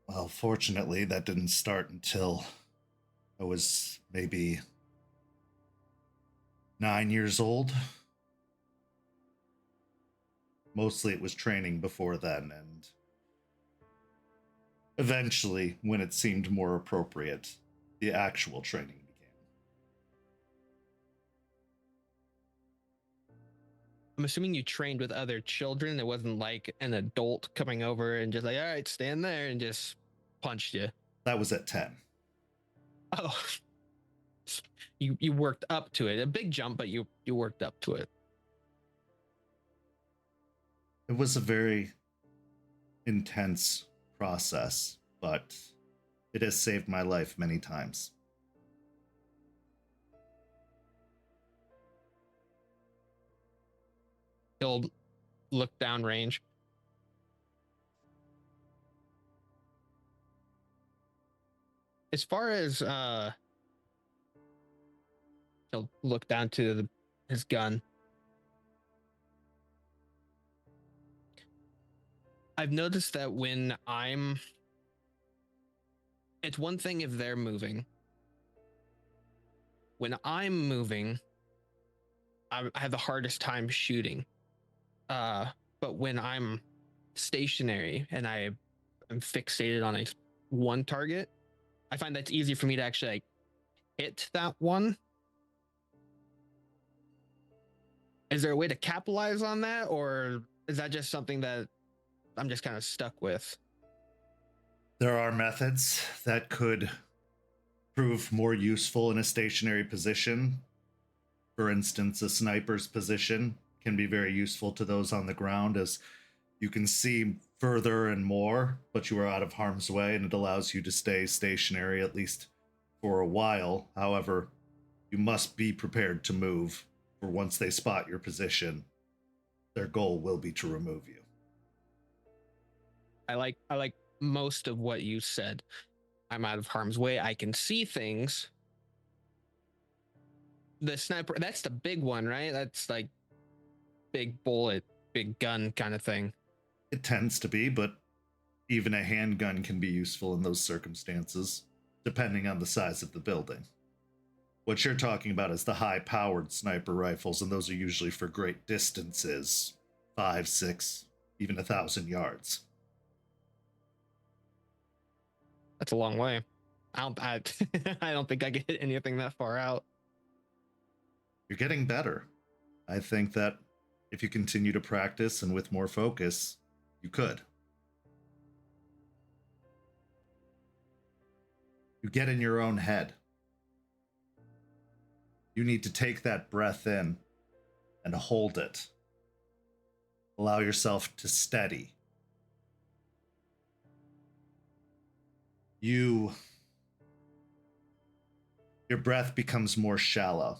Well, fortunately, that didn't start until I was maybe 9 years old. Mostly it was training before then, and eventually, when it seemed more appropriate, the actual training began.
I'm assuming you trained with other children. It wasn't like an adult coming over and just like, all right, stand there, and just punched you.
That was at 10.
Oh, you worked up to it. A big jump, but you worked up to it.
It was a very intense process, but it has saved my life many times.
He'll look down range. As far as he'll look down to his gun. I've noticed that when it's one thing if they're moving. When I'm moving, I have the hardest time shooting. But when I'm stationary and I am fixated on one target, I find that's easy for me to actually like hit that one. Is there a way to capitalize on that, or is that just something that I'm just kind of stuck with?
There are methods that could prove more useful in a stationary position. For instance, a sniper's position can be very useful to those on the ground, as you can see further and more, but you are out of harm's way, and it allows you to stay stationary at least for a while. However, you must be prepared to move, for once they spot your position, their goal will be to remove you.
I like most of what you said. I'm out of harm's way. I can see things. The sniper, that's the big one, right? That's like big bullet, big gun kind of thing.
It tends to be, but even a handgun can be useful in those circumstances, depending on the size of the building. What you're talking about is the high-powered sniper rifles, and those are usually for great distances, 5, 6, even 1,000 yards.
That's a long way. I don't think I can hit anything that far out.
You're getting better. I think that if you continue to practice and with more focus, you could. You get in your own head. You need to take that breath in and hold it. Allow yourself to steady. Your breath becomes more shallow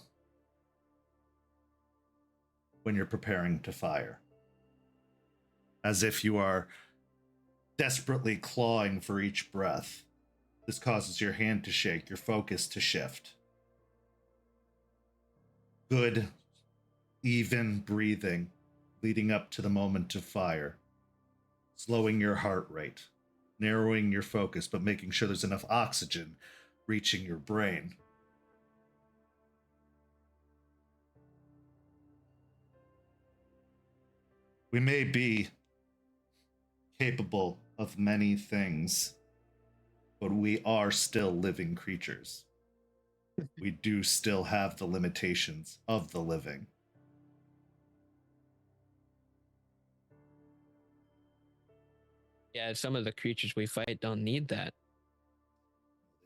when you're preparing to fire, as if you are desperately clawing for each breath. This causes your hand to shake, your focus to shift. Good, even breathing leading up to the moment of fire, slowing your heart rate, narrowing your focus, but making sure there's enough oxygen reaching your brain. We may be capable of many things, but we are still living creatures. We do still have the limitations of the living.
Yeah, some of the creatures we fight don't need that.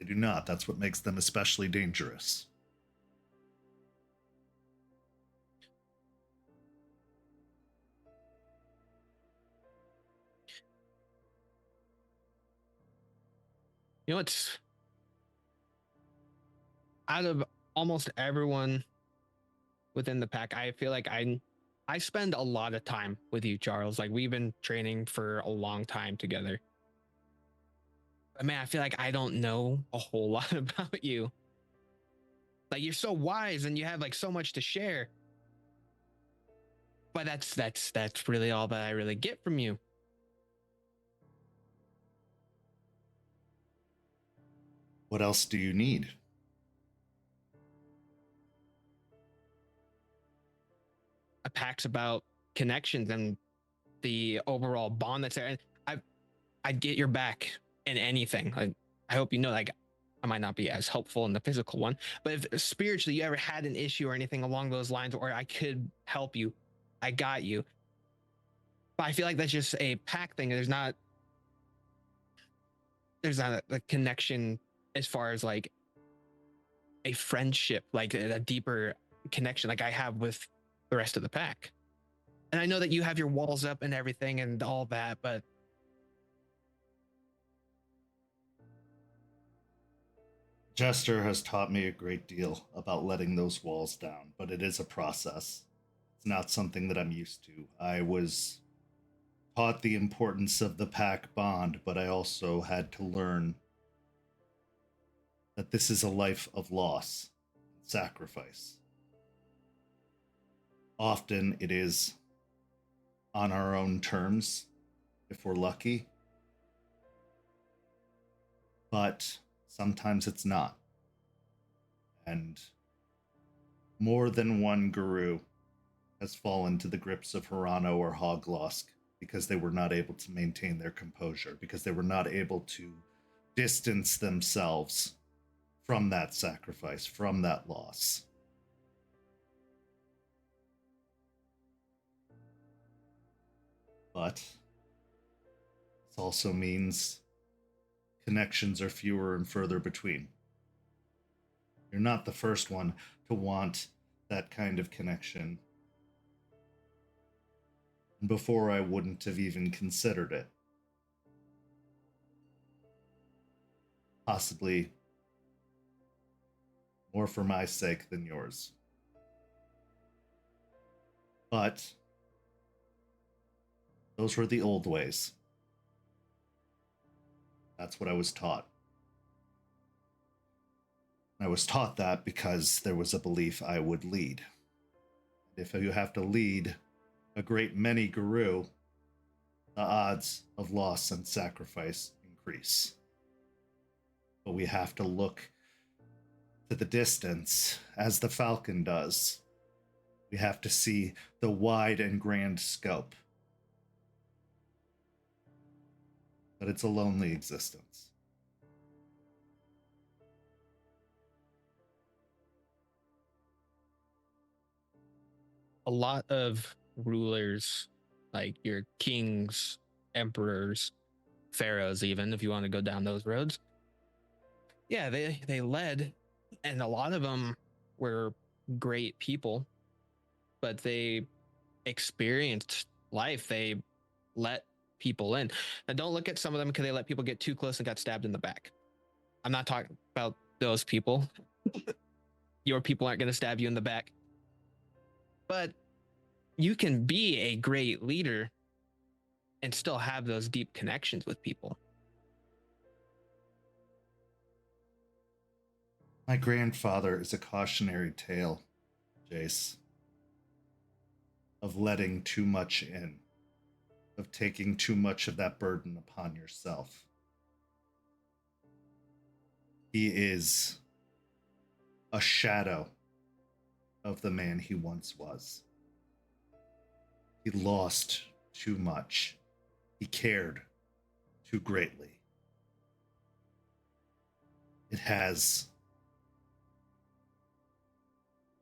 They do not. That's what makes them especially dangerous.
You know, it's out of almost everyone within the pack, I feel like I spend a lot of time with you, Charles. Like, we've been training for a long time together. But man, I feel like I don't know a whole lot about you. Like, you're so wise and you have like so much to share. But that's really all that I really get from you.
What else do you need?
A pack's about connections and the overall bond that's there. And I'd get your back in anything. I hope you know, like, I might not be as helpful in the physical one, but if spiritually you ever had an issue or anything along those lines, or I could help you, I got you. But I feel like that's just a pack thing. There's not a connection as far as like a friendship, like a deeper connection like I have with the rest of the pack. And I know that you have your walls up and everything and all that, but
Jester has taught me a great deal about letting those walls down, but it is a process. It's not something that I'm used to. I was taught the importance of the pack bond, but I also had to learn that this is a life of loss and sacrifice. Often it is on our own terms, if we're lucky, but sometimes it's not. And more than one guru has fallen to the grips of Hirano or Hoglosk because they were not able to maintain their composure, because they were not able to distance themselves from that sacrifice, from that loss. But this also means connections are fewer and further between. You're not the first one to want that kind of connection. And before, I wouldn't have even considered it. Possibly more for my sake than yours. But those were the old ways. That's what I was taught. I was taught that because there was a belief I would lead. If you have to lead a great many guru, the odds of loss and sacrifice increase. But we have to look to the distance, as the Falcon does. We have to see the wide and grand scope. But it's a lonely existence.
a lot of rulers, like your kings, emperors, pharaohs, even if you want to go down those roads, yeah, they led, and a lot of them were great people, but they experienced life. They let people in. Now, don't look at some of them because they let people get too close and got stabbed in the back. I'm not talking about those people. Your people aren't going to stab you in the back. But you can be a great leader and still have those deep connections with people.
My grandfather is a cautionary tale, Jace, of letting too much in, of taking too much of that burden upon yourself. He is a shadow of the man he once was. He lost too much. He cared too greatly. It has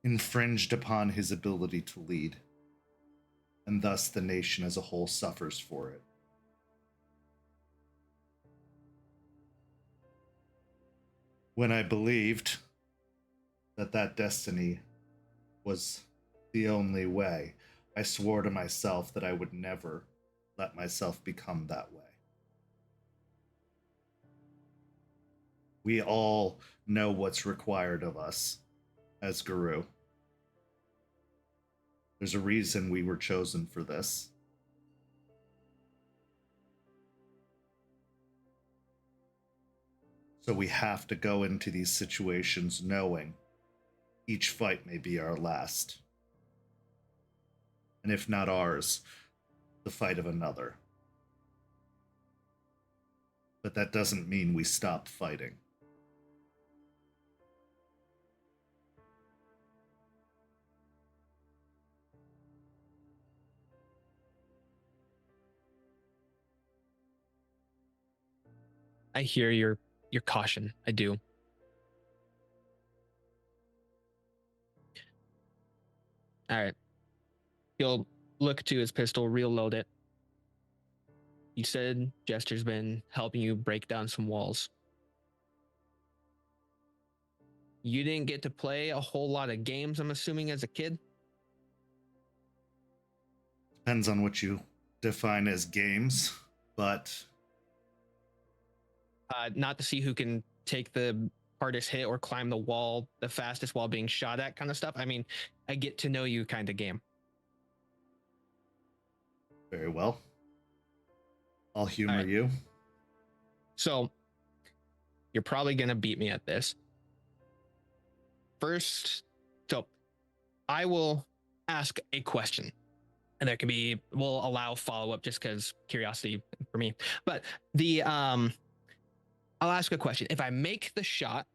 infringed upon his ability to lead, and thus the nation as a whole suffers for it. when I believed that destiny was the only way, I swore to myself that I would never let myself become that way. We all know what's required of us as Guru. There's a reason we were chosen for this. So we have to go into these situations knowing each fight may be our last. And if not ours, the fight of another. But that doesn't mean we stop fighting.
I hear your caution. I do. All right. He'll look to his pistol, reload it. You said Jester's been helping you break down some walls. You didn't get to play a whole lot of games, I'm assuming, as a kid?
Depends on what you define as games, but...
Not to see who can take the hardest hit or climb the wall the fastest while being shot at kind of stuff. I mean, a get to know you kind of game.
Very well. I'll humor
right.
you.
So, you're probably going to beat me at this. First, so I will ask a question. And there can be, we'll allow follow-up just because curiosity for me. But I'll ask a question. If I make the shot,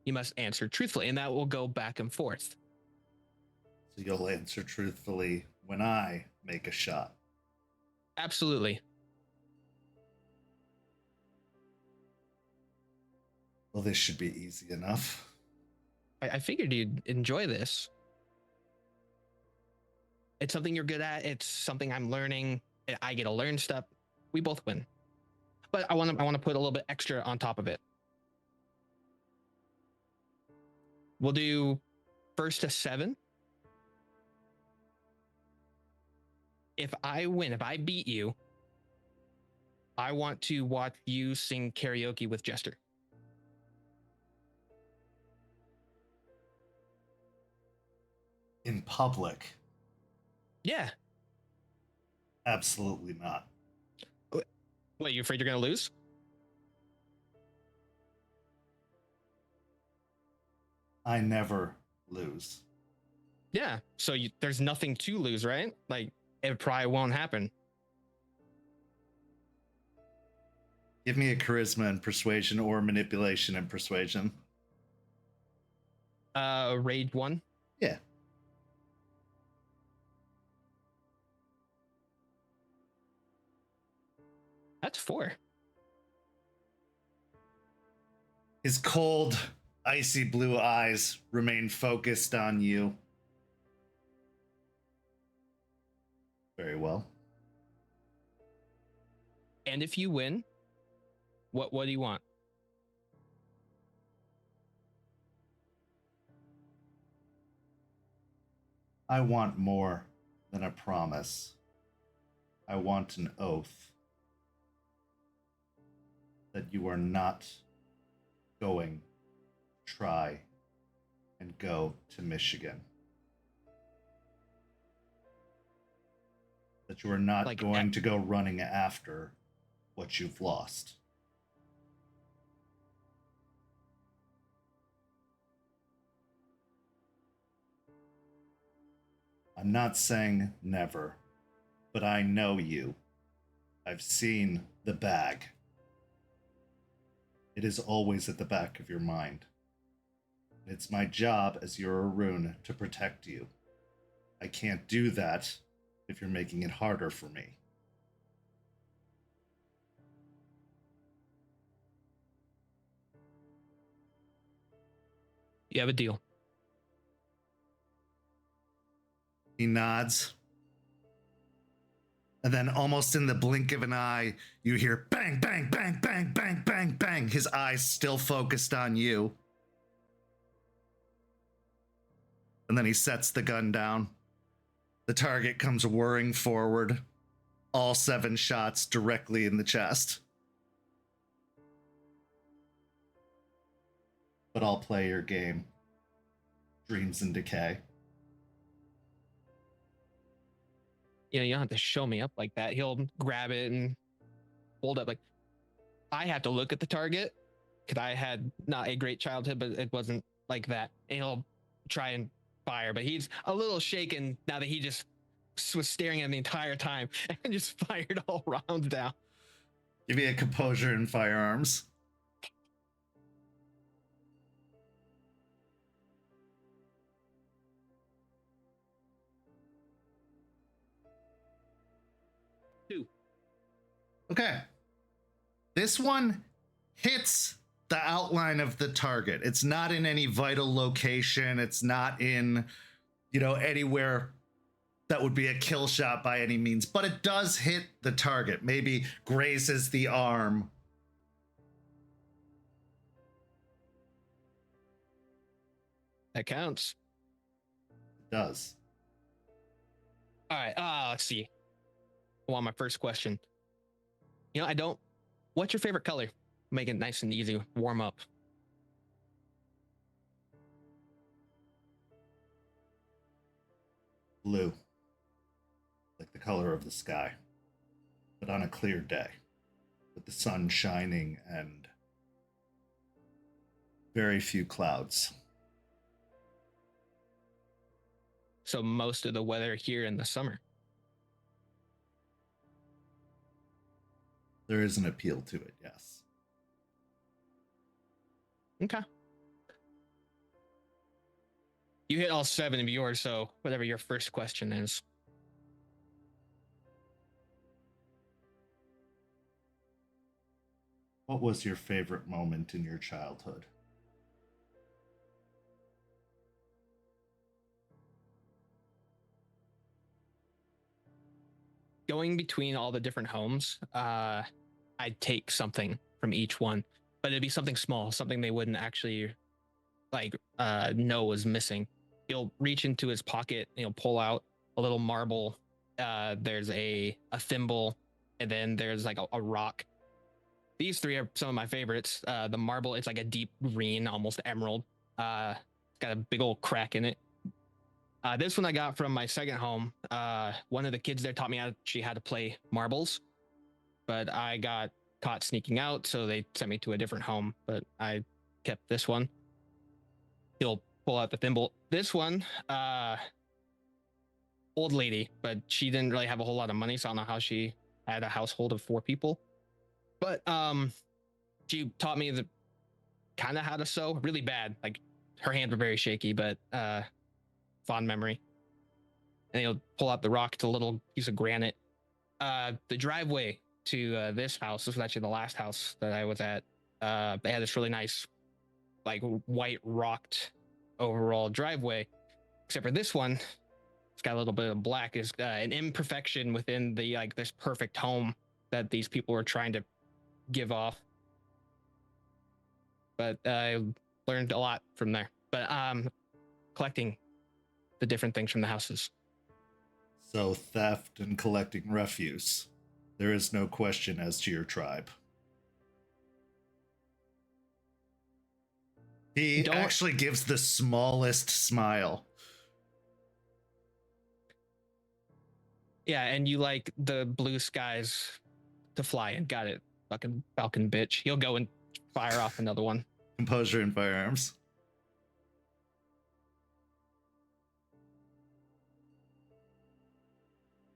you must answer truthfully, and that will go back and forth.
So you'll answer truthfully when I make a shot.
Absolutely.
Well, this should be easy enough.
I figured you'd enjoy this. It's something you're good at. It's something I'm learning. I get to learn stuff. We both win. But I want to put a little bit extra on top of it. We'll do first to 7. If I win, if I beat you, I want to watch you sing karaoke with Jester.
In public?
Yeah.
Absolutely not.
Wait, you afraid you're going to lose?
I never lose.
Yeah. So there's nothing to lose, right? Like, it probably won't happen.
Give me a charisma and persuasion or manipulation and persuasion.
Raid 1?
Yeah.
That's 4.
His cold, icy blue eyes remain focused on you. Very well.
And if you win, what do you want?
I want more than a promise. I want an oath that you are not going to try and go to Michigan. That you are not going to go running after what you've lost. I'm not saying never, but I know you. I've seen the bag. It is always at the back of your mind. It's my job as your Arun to protect you. I can't do that if you're making it harder for me.
You have a deal.
He nods. And then almost in the blink of an eye, you hear bang, bang, bang, bang, bang, bang, bang. His eyes still focused on you. And then he sets the gun down. The target comes whirring forward. All 7 shots directly in the chest. But I'll play your game. Dreams-In-Decay.
You know, you don't have to show me up like that. He'll grab it and hold up. Like, I have to look at the target because I had not a great childhood, but it wasn't like that. And he'll try and fire, but he's a little shaken now that he just was staring at him the entire time and just fired all rounds down.
Give me a composure and firearms. Okay. This one hits the outline of the target. It's not in any vital location. It's not in, anywhere that would be a kill shot by any means, but it does hit the target. Maybe grazes the arm.
That counts.
It does.
All right. Let's see. I want my first question. What's your favorite color? Make it nice and easy. Warm up.
Blue. Like the color of the sky. But on a clear day. With the sun shining and very few clouds.
So most of the weather here in the summer.
There is an appeal to it, yes.
Okay. You hit all 7 of yours, so whatever your first question is.
What was your favorite moment in your childhood?
Going between all the different homes, I'd take something from each one, but it'd be something small, something they wouldn't actually know was missing. He'll reach into his pocket and he'll pull out a little marble. There's a thimble, and then there's like a rock. These 3 are some of my favorites. The marble, it's like a deep green, almost emerald. It's got a big old crack in it. This one I got from my second home. One of the kids there taught me how to play marbles, but I got caught sneaking out, so they sent me to a different home, but I kept this one. He'll pull out the thimble. This one, old lady, but she didn't really have a whole lot of money, so I don't know how she had a household of 4 people. But she taught me kind of how to sew really bad. Like, her hands were very shaky, but fond memory. And he'll pull out the rock. It's a little piece of granite. The driveway to this house, this was actually the last house that I was at. They had this really nice, like, white rocked overall driveway, except for this one, it's got a little bit of black. Is an imperfection within the this perfect home that these people were trying to give off. But I learned a lot from there. But collecting the different things from the houses.
So theft and collecting refuse. There is no question as to your tribe. He actually gives the smallest smile.
Yeah, and you like the blue skies to fly in. Got it. Fucking falcon bitch. He'll go and fire off another one.
Composure and firearms.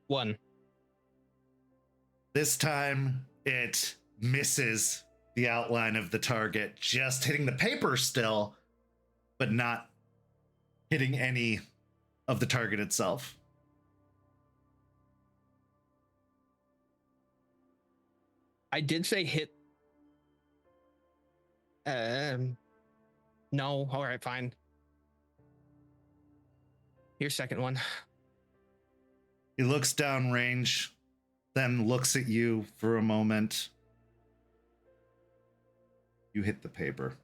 One.
This time it misses the outline of the target, just hitting the paper still, but not hitting any of the target itself.
I did say hit. No. All right, fine. Here's second one.
He looks downrange then looks at you for a moment. You hit the paper.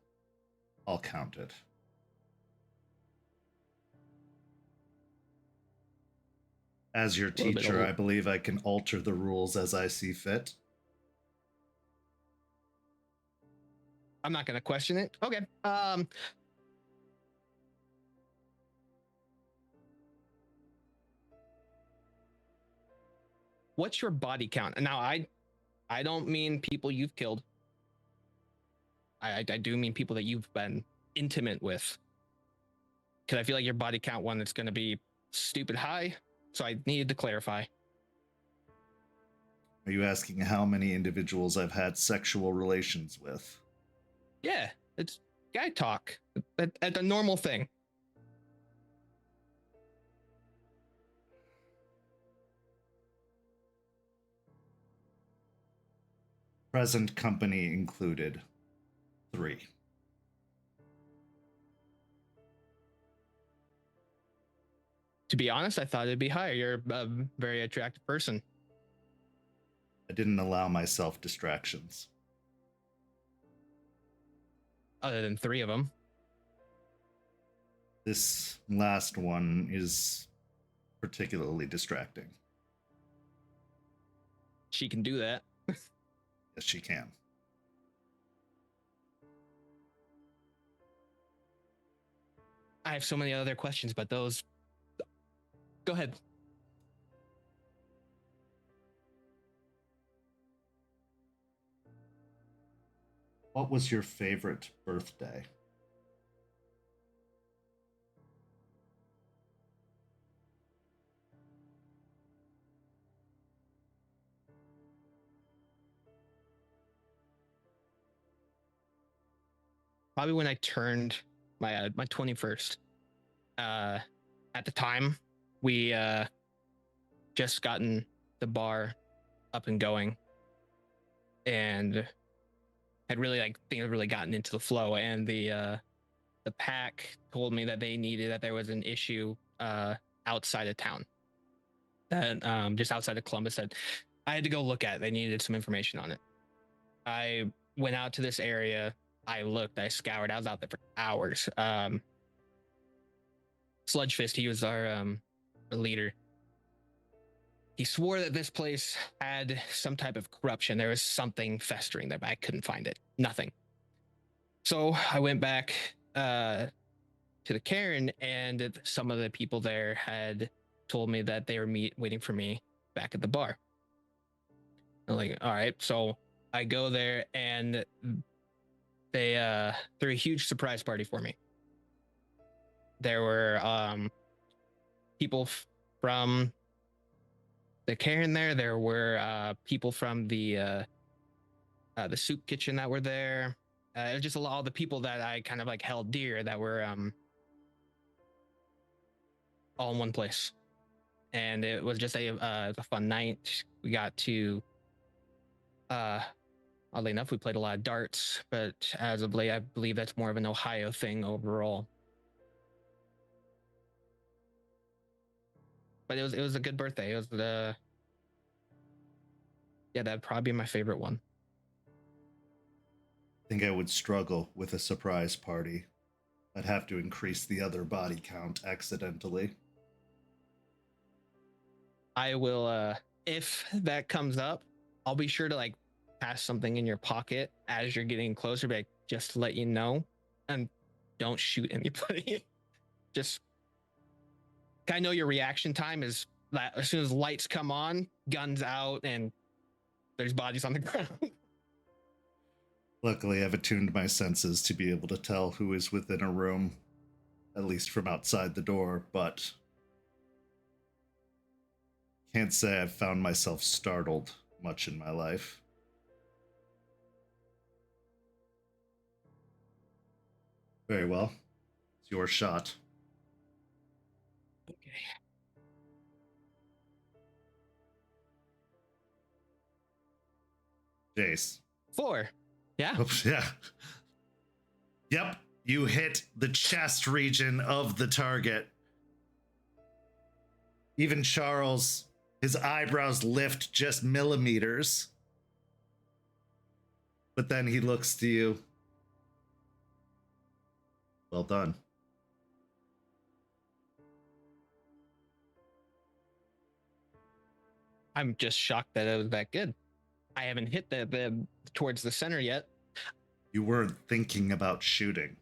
I'll count it. As your
little bit
teacher,
old.
I believe I can alter the rules as I see fit.
I'm not gonna question it. Okay. What's your body count? Now, I don't mean people you've killed. I do mean people that you've been intimate with. Because I feel like your body count one that's going to be stupid high. So I needed to clarify.
Are you asking how many individuals I've had sexual relations with?
Yeah, it's guy talk. At the normal thing.
Present company included, 3.
To be honest, I thought it'd be higher. You're a very attractive person.
I didn't allow myself distractions.
Other than 3 of them.
This last one is particularly distracting.
She can do that.
Yes, she can.
I have so many other questions, but those... Go ahead.
What was your favorite birthday?
Probably when I turned my 21st. At the time, we just gotten the bar up and going, and had really things had really gotten into the flow. And the pack told me that there was an issue outside of town, that just outside of Columbus, that I had to go look at. They needed some information on it. I went out to this area. I looked, I scoured, I was out there for hours. Sludgefist, he was our leader. He swore that this place had some type of corruption. There was something festering there, but I couldn't find it. Nothing. So I went back to the cairn, and some of the people there had told me that they were waiting for me back at the bar. I'm like, all right. So I go there, and they threw a huge surprise party for me. There were people from the cairn there. There were people from the soup kitchen that were there. It was just a lot of the people that I kind of held dear that were all in one place. And it was just a fun night. We got to oddly enough, we played a lot of darts, but as of late, I believe that's more of an Ohio thing overall. But it was a good birthday. It was that'd probably be my favorite one.
I think I would struggle with a surprise party. I'd have to increase the other body count accidentally.
I will, if that comes up, I'll be sure to pass something in your pocket as you're getting closer, but just to let you know, and don't shoot anybody. Just, I know your reaction time is that as soon as lights come on, guns out, and there's bodies on the ground.
Luckily, I've attuned my senses to be able to tell who is within a room, at least from outside the door, but can't say I've found myself startled much in my life. Very well. It's your shot.
Okay.
Jace.
4. Yeah.
Oops, yeah. Yep. You hit the chest region of the target. Even Charles His eyebrows lift just millimeters. But then he looks to you. Well done.
I'm just shocked that it was that good. I haven't hit the towards the center yet.
You weren't thinking about shooting.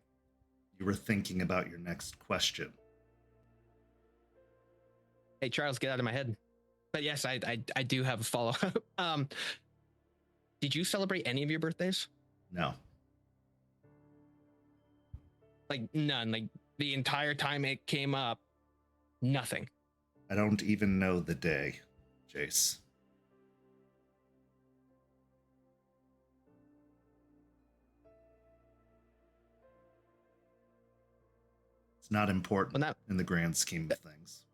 You were thinking about your next question.
Hey, Charles, get out of my head. But yes, I do have a follow-up. Did you celebrate any of your birthdays?
No.
Like none. Like the entire time it came up, nothing.
I don't even know the day, Jace. It's not important in the grand scheme of things.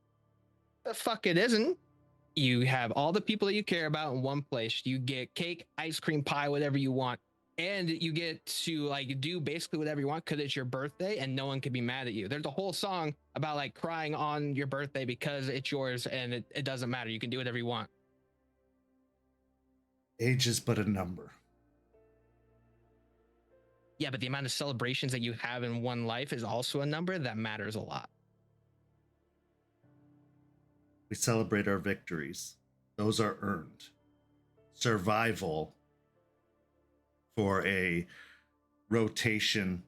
The fuck it isn't. You have all the people that you care about in one place. You get cake, ice cream, pie, whatever you want. And you get to like do basically whatever you want because it's your birthday and no one can be mad at you. There's a whole song about like crying on your birthday because it's yours and it doesn't matter. You can do whatever you want.
Age is but a number.
Yeah, but the amount of celebrations that you have in one life is also a number that matters a lot.
We celebrate our victories. Those are earned. Survival for a rotation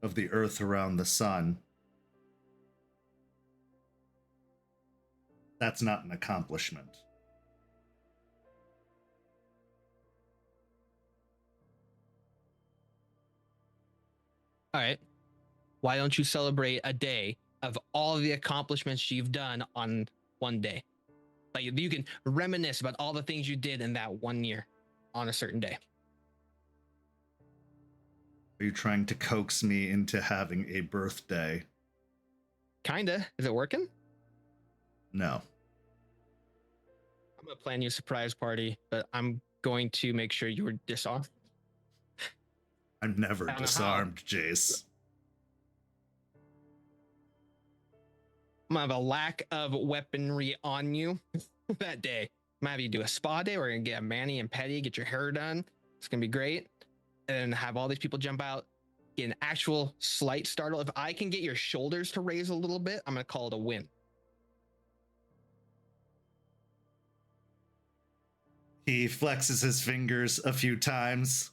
of the Earth around the sun. That's not an accomplishment.
All right. Why don't you celebrate a day of all the accomplishments you've done on one day? Like you can reminisce about all the things you did in that 1 year on a certain day.
Are you trying to coax me into having a birthday?
Kinda. Is it working?
No.
I'm gonna plan you a surprise party, but I'm going to make sure you were disarmed.
I'm never disarmed, Jace.
I'm gonna have a lack of weaponry on you that day. I'm gonna have you do a spa day. We're gonna get a mani and pedi, get your hair done. It's gonna be great. And have all these people jump out, get an actual slight startle. If I can get your shoulders to raise a little bit, I'm gonna call it a win.
He flexes his fingers a few times.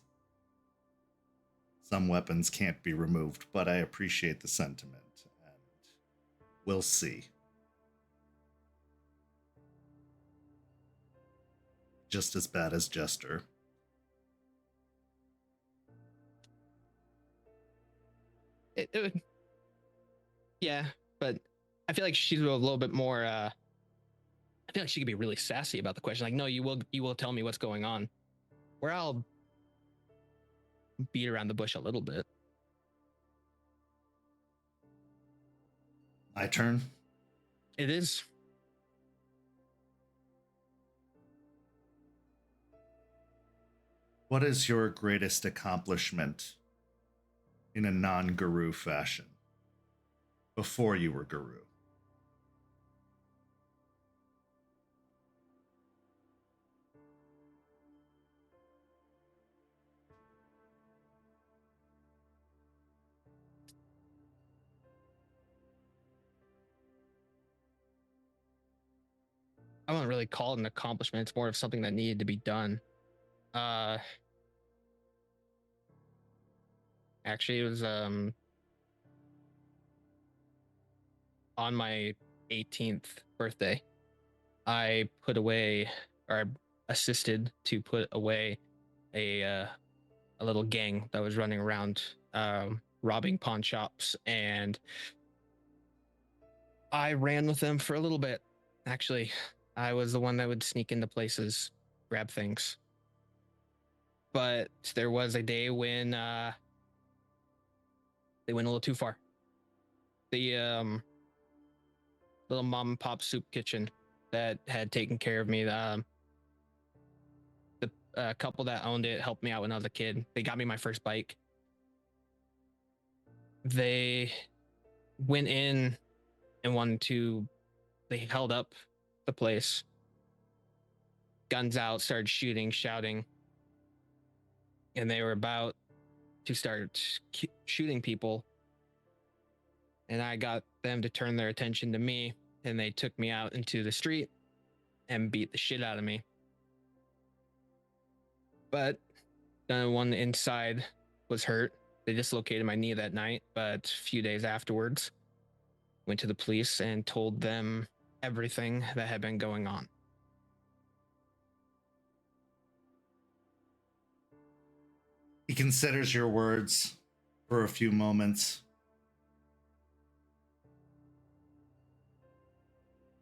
Some weapons can't be removed, but I appreciate the sentiment, and we'll see. Just as bad as Jester.
Yeah, but I feel like she's a little bit more. I feel like she could be really sassy about the question. Like, no, you will tell me what's going on. Where I'll beat around the bush a little bit.
My turn.
It is.
What is your greatest accomplishment in a non-guru fashion before you were guru?
I wouldn't really call it an accomplishment. It's more of something that needed to be done. Actually, it was on my 18th birthday. I put away, or assisted to put away a little gang that was running around robbing pawn shops, and I ran with them for a little bit. Actually, I was the one that would sneak into places, grab things. But there was a day when they went a little too far. The little mom and pop soup kitchen that had taken care of me, the couple that owned it helped me out when I was a kid. They got me my first bike. They went in and they held up the place guns out, started shooting, shouting. And they were about to start shooting people. And I got them to turn their attention to me, and they took me out into the street and beat the shit out of me. But the one inside was hurt. They dislocated my knee that night, but a few days afterwards, went to the police and told them everything that had been going on.
He considers your words for a few moments.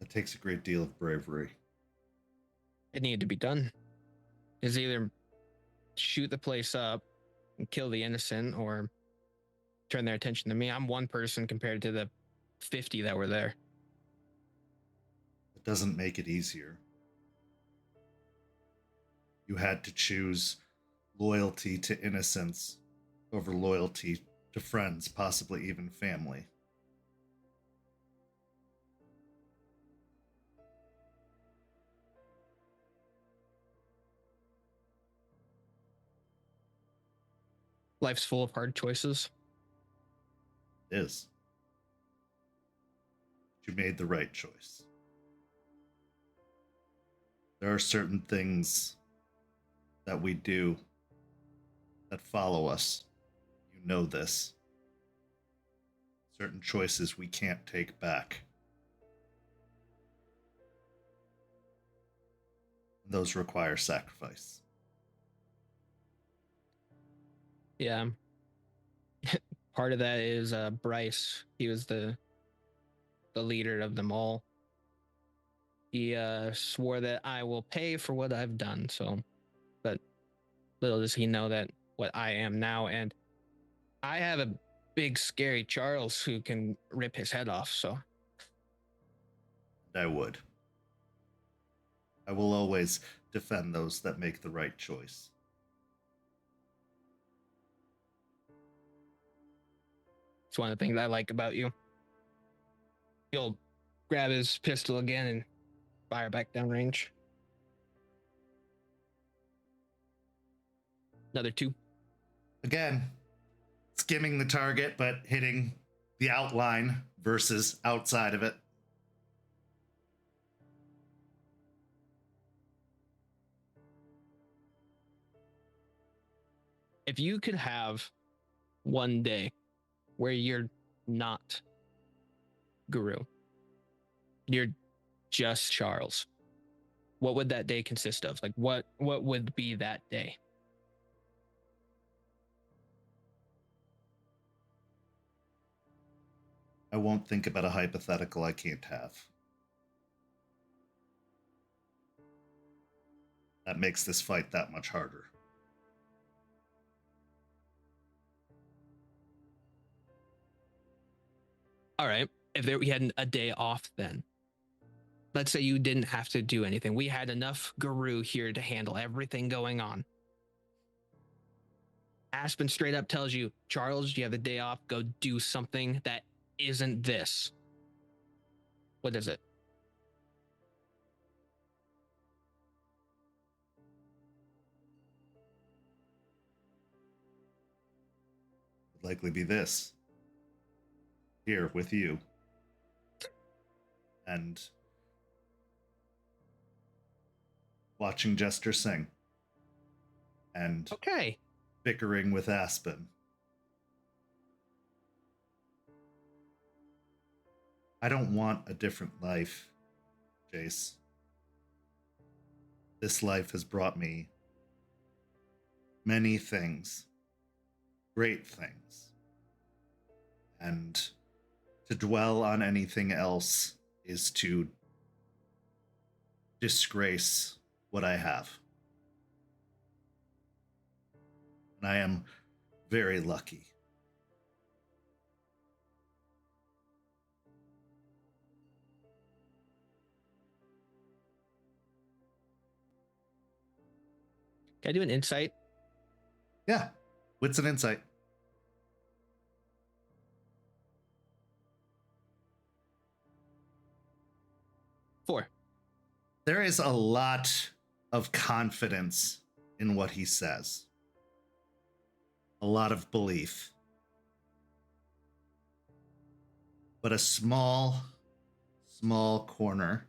It takes a great deal of bravery.
It needed to be done. Is either shoot the place up and kill the innocent or turn their attention to me. I'm one person compared to the 50 that were there.
It doesn't make it easier. You had to choose loyalty to innocence over loyalty to friends, possibly even family.
Life's full of hard choices.
It is. You made the right choice. There are certain things that we do that follow us. You know this. Certain choices we can't take back. Those require sacrifice.
Yeah. Part of that is Bryce. He was the leader of them all. He swore that I will pay for what I've done. So, but little does he know that what I am now, and I have a big scary Charles who can rip his head off. So,
I would. I will always defend those that make the right choice.
it's one of the things I like about you. He'll grab his pistol again and fire back downrange. Another 2.
Again, skimming the target, but hitting the outline versus outside of it.
If you could have one day where you're not Guru, you're just Charles, what would that day consist of? Like, what would be that day?
I won't think about a hypothetical I can't have. That makes this fight that much harder.
All right. If we had a day off then, let's say you didn't have to do anything. We had enough Guru here to handle everything going on. Aspen straight up tells you, Charles, you have the day off. Go do something that isn't this. What is it?
Would likely be this. Here with you. And watching Jester sing. And
Okay.
bickering with Aspen. I don't want a different life, Jace. This life has brought me many things, great things. And to dwell on anything else is to disgrace what I have. And I am very lucky.
Can I do an insight?
Yeah. Wits and insight.
Four.
There is a lot of confidence in what he says, a lot of belief. But a small corner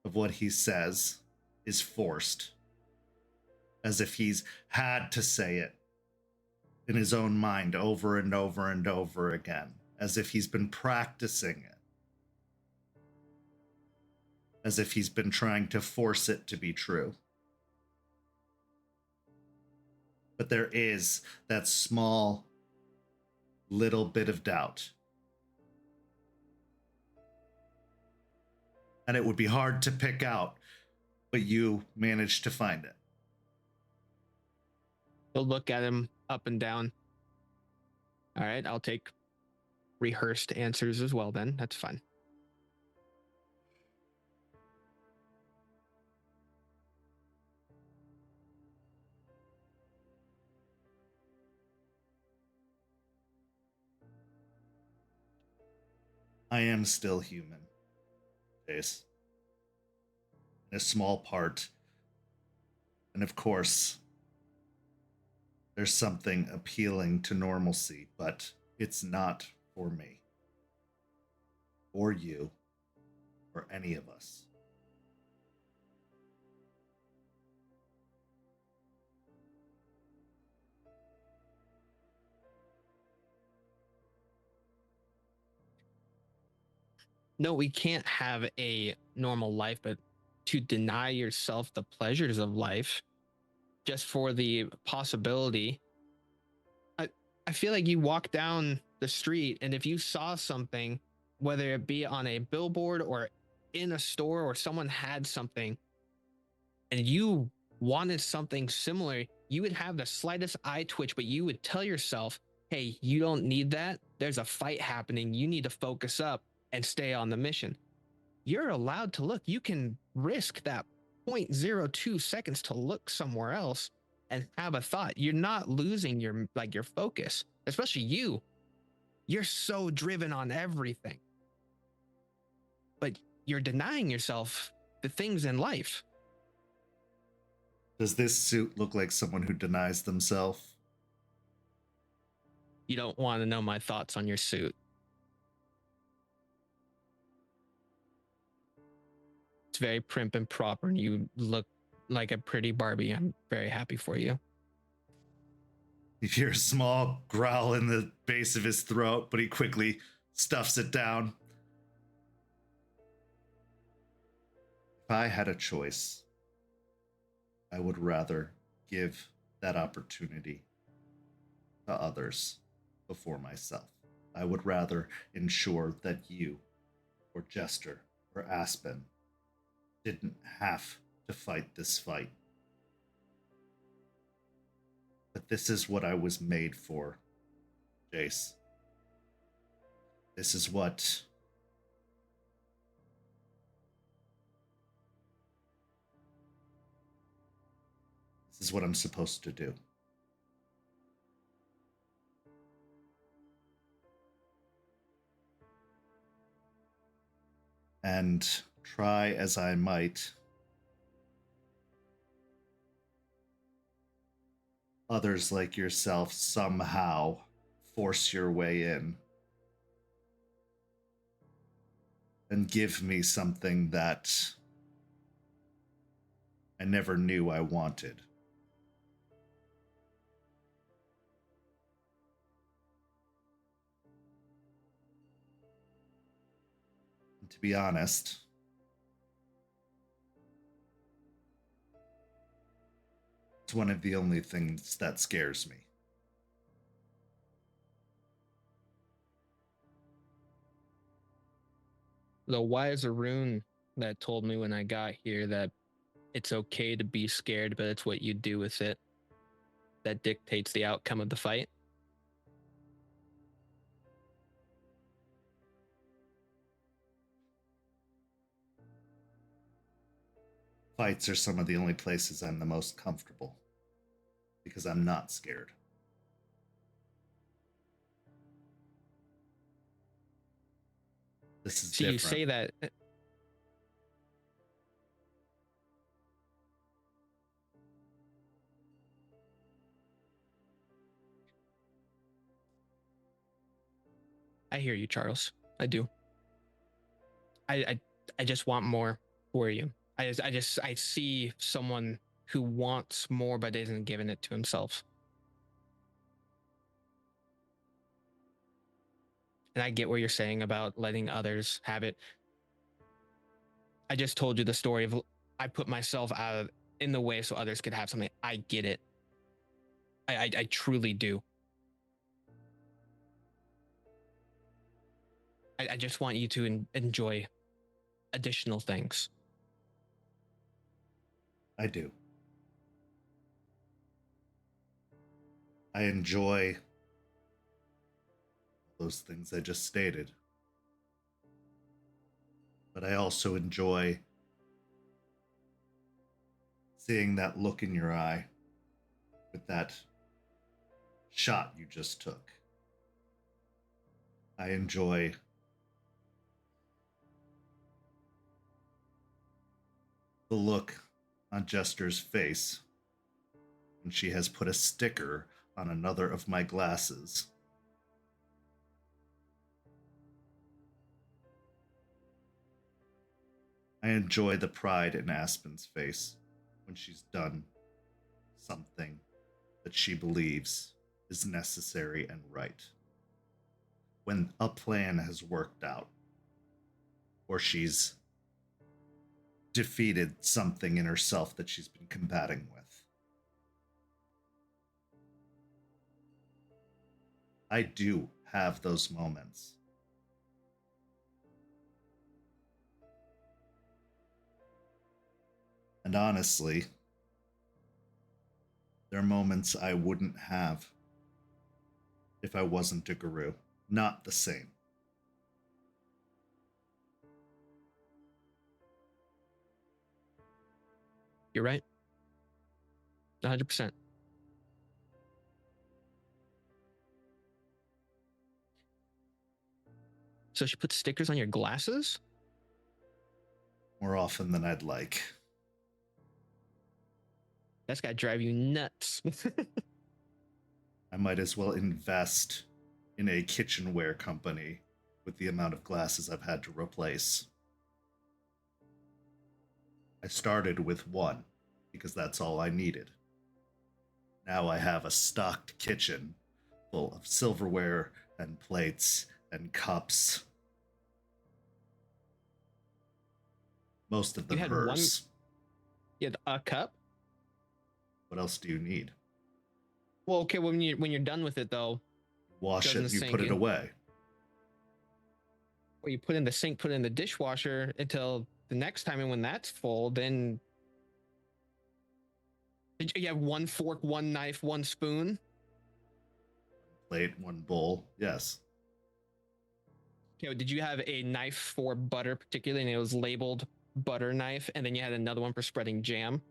of what he says is forced, as if he's had to say it in his own mind over and over and over again, as if he's been practicing it, as if he's been trying to force it to be true. But there is that small little bit of doubt. And it would be hard to pick out, but you managed to find it.
He'll look at him up and down. All right, I'll take rehearsed answers as well then. That's fine.
I am still human, Jace. In a small part. And of course, there's something appealing to normalcy, but it's not for me, or you, or any of us.
No, we can't have a normal life, but to deny yourself the pleasures of life just for the possibility. I feel like you walk down the street, and if you saw something, whether it be on a billboard or in a store or someone had something, and you wanted something similar, you would have the slightest eye twitch, but you would tell yourself, hey, you don't need that. There's a fight happening. You need to focus up and stay on the mission. You're allowed to look. You can risk that 0.02 seconds to look somewhere else and have a thought. You're not losing your focus, especially you. You're so driven on everything, but you're denying yourself the things in life.
Does this suit look like someone who denies themselves?
You don't want to know my thoughts on your suit. It's very prim and proper, and you look like a pretty Barbie. I'm very happy for you.
You hear a small growl in the base of his throat, but he quickly stuffs it down. If I had a choice, I would rather give that opportunity to others before myself. I would rather ensure that you, or Jester, or Aspen, didn't have to fight this fight. But this is what I was made for, Jace. This is what I'm supposed to do. And try as I might, others like yourself somehow force your way in and give me something that I never knew I wanted. And to be honest, it's one of the only things that scares me.
The wiser rune that told me when I got here that it's okay to be scared, but it's what you do with it that dictates the outcome of the fight.
Fights are some of the only places I'm the most comfortable because I'm not scared. This is
So
different.
you say that. I hear you, Charles. I do. I just want more for you. I see someone who wants more but isn't giving it to himself. And I get what you're saying about letting others have it. I just told you the story of I put myself out in the way so others could have something. I get it. I truly do. I just want you to enjoy additional things.
I do. I enjoy those things I just stated. But I also enjoy seeing that look in your eye with that shot you just took. I enjoy the look on Jester's face when she has put a sticker on another of my glasses. I enjoy the pride in Aspen's face when she's done something that she believes is necessary and right. When a plan has worked out, or she's defeated something in herself that she's been combating with. I do have those moments. And honestly, they're moments I wouldn't have if I wasn't a guru. Not the same.
You're right. 100%. So she put stickers on your glasses?
More often than I'd like.
That's gotta drive you nuts.
I might as well invest in a kitchenware company with the amount of glasses I've had to replace. I started with one because that's all I needed. Now I have a stocked kitchen full of silverware and plates and cups. Most of them
You had
hers.
You had a cup?
What else do you need?
Well, okay, when you're done with it though,
Wash
Goes in
it,
the
you
sink
put it
in.
away.
or you put in the sink, put it in the dishwasher until the next time, and when that's full, then you have one fork, one knife, one spoon.
Plate, one bowl. Yes.
Okay, did you have a knife for butter particularly, and it was labeled butter knife, and then you had another one for spreading jam?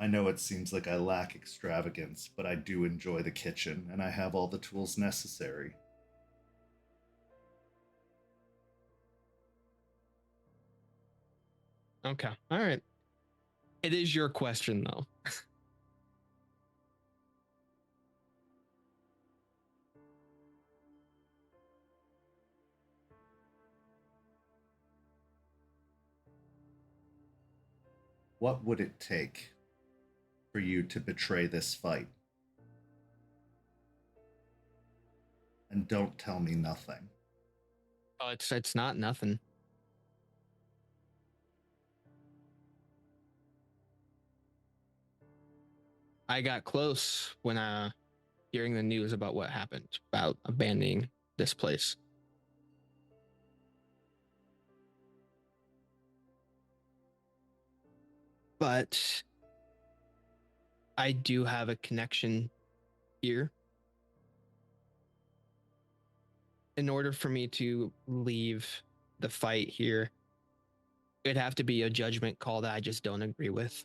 I know it seems like I lack extravagance, but I do enjoy the kitchen, and I have all the tools necessary.
Okay, all right. It is your question, though.
What would it take for you to betray this fight? And don't tell me nothing.
Oh, it's not nothing. I got close when hearing the news about what happened about abandoning this place. But I do have a connection here. In order for me to leave the fight here, it'd have to be a judgment call that I just don't agree with.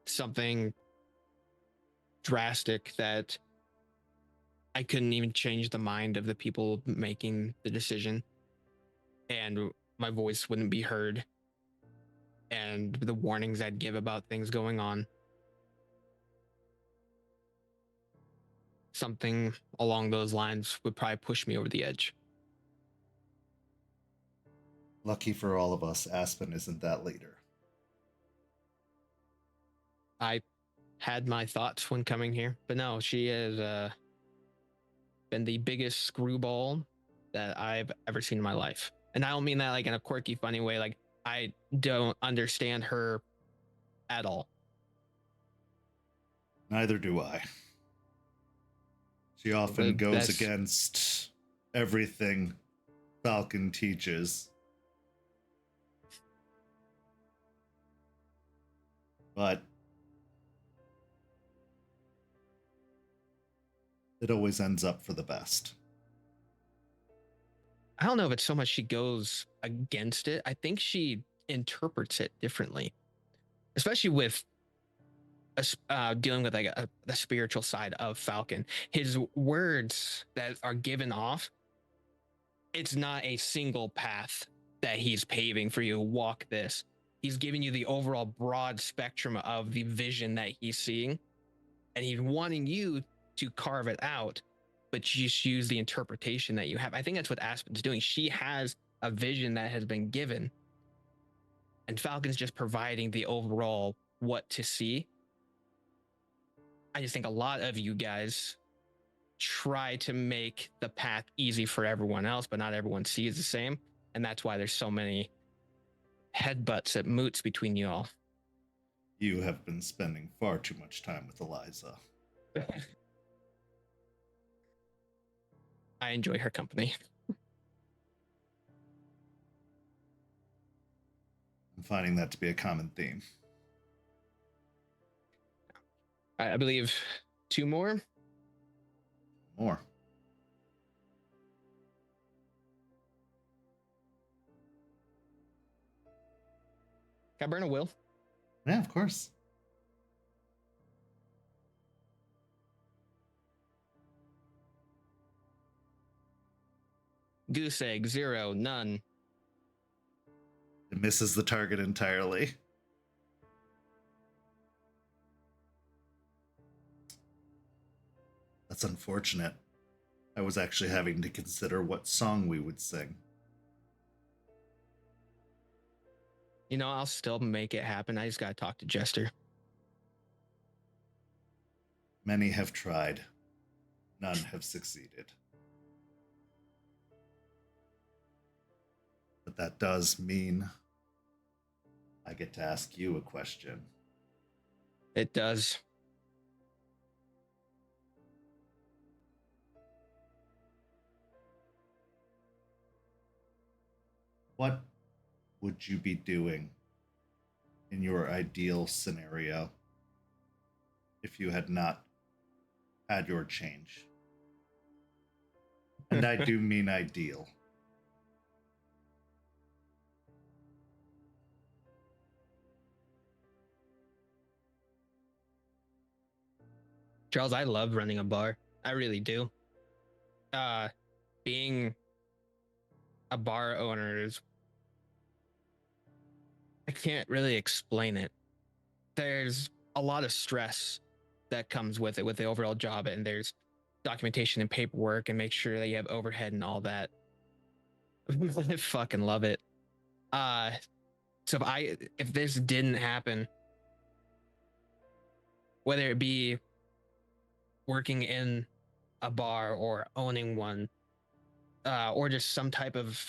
Something drastic that I couldn't even change the mind of the people making the decision, and my voice wouldn't be heard, and the warnings I'd give about things going on something along those lines would probably push me over the edge.
Lucky for all of us, Aspen isn't that leader.
I had my thoughts when coming here, but no, she has been the biggest screwball that I've ever seen in my life. And I don't mean that like in a quirky, funny way. Like, I don't understand her at all.
Neither do I. She often
But
goes
that's-
against everything Falcon teaches. But it always ends up for the best.
I don't know if it's so much she goes against it. I think she interprets it differently, especially with dealing with like the spiritual side of Falcon. His words that are given off, it's not a single path that he's paving for you. Walk this. He's giving you the overall broad spectrum of the vision that he's seeing, and he's wanting you to carve it out, but just use the interpretation that you have. I think that's what Aspen's doing. She has a vision that has been given, and Falcon's just providing the overall what to see. I just think a lot of you guys try to make the path easy for everyone else, but not everyone sees the same. And that's why there's so many headbutts at moots between you all.
You have been spending far too much time with Eliza.
I enjoy her company.
I'm finding that to be a common theme.
I believe 2 more.
More.
Can I burn a will?
Yeah, of course.
Goose egg, 0, none.
It misses the target entirely. That's unfortunate. I was actually having to consider what song we would sing.
You know, I'll still make it happen. I just gotta talk to Jester.
Many have tried. None have succeeded. But that does mean I get to ask you a question.
It does.
What would you be doing in your ideal scenario if you had not had your change? And I do mean ideal.
Charles, I love running a bar. I really do. Being a bar owner is, I can't really explain it. There's a lot of stress that comes with it, with the overall job, and there's documentation and paperwork and make sure that you have overhead and all that. I fucking love it. So if this didn't happen, whether it be working in a bar or owning one, or just some type of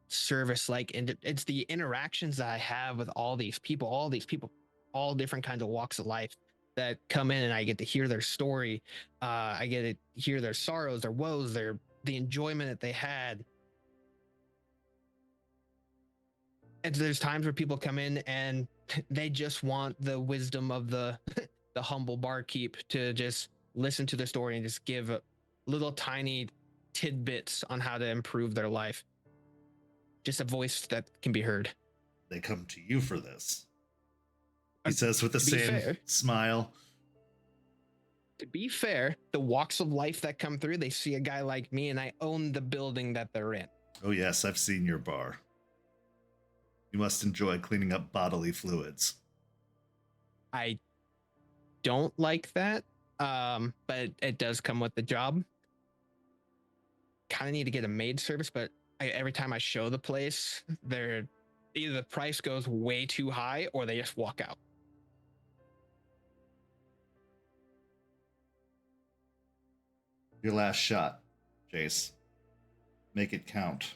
service, like, and it's the interactions that I have with all people, all different kinds of walks of life that come in, and I get to hear their story. I get to hear their sorrows, their woes, the enjoyment that they had. And there's times where people come in and they just want the wisdom of the humble barkeep to just listen to the story and just give little tiny tidbits on how to improve their life. Just a voice that can be heard.
They come to you for this. He says with the
to be
same
fair-
smile.
To be fair, the walks of life that come through, they see a guy like me and I own the building that they're in.
Oh yes, I've seen your bar. You must enjoy cleaning up bodily fluids.
I don't like that, but it does come with the job. Kind of need to get a maid service, but every time I show the place, they're either the price goes way too high or they just walk out.
Your last shot, Jace. Make it count.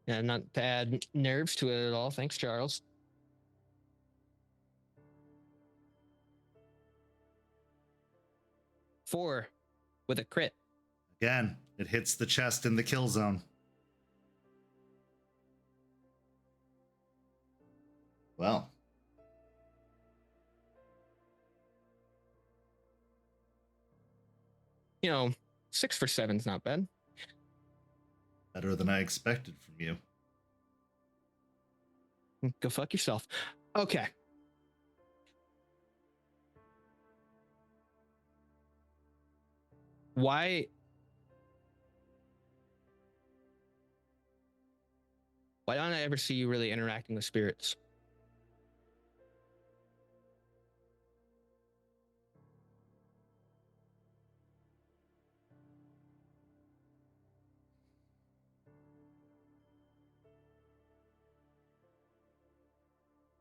Yeah, not to add nerves to it at all. Thanks, Charles. Four with a crit.
Again, it hits the chest in the kill zone. Well.
You know, 6 for 7 is not bad.
Better than I expected from you.
Go fuck yourself. Okay. Why don't I ever see you really interacting with spirits?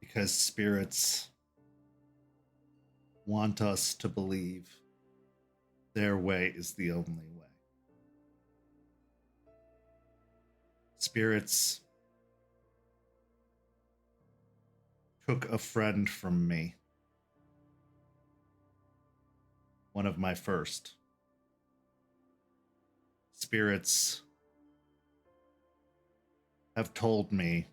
Because spirits want us to believe their way is the only way. Spirits took a friend from me. One of my first. Spirits have told me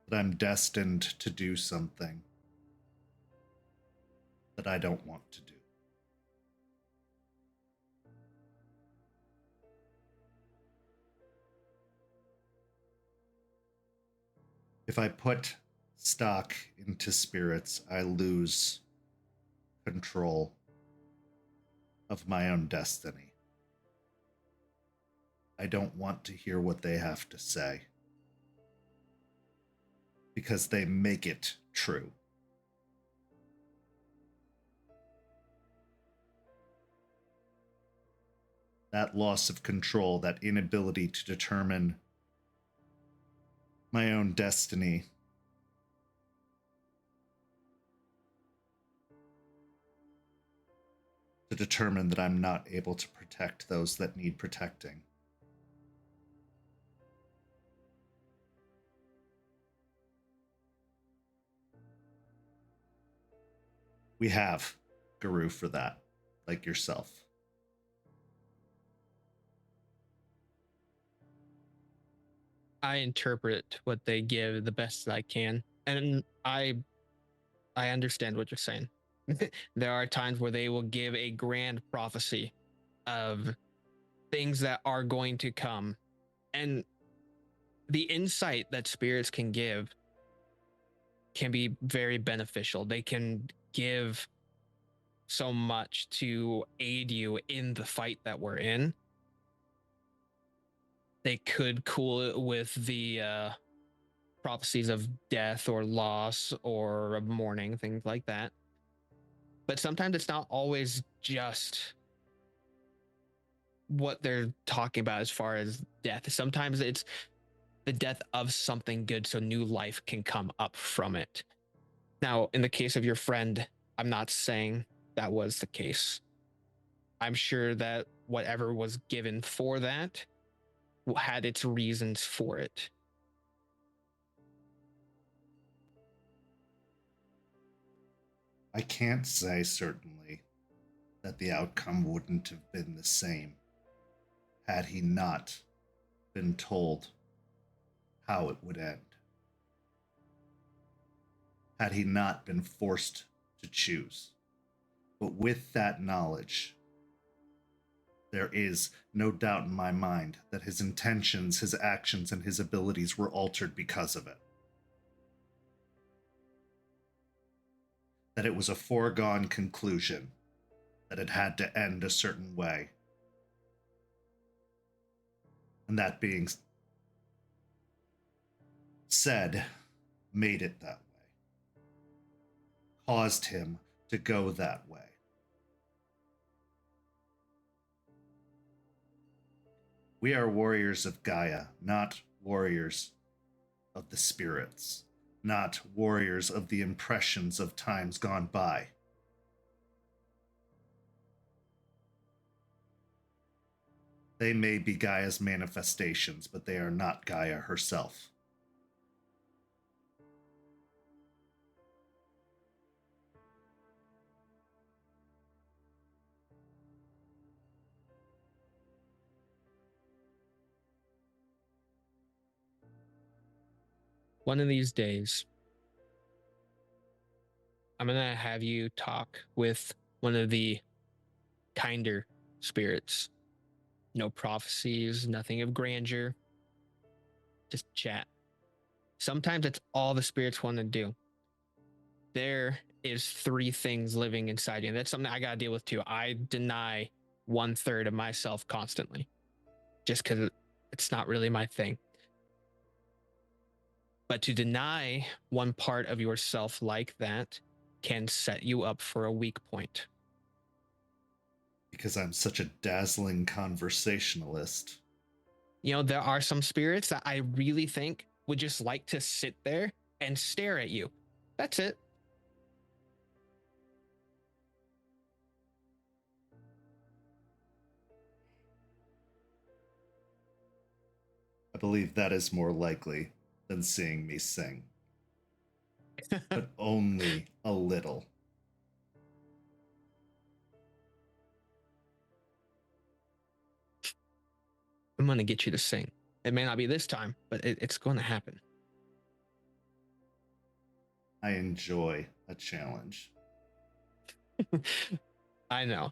that I'm destined to do something that I don't want to do. If I put stock into spirits, I lose control of my own destiny. I don't want to hear what they have to say, because they make it true. That loss of control, that inability to determine my own destiny, to determine that I'm not able to protect those that need protecting. We have Guru for that, like yourself.
I interpret what they give the best I can, and I understand what you're saying. There are times where they will give a grand prophecy of things that are going to come, and the insight that spirits can give can be very beneficial. They can give so much to aid you in the fight that we're in. They could cool it with the prophecies of death or loss or of mourning, things like that. But sometimes it's not always just what they're talking about as far as death. Sometimes it's the death of something good so new life can come up from it. Now, in the case of your friend, I'm not saying that was the case. I'm sure that whatever was given for that had its reasons for it.
I can't say certainly that the outcome wouldn't have been the same had he not been told how it would end. Had he not been forced to choose. But with that knowledge, there is no doubt in my mind that his intentions, his actions, and his abilities were altered because of it. That it was a foregone conclusion that it had to end a certain way. And that being said, made it that way. caused him to go that way. We are warriors of Gaia, not warriors of the spirits, not warriors of the impressions of times gone by. They may be Gaia's manifestations, but they are not Gaia herself.
One of these days, I'm going to have you talk with one of the kinder spirits. No prophecies, nothing of grandeur. Just chat. Sometimes it's all the spirits want to do. There is 3 things living inside you. And that's something I got to deal with too. I deny 1/3 of myself constantly just because it's not really my thing. But to deny one part of yourself like that can set you up for a weak point.
Because I'm such a dazzling conversationalist.
You know, there are some spirits that I really think would just like to sit there and stare at you. That's it.
I believe that is more likely than seeing me sing. But only a little.
I'm going to get you to sing. It may not be this time, but it's going to happen.
I enjoy a challenge.
I know.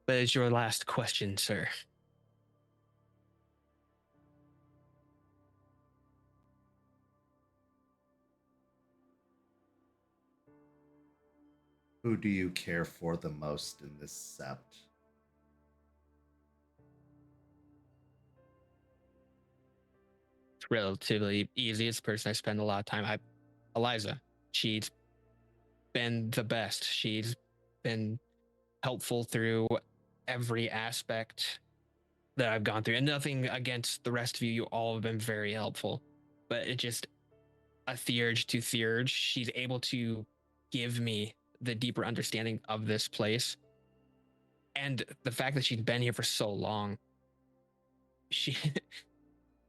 But it's your last question, sir.
Who do you care for the most in this sept?
It's relatively easy. It's the person I spend a lot of time. Eliza. She's been the best. She's been helpful through every aspect that I've gone through. And nothing against the rest of you. You all have been very helpful. But it just a theurge to theurge. She's able to give me the deeper understanding of this place. And the fact that she's been here for so long. She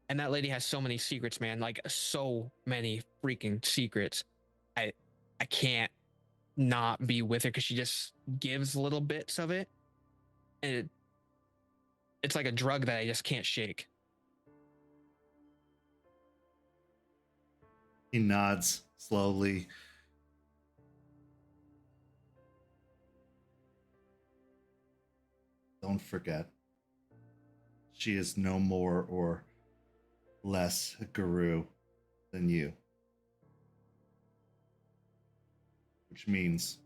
and that lady has so many secrets, man. Like so many freaking secrets. I can't not be with her because she just gives little bits of it. And it's like a drug that I just can't shake.
He nods slowly. Don't forget, she is no more or less a guru than you. Which means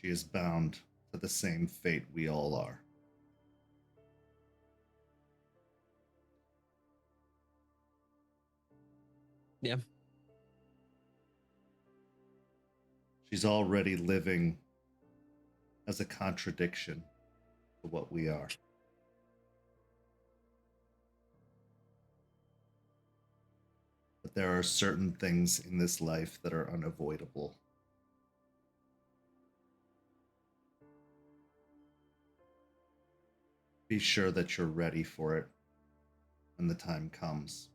she is bound to the same fate we all are.
Yeah.
She's already living as a contradiction to what we are. But there are certain things in this life that are unavoidable. Be sure that you're ready for it when the time comes,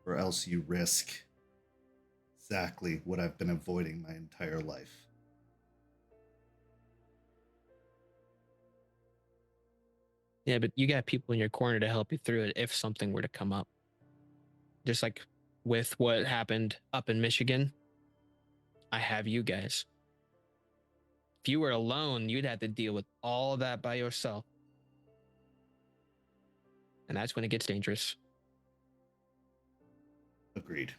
or else you risk exactly what I've been avoiding my entire life.
Yeah, but you got people in your corner to help you through it if something were to come up. Just like with what happened up in Michigan, I have you guys. If you were alone, you'd have to deal with all of that by yourself. And that's when it gets dangerous.
Agreed.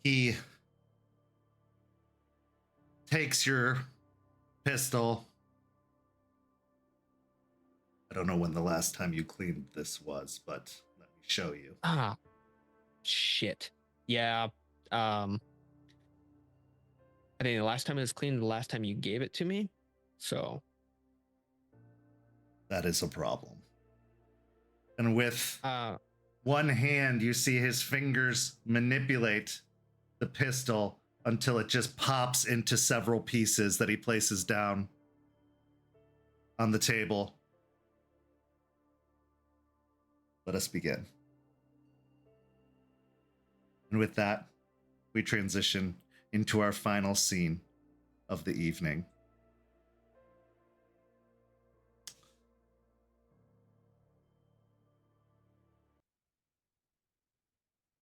He takes your pistol. I don't know when the last time you cleaned this was, but let me show you.
shit. Yeah. I think the last time it was cleaned, the last time you gave it to me. So
That is a problem. And with
uh
one hand, you see his fingers manipulate the pistol until it just pops into several pieces that he places down on the table. Let us begin. And with that, we transition into our final scene of the evening.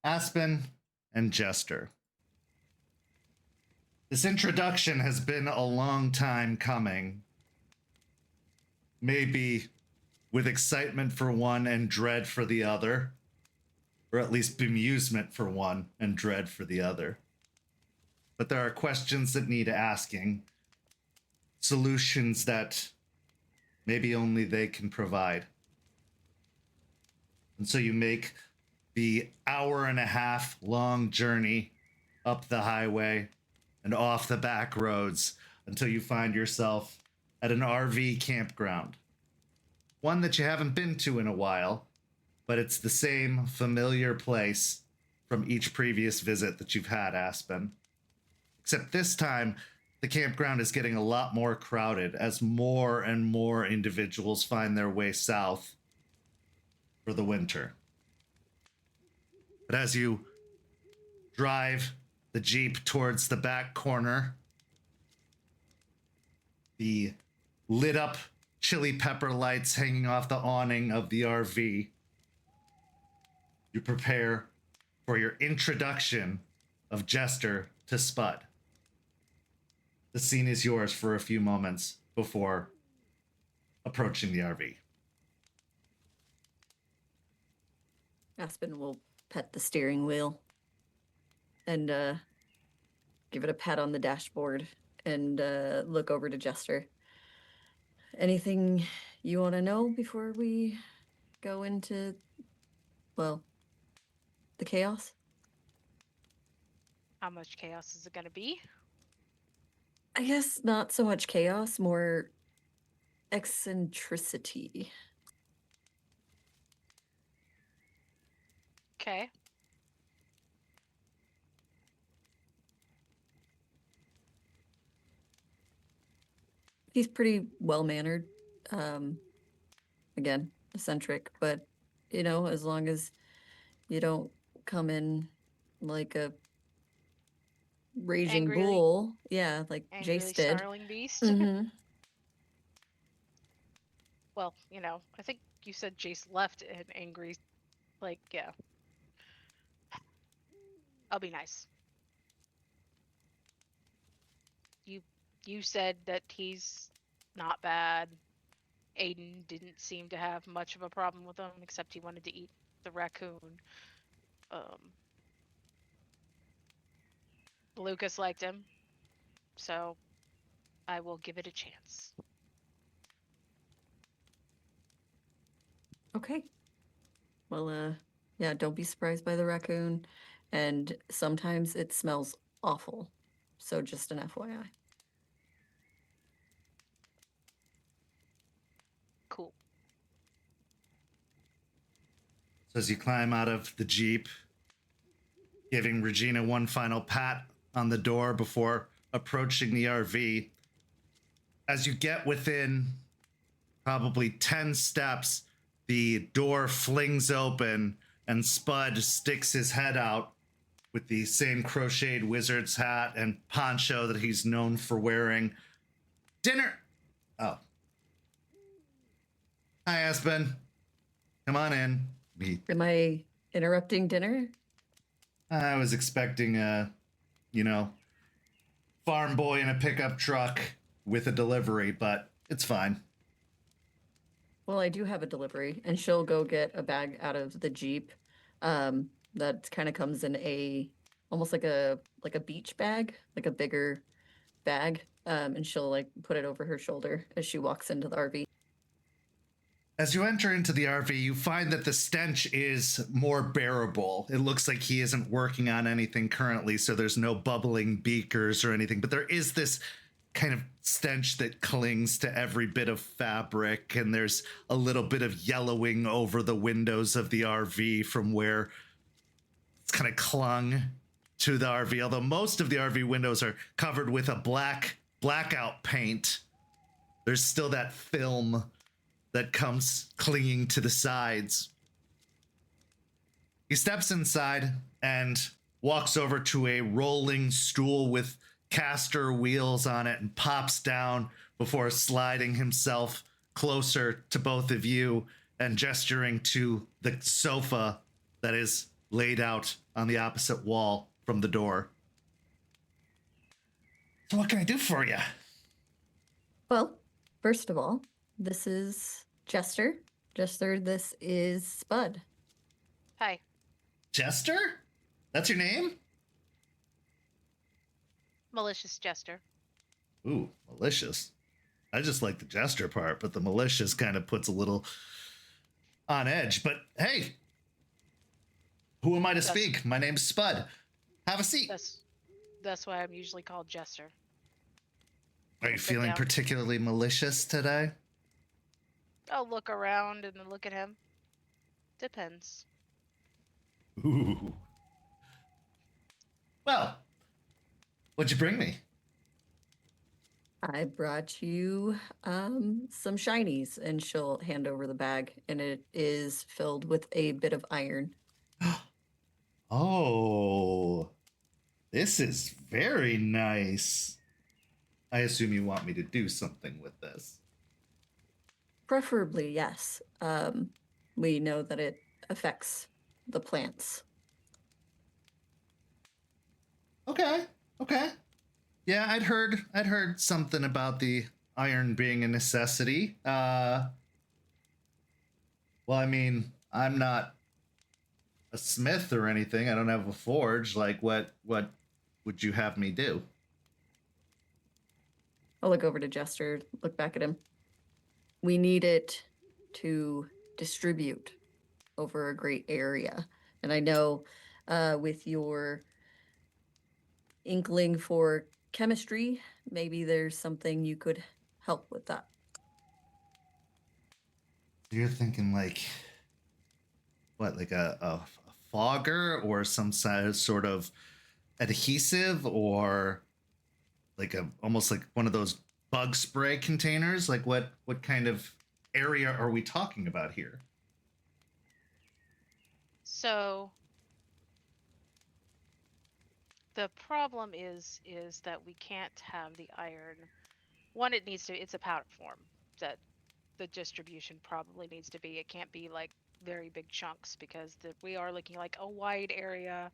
Aspen and Jester. This introduction has been a long time coming. Maybe with excitement for one and dread for the other, or at least bemusement for one and dread for the other. But there are questions that need asking, solutions that maybe only they can provide. And so you make the hour-and-a-half long journey up the highway and off the back roads until you find yourself at an RV campground. One that you haven't been to in a while, but it's the same familiar place from each previous visit that you've had, Aspen. Except this time, the campground is getting a lot more crowded as more and more individuals find their way south for the winter. But as you drive the Jeep towards the back corner, the lit up chili pepper lights hanging off the awning of the RV, you prepare for your introduction of Jester to Spud. The scene is yours for a few moments before approaching the RV.
Aspen will pet the steering wheel and give it a pat on the dashboard and look over to Jester. Anything you want to know before we go into, well, the chaos?
How much chaos is it going to be?
I guess not so much chaos, more eccentricity.
Okay.
He's pretty well-mannered. Again, eccentric, but, you know, as long as you don't come in like a raging
Angrily-
bull. Yeah, like
Angrily
Jace did.
snarling beast.
Mhm.
Well, you know, I think you said Jace left an angry, like, yeah. I'll be nice. You said that he's not bad. Aiden didn't seem to have much of a problem with him, except he wanted to eat the raccoon. Lucas liked him, so I will give it a chance.
Okay. Well, yeah, don't be surprised by the raccoon. And sometimes it smells awful. So just an FYI.
Cool.
So as you climb out of the Jeep, giving Regina one final pat on the door before approaching the RV, as you get within probably 10 steps, the door flings open and Spud sticks his head out with the same crocheted wizard's hat and poncho that he's known for wearing. Dinner! Oh. Hi, Aspen. Come on in.
Am I interrupting dinner?
I was expecting a, farm boy in a pickup truck with a delivery, but it's fine.
Well, I do have a delivery, and she'll go get a bag out of the Jeep. That kind of comes in almost like a beach bag, like a bigger bag. And she'll like put it over her shoulder as she walks into the RV.
As you enter into the RV, you find that the stench is more bearable. It looks like he isn't working on anything currently, so there's no bubbling beakers or anything, but there is this kind of stench that clings to every bit of fabric, and there's a little bit of yellowing over the windows of the RV from where it's kind of clung to the RV, although most of the RV windows are covered with a blackout paint. There's still that film that comes clinging to the sides. He steps inside and walks over to a rolling stool with caster wheels on it and pops down before sliding himself closer to both of you and gesturing to the sofa that is laid out on the opposite wall from the door. So what can I do for you?
Well, first of all, this is Jester. Jester, this is Spud.
Hi.
Jester? That's your name?
Malicious Jester.
Ooh, malicious. I just like the Jester part, but the malicious kind of puts a little on edge. But hey, who am I to speak? My name's Spud. Have a seat.
That's why I'm usually called Jester.
Are you
Sit
feeling
down.
particularly malicious today?
I'll look around and then look at him. Depends.
Ooh. Well, what'd you bring me?
I brought you some shinies, and she'll hand over the bag, and it is filled with a bit of iron.
Oh, this is very nice. I assume you want me to do something with this.
Preferably, yes. We know that it affects the plants.
Okay. Yeah, I'd heard something about the iron being a necessity. Well, I mean, I'm not a smith or anything. I don't have a forge. Like, what would you have me do?
I'll look over to Jester, look back at him. We need it to distribute over a great area. And I know with your inkling for chemistry, maybe there's something you could help with that.
You're thinking like what, like a fogger or some sort of adhesive, or like almost like one of those bug spray containers? Like what kind of area are we talking about here?
So the problem is that we can't have the iron. One, it's a powder form that the distribution probably needs to be. It can't be like very big chunks because we are looking like a wide area.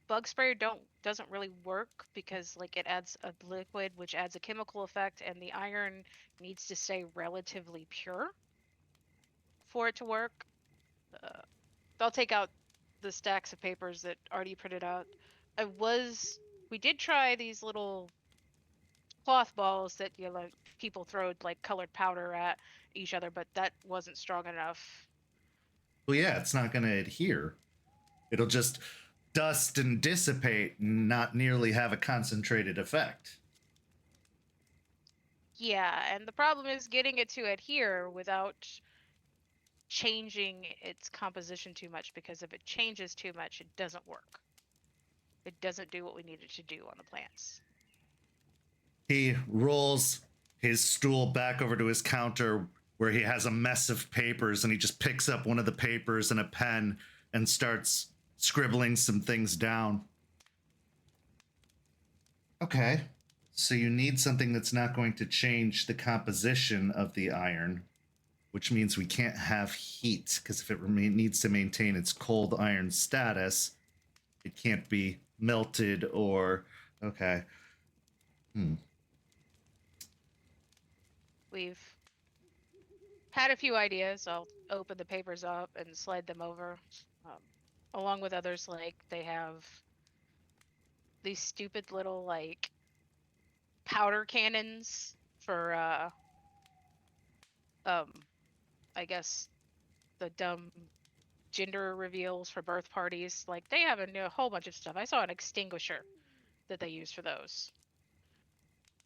Bug spray doesn't really work because like it adds a liquid which adds a chemical effect, and the iron needs to stay relatively pure for it to work. I'll take out the stacks of papers that already printed out. We did try these little cloth balls that like people throw like colored powder at each other, but that wasn't strong enough.
Well, yeah, it's not going to adhere. It'll just dust and dissipate and not nearly have a concentrated effect.
Yeah, and the problem is getting it to adhere without changing its composition too much, because if it changes too much, it doesn't work. It doesn't do what we need it to do on the plants.
He rolls his stool back over to his counter where he has a mess of papers, and he just picks up one of the papers and a pen and starts scribbling some things down. Okay, so you need something that's not going to change the composition of the iron, which means we can't have heat, because if it needs to maintain its cold iron status, it can't be melted or... Okay.
We've had a few ideas. I'll open the papers up and slide them over. Along with others, like they have these stupid little like powder cannons for I guess the dumb gender reveals for birth parties. Like they have a whole bunch of stuff. I saw an extinguisher that they use for those.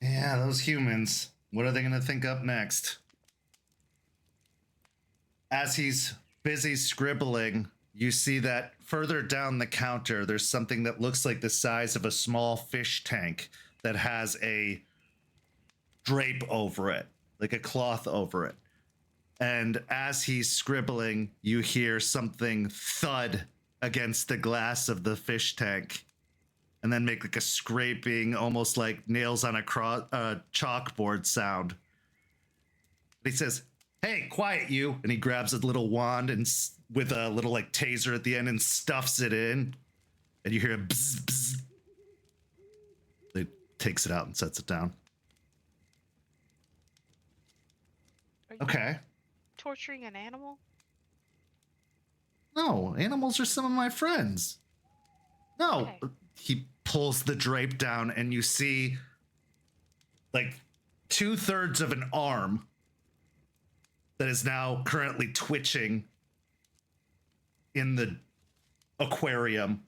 Yeah, those humans. What are they going to think up next? As he's busy scribbling, you see that further down the counter, there's something that looks like the size of a small fish tank that has a drape over it, like a cloth over it. And as he's scribbling, you hear something thud against the glass of the fish tank, and then make like a scraping, almost like nails on a chalkboard sound. He says, "Hey, quiet you!" And he grabs a little wand and with a little like taser at the end and stuffs it in, and you hear a bzz bzz. He takes it out and sets it down.
Are you
Okay.
torturing an animal?
No, animals are some of my friends. No.
Okay.
He pulls the drape down and you see like 2/3 of an arm that is now currently twitching in the aquarium.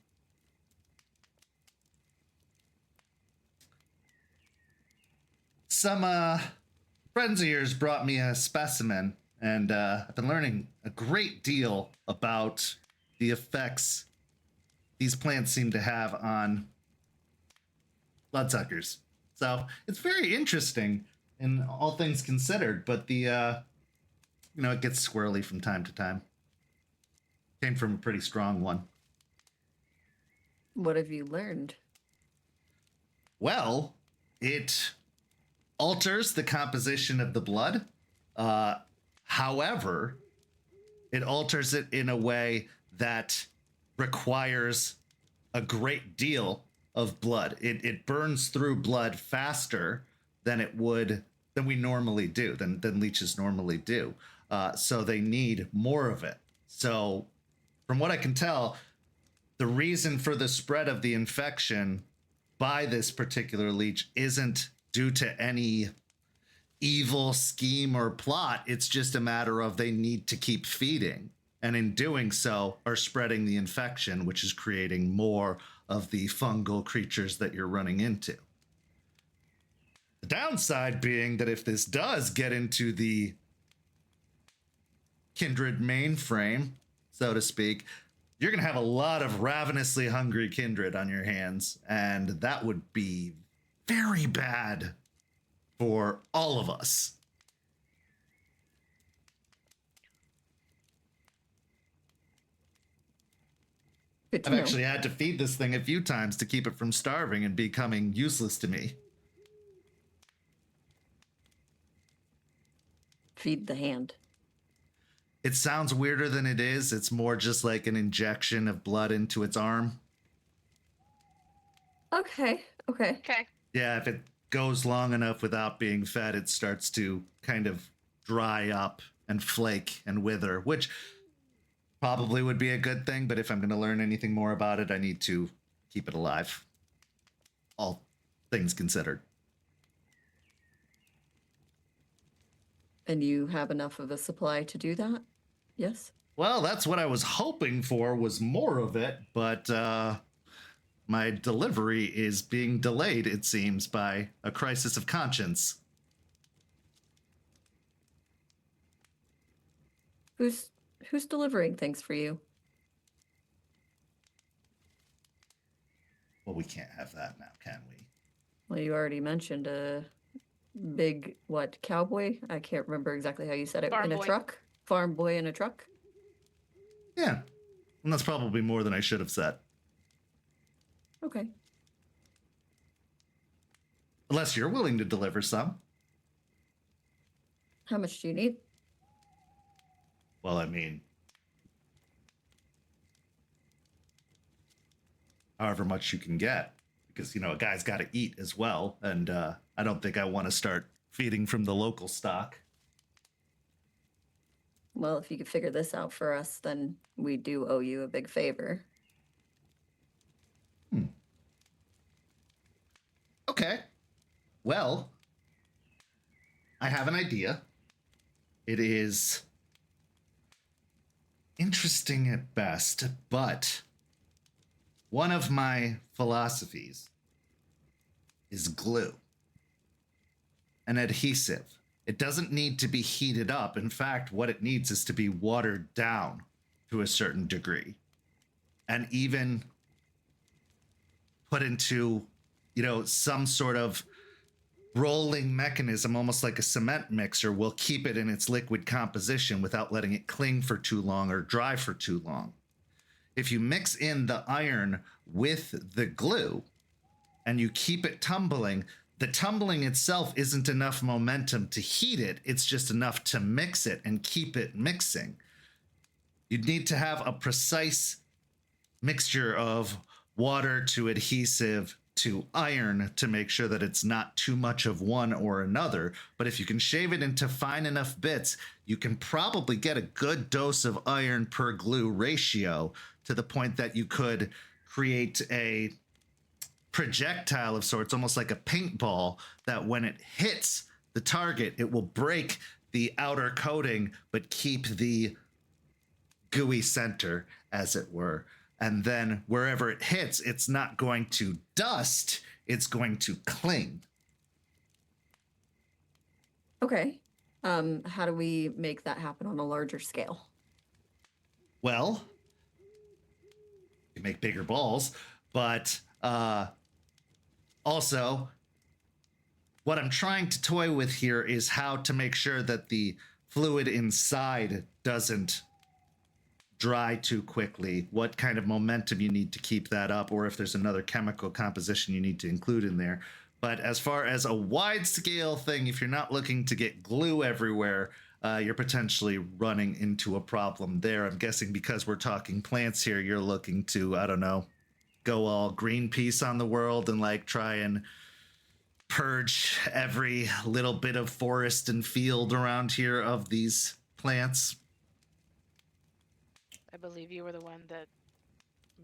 Some friends of yours brought me a specimen, and I've been learning a great deal about the effects these plants seem to have on bloodsuckers. So it's very interesting in all things considered, but the it gets squirrely from time to time. Came from a pretty strong one.
What have you learned?
Well, it alters the composition of the blood. However, it alters it in a way that requires a great deal of blood. It burns through blood faster than we normally do, than leeches normally do. So they need more of it. So from what I can tell, the reason for the spread of the infection by this particular leech isn't due to any evil scheme or plot. It's just a matter of they need to keep feeding. And in doing so, are spreading the infection, which is creating more of the fungal creatures that you're running into. The downside being that if this does get into the kindred mainframe, so to speak, you're going to have a lot of ravenously hungry kindred on your hands, and that would be very bad for all of us.
Good to
I've
know.
actually had to feed this thing a few times to keep it from starving and becoming useless to me.
Feed the hand.
It sounds weirder than it is. It's more just like an injection of blood into its arm.
Okay.
Okay.
Yeah, if it goes long enough without being fed, it starts to kind of dry up and flake and wither, which probably would be a good thing. But if I'm going to learn anything more about it, I need to keep it alive. All things considered.
And you have enough of a supply to do that? Yes?
Well, that's what I was hoping for, was more of it, but my delivery is being delayed, it seems, by a crisis of conscience.
Who's delivering things for you?
Well, we can't have that now, can we?
Well, you already mentioned a big, cowboy? I can't remember exactly how you said it.
Farm
in a
boy.
truck? Farm boy in a truck?
Yeah. And that's probably more than I should have said.
Okay.
Unless you're willing to deliver some.
How much do you need?
Well, I mean, however much you can get. Because, a guy's got to eat as well. And I don't think I want to start feeding from the local stock.
Well, if you could figure this out for us, then we do owe you a big favor.
Okay. Well, I have an idea. It is interesting at best, but one of my philosophies is glue, an adhesive. It doesn't need to be heated up. In fact, what it needs is to be watered down to a certain degree, and even put into, some sort of rolling mechanism, almost like a cement mixer, will keep it in its liquid composition without letting it cling for too long or dry for too long. If you mix in the iron with the glue and you keep it tumbling, the tumbling itself isn't enough momentum to heat it. It's just enough to mix it and keep it mixing. You'd need to have a precise mixture of water to adhesive to iron to make sure that it's not too much of one or another. But if you can shave it into fine enough bits, you can probably get a good dose of iron per glue ratio to the point that you could create a projectile of sorts, almost like a paintball, that when it hits the target, it will break the outer coating, but keep the gooey center, as it were. And then wherever it hits, it's not going to dust, it's going to cling.
Okay. How do we make that happen on a larger scale?
Well, you make bigger balls, but also what I'm trying to toy with here is how to make sure that the fluid inside doesn't dry too quickly, what kind of momentum you need to keep that up, or if there's another chemical composition you need to include in there. But as far as a wide scale thing, if you're not looking to get glue everywhere, you're potentially running into a problem there. I'm guessing because we're talking plants here, you're looking to, I don't know, go all Greenpeace on the world and like try and purge every little bit of forest and field around here of these plants.
I believe you were the one that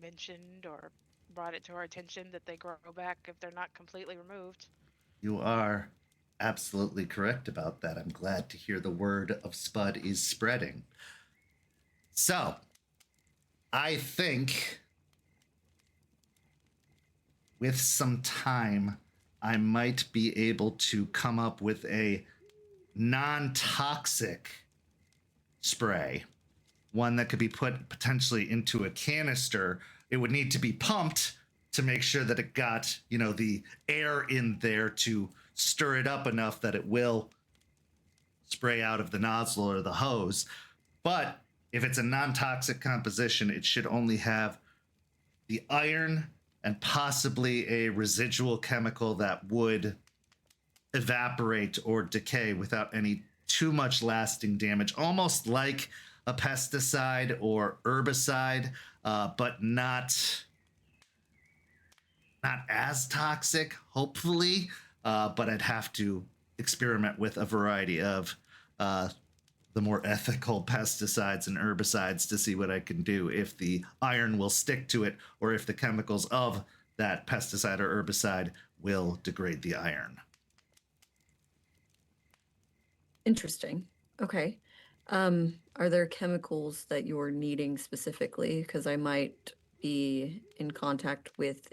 mentioned or brought it to our attention that they grow back if they're not completely removed.
You are absolutely correct about that. I'm glad to hear the word of Spud is spreading. So, I think with some time, I might be able to come up with a non-toxic spray. One that could be put potentially into a canister. It would need to be pumped to make sure that it got, the air in there to stir it up enough that it will spray out of the nozzle or the hose. But if it's a non-toxic composition, it should only have the iron and possibly a residual chemical that would evaporate or decay without any too much lasting damage, almost like a pesticide or herbicide, but not as toxic, hopefully. But I'd have to experiment with a variety of the more ethical pesticides and herbicides to see what I can do, if the iron will stick to it or if the chemicals of that pesticide or herbicide will degrade the iron.
Interesting. Okay. Are there chemicals that you're needing specifically? Because I might be in contact with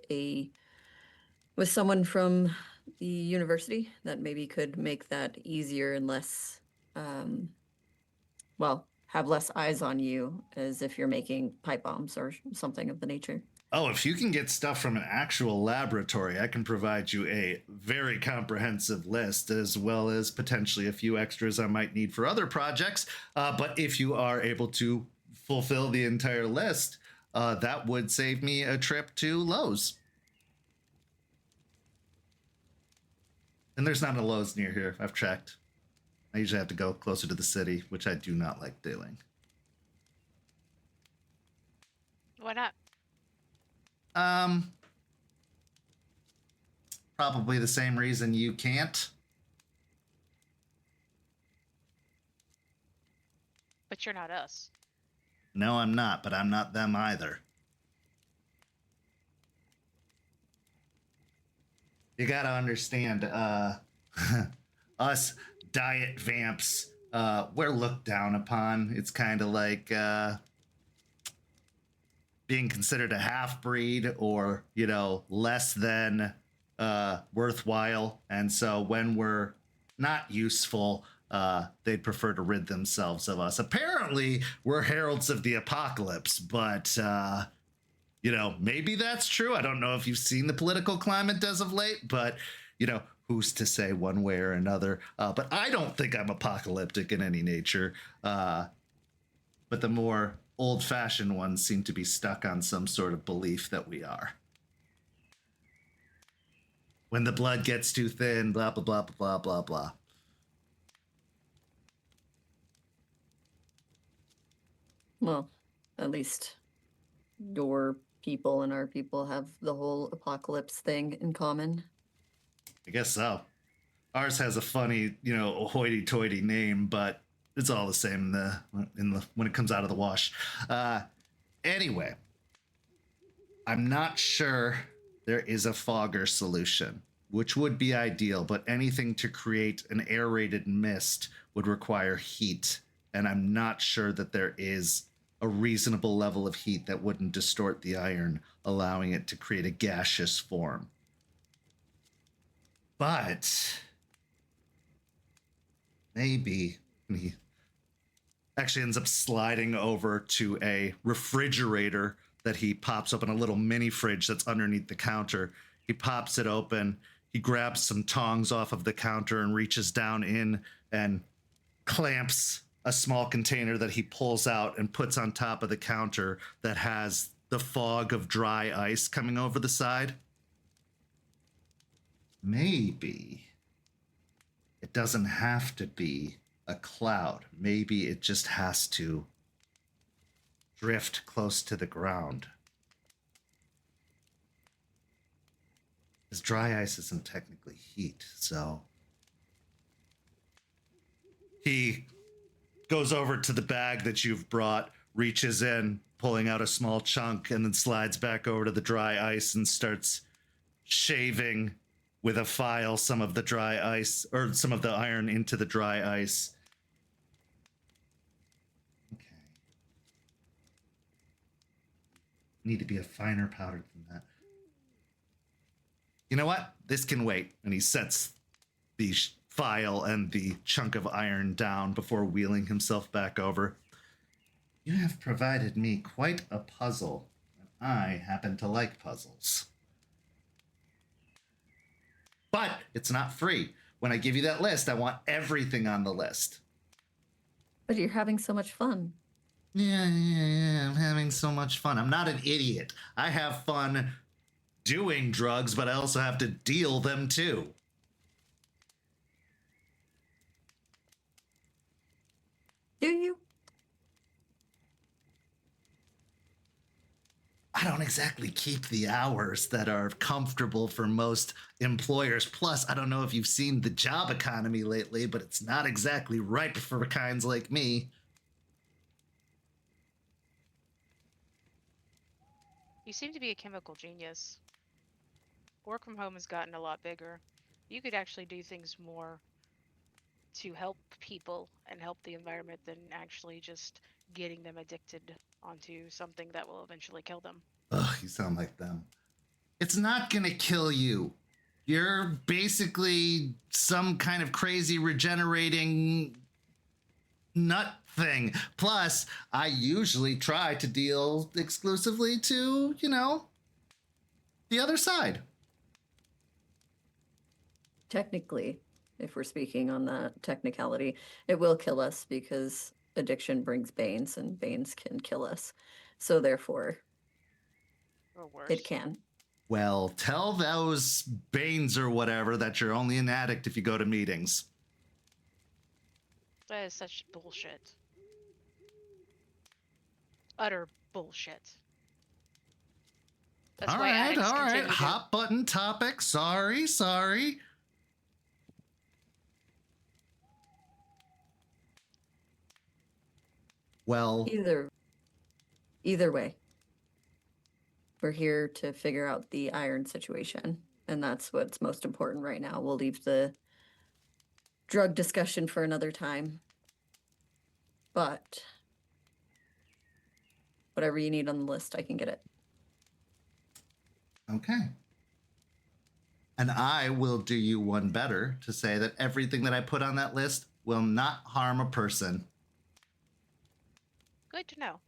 someone from the university that maybe could make that easier and less, have less eyes on you as if you're making pipe bombs or something of the nature.
Oh, if you can get stuff from an actual laboratory, I can provide you a very comprehensive list, as well as potentially a few extras I might need for other projects. But if you are able to fulfill the entire list, that would save me a trip to Lowe's. And there's not a Lowe's near here. I've checked. I usually have to go closer to the city, which I do not like doing.
Why not?
Probably the same reason you can't.
But you're not us.
No, I'm not, but I'm not them either. You gotta understand, us diet vamps we're looked down upon. It's kind of like being considered a half-breed or, less than worthwhile. And so when we're not useful, they'd prefer to rid themselves of us. Apparently, we're heralds of the apocalypse, but, maybe that's true. I don't know if you've seen the political climate as of late, but, who's to say one way or another? But I don't think I'm apocalyptic in any nature. But the more old-fashioned ones seem to be stuck on some sort of belief that we are. When the blood gets too thin, blah, blah, blah, blah, blah, blah.
Well, at least your people and our people have the whole apocalypse thing in common.
I guess so. Ours has a funny, hoity-toity name, but it's all the same when it comes out of the wash. Anyway, I'm not sure there is a fogger solution, which would be ideal, but anything to create an aerated mist would require heat, and I'm not sure that there is a reasonable level of heat that wouldn't distort the iron, allowing it to create a gaseous form. But maybe he actually ends up sliding over to a refrigerator that he pops open, a little mini fridge that's underneath the counter. He pops it open. He grabs some tongs off of the counter and reaches down in and clamps a small container that he pulls out and puts on top of the counter that has the fog of dry ice coming over the side. Maybe it doesn't have to be a cloud. Maybe it just has to drift close to the ground. Because dry ice isn't technically heat, so he goes over to the bag that you've brought, reaches in, pulling out a small chunk, and then slides back over to the dry ice and starts shaving with a file some of the dry ice, or some of the iron into the dry ice. Okay. Need to be a finer powder than that. You know what? This can wait. And he sets the file and the chunk of iron down before wheeling himself back over. You have provided me quite a puzzle, and I happen to like puzzles. But it's not free. When I give you that list, I want everything on the list.
But you're having so much fun.
Yeah, I'm having so much fun. I'm not an idiot. I have fun doing drugs, but I also have to deal them too.
Do you?
I don't exactly keep the hours that are comfortable for most employers. Plus, I don't know if you've seen the job economy lately, but it's not exactly ripe for kinds like me.
You seem to be a chemical genius. Work from home has gotten a lot bigger. You could actually do things more to help people and help the environment than actually just getting them addicted onto something that will eventually kill them.
Ugh, you sound like them. It's not gonna kill you. You're basically some kind of crazy regenerating nut thing. Plus, I usually try to deal exclusively to, the other side.
Technically, if we're speaking on that technicality, it will kill us because addiction brings banes and banes can kill us. So therefore,
Or worse.
it can.
Well, tell those Banes or whatever that you're only an addict if you go to meetings.
That is such bullshit. Utter bullshit. That's
All
why
right.
addicts continue to-
Hot button topic. Sorry. Well,
Either way, we're here to figure out the iron situation, and that's what's most important right now. We'll leave the drug discussion for another time. but whatever you need on the list, I can get it.
Okay. And I will do you one better to say that everything that I put on that list will not harm a person.
Good to know.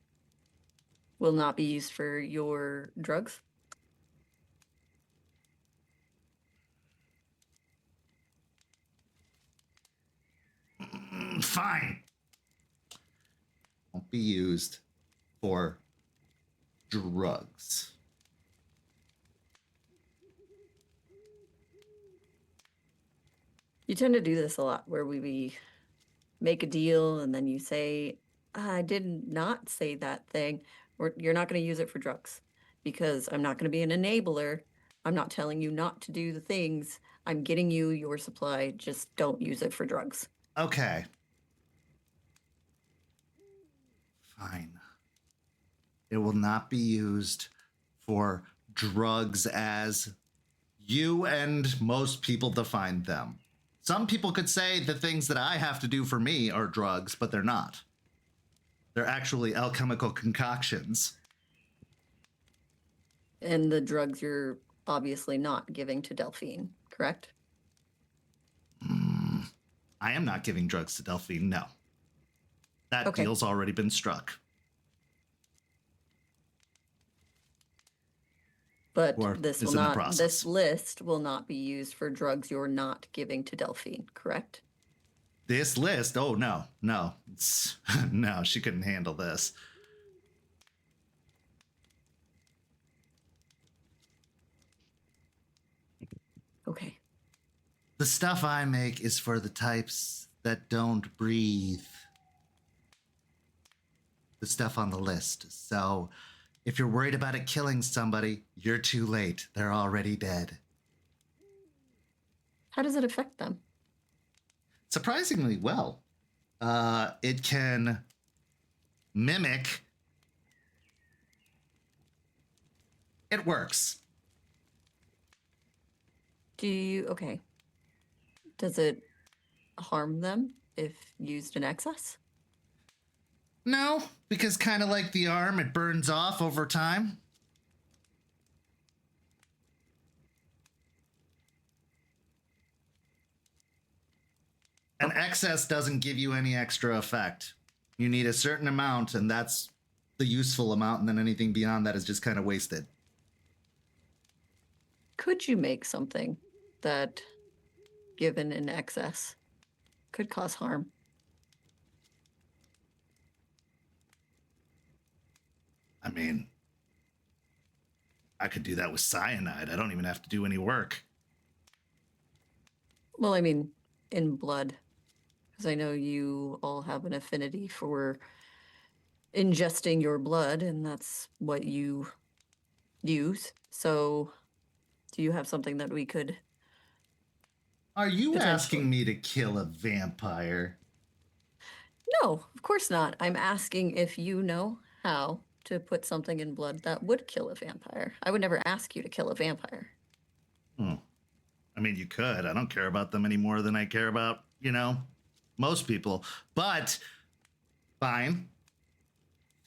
Will not be used for your drugs.
Fine. Won't be used for drugs.
You tend to do this a lot where we make a deal and then you say, I did not say that thing. Or you're not going to use it for drugs because I'm not going to be an enabler. I'm not telling you not to do the things. I'm getting you your supply. Just don't use it for drugs.
Okay. Fine. It will not be used for drugs as you and most people define them. Some people could say the things that I have to do for me are drugs, but they're not. They're actually alchemical concoctions.
And the drugs you're obviously not giving to Delphine, correct?
I am not giving drugs to Delphine, no. That
Okay.
deal's already been struck.
But
Or
this
is
will
in the
not.
process.
This list will not be used for drugs you're not giving to Delphine, correct?
This list, oh no. It's, no, she couldn't handle this.
Okay.
The stuff I make is for the types that don't breathe. The stuff on the list. So if you're worried about it killing somebody, you're too late. They're already dead.
How does it affect them?
Surprisingly well. It can mimic. It works.
Okay. Does it harm them if used in excess?
No, because kind of like the arm, it burns off over time. An excess doesn't give you any extra effect. You need a certain amount, and that's the useful amount, and then anything beyond that is just kind of wasted.
Could you make something that, given in excess, could cause harm?
I mean, I could do that with cyanide. I don't even have to do any work.
Well, I mean, in blood. Because I know you all have an affinity for ingesting your blood, and that's what you use. So, do you have something that we could...
Are you
Potentially.
asking me to kill a vampire?
No, of course not. I'm asking if you know how to put something in blood that would kill a vampire. I would never ask you to kill a vampire.
I mean, you could. I don't care about them any more than I care about, most people. But, fine.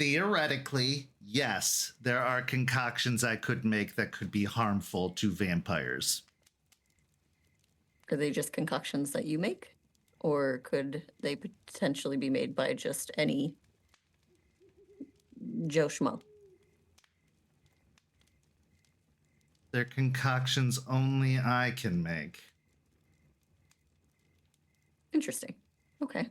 Theoretically, yes, there are concoctions I could make that could be harmful to vampires.
Are they just concoctions that you make? Or could they potentially be made by just any Joe Schmo?
They're concoctions only I can make.
Interesting. Okay.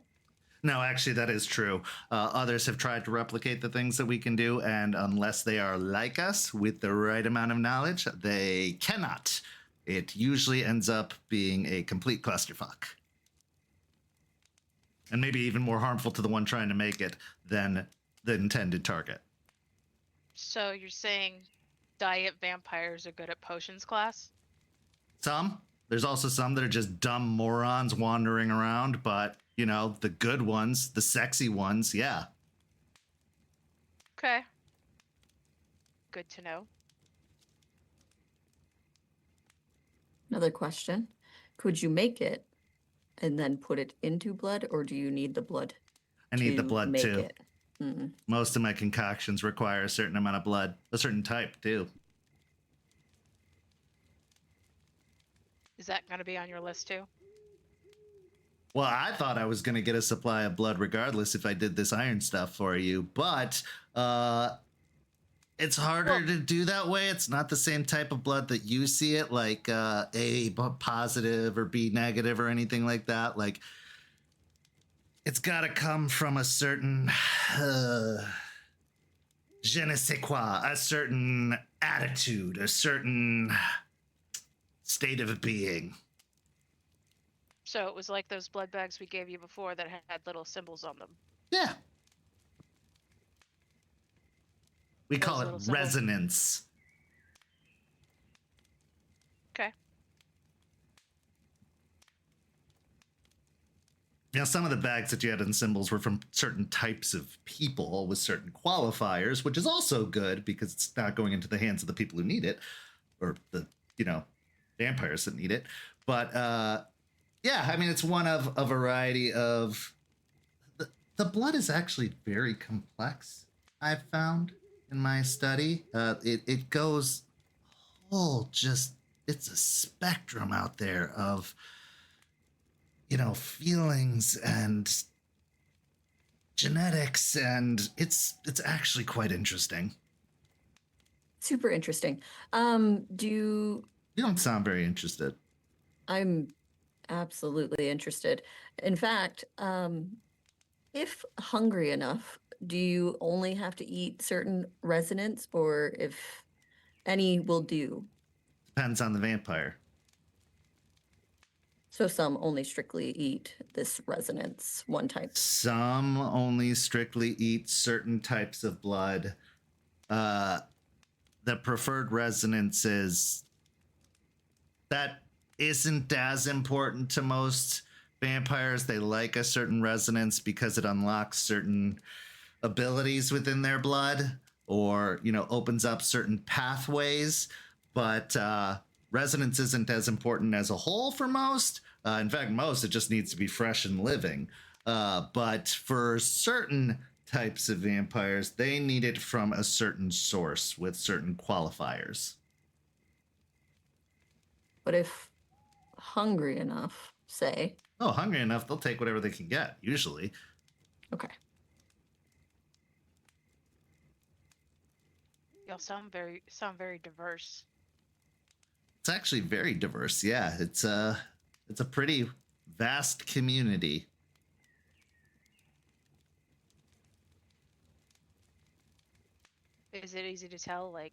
No, actually, that is true. Others have tried to replicate the things that we can do, and unless they are like us with the right amount of knowledge, they cannot. It usually ends up being a complete clusterfuck. And maybe even more harmful to the one trying to make it than the intended target.
So you're saying diet vampires are good at potions class?
Some. There's also some that are just dumb morons wandering around, but, the good ones, the sexy ones, yeah.
Okay. Good to know.
Another question. Could you make it and then put it into blood, or do you need the blood?
I need the
to
blood
make
too.
it. Mm.
Most of my concoctions require a certain amount of blood, a certain type too.
Is that going to be on your list too?
Well, I thought I was going to get a supply of blood regardless if I did this iron stuff for you, but it's harder to do that way. It's not the same type of blood that you see it, like A positive or B negative or anything like that. Like, it's got to come from a certain je ne sais quoi, a certain attitude, a certain state of being.
So it was like those blood bags we gave you before that had little symbols on them.
Yeah. We
Those
call it
little symbols.
resonance.
Okay.
Now, some of the bags that you had in symbols were from certain types of people with certain qualifiers, which is also good because it's not going into the hands of the people who need it, or the, vampires that need it. But yeah, I mean, it's one of a variety of... The blood is actually very complex, I've found in my study. It goes it's a spectrum out there of, feelings and genetics, and it's actually quite interesting.
Super interesting.
You don't sound very interested.
I'm absolutely interested. In fact, if hungry enough, do you only have to eat certain resonance, or if any will do?
Depends on the vampire.
So some only strictly eat this resonance, one type.
Some only strictly eat certain types of blood. The preferred resonances, that isn't as important to most vampires. They like a certain resonance because it unlocks certain abilities within their blood, or opens up certain pathways. But resonance isn't as important as a whole for most. In fact, most, it just needs to be fresh and living. But for certain types of vampires, they need it from a certain source with certain qualifiers.
But if hungry enough, say.
Oh, hungry enough, they'll take whatever they can get, usually.
Okay.
Y'all sound very diverse.
It's actually very diverse. Yeah, it's a pretty vast community.
Is it easy to tell, like,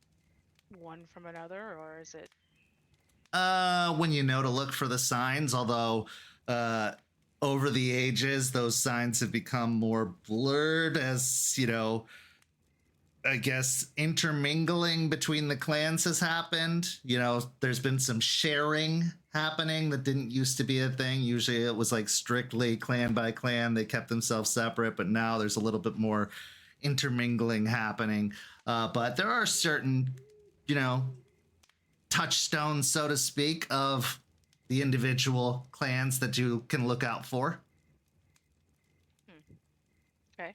one from another, or is it?
When you know to look for the signs, although over the ages, those signs have become more blurred as, I guess intermingling between the clans has happened. There's been some sharing happening that didn't used to be a thing. Usually it was like strictly clan by clan. They kept themselves separate, but now there's a little bit more intermingling happening. But there are certain, touchstones, so to speak, of the individual clans that you can look out for.
Okay.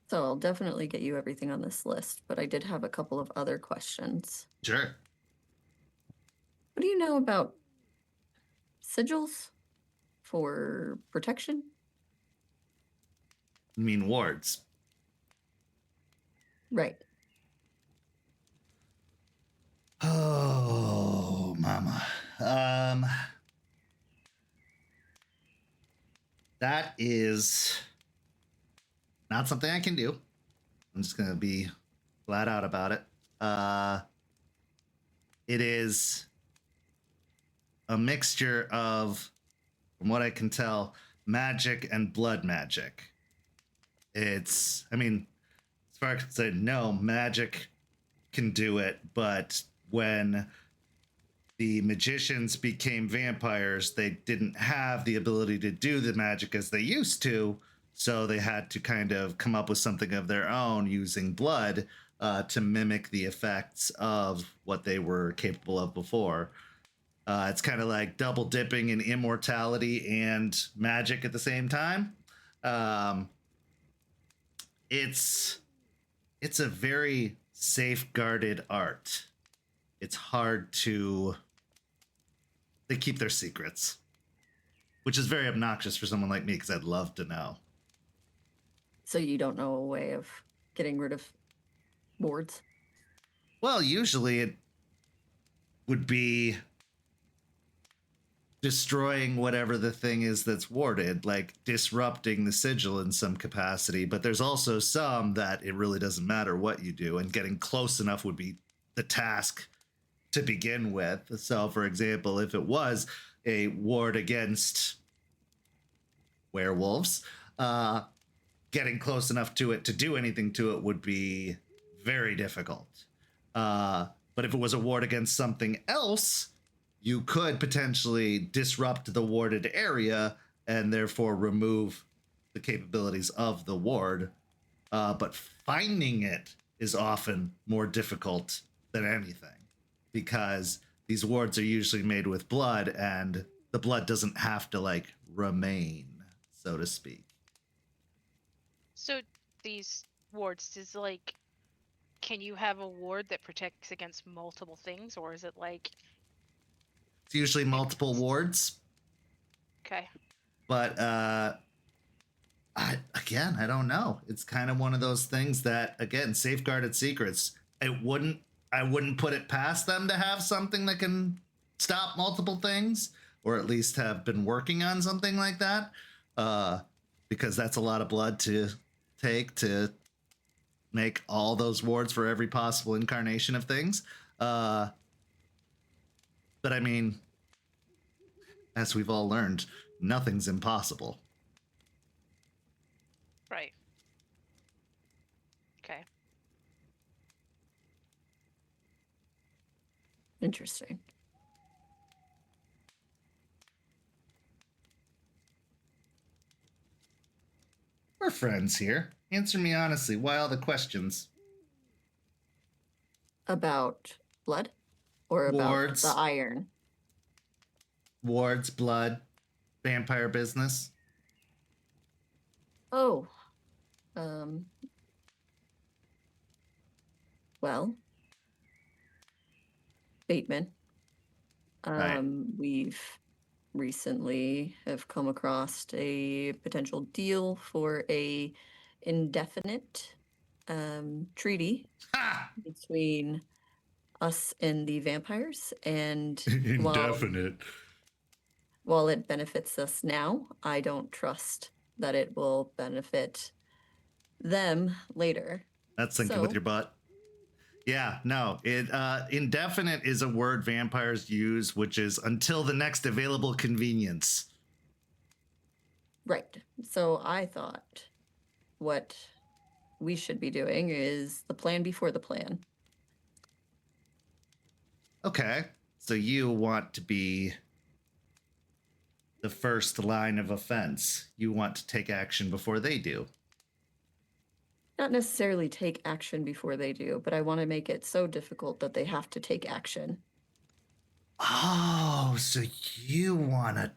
So I'll definitely get you everything on this list, but I did have a couple of other questions.
Sure.
What do you know about sigils for protection?
You mean wards?
Right.
Oh, mama. That is not something I can do. I'm just gonna be flat out about it. It is a mixture of, from what I can tell, magic and blood magic. As far as I can say, no, magic can do it, but when the magicians became vampires, they didn't have the ability to do the magic as they used to, so they had to kind of come up with something of their own using blood to mimic the effects of what they were capable of before. It's kind of like double dipping in immortality and magic at the same time. It's a very safeguarded art. It's hard to they keep their secrets, which is very obnoxious for someone like me because I'd love to know.
So you don't know a way of getting rid of wards?
Well, usually it would be destroying whatever the thing is that's warded, like disrupting the sigil in some capacity. But there's also some that it really doesn't matter what you do, and getting close enough would be the task to begin with. So, for example, if it was a ward against werewolves, getting close enough to it to do anything to it would be very difficult. But if it was a ward against something else, you could potentially disrupt the warded area and therefore remove the capabilities of the ward. But finding it is often more difficult than anything, because these wards are usually made with blood, and the blood doesn't have to like remain, so to speak.
So these wards, is like, can you have a ward that protects against multiple things, or is it like
It's usually multiple wards,
okay?
but I don't know. It's kind of one of those things that, again, safeguarded secrets. I wouldn't put it past them to have something that can stop multiple things, or at least have been working on something like that, because that's a lot of blood to take to make all those wards for every possible incarnation of things. But I mean, as we've all learned, nothing's impossible.
Right. Okay.
Interesting.
We're friends here. Answer me honestly. Why all the questions?
About blood? Or about
Wards.
the iron?
Wards, blood, vampire business.
Oh. Well. Bateman.
Right.
We've recently have come across a potential deal for a indefinite treaty
Ha!
between us and the vampires, and
Indefinite.
while it benefits us now, I don't trust that it will benefit them later.
That's thinking with your butt. Yeah, no. Indefinite is a word vampires use, which is until the next available convenience.
Right. So I thought what we should be doing is the plan before the plan.
Okay. So you want to be the first line of offense. You want to take action before they do.
Not necessarily take action before they do, but I want to make it so difficult that they have to take action.
Oh, so you want to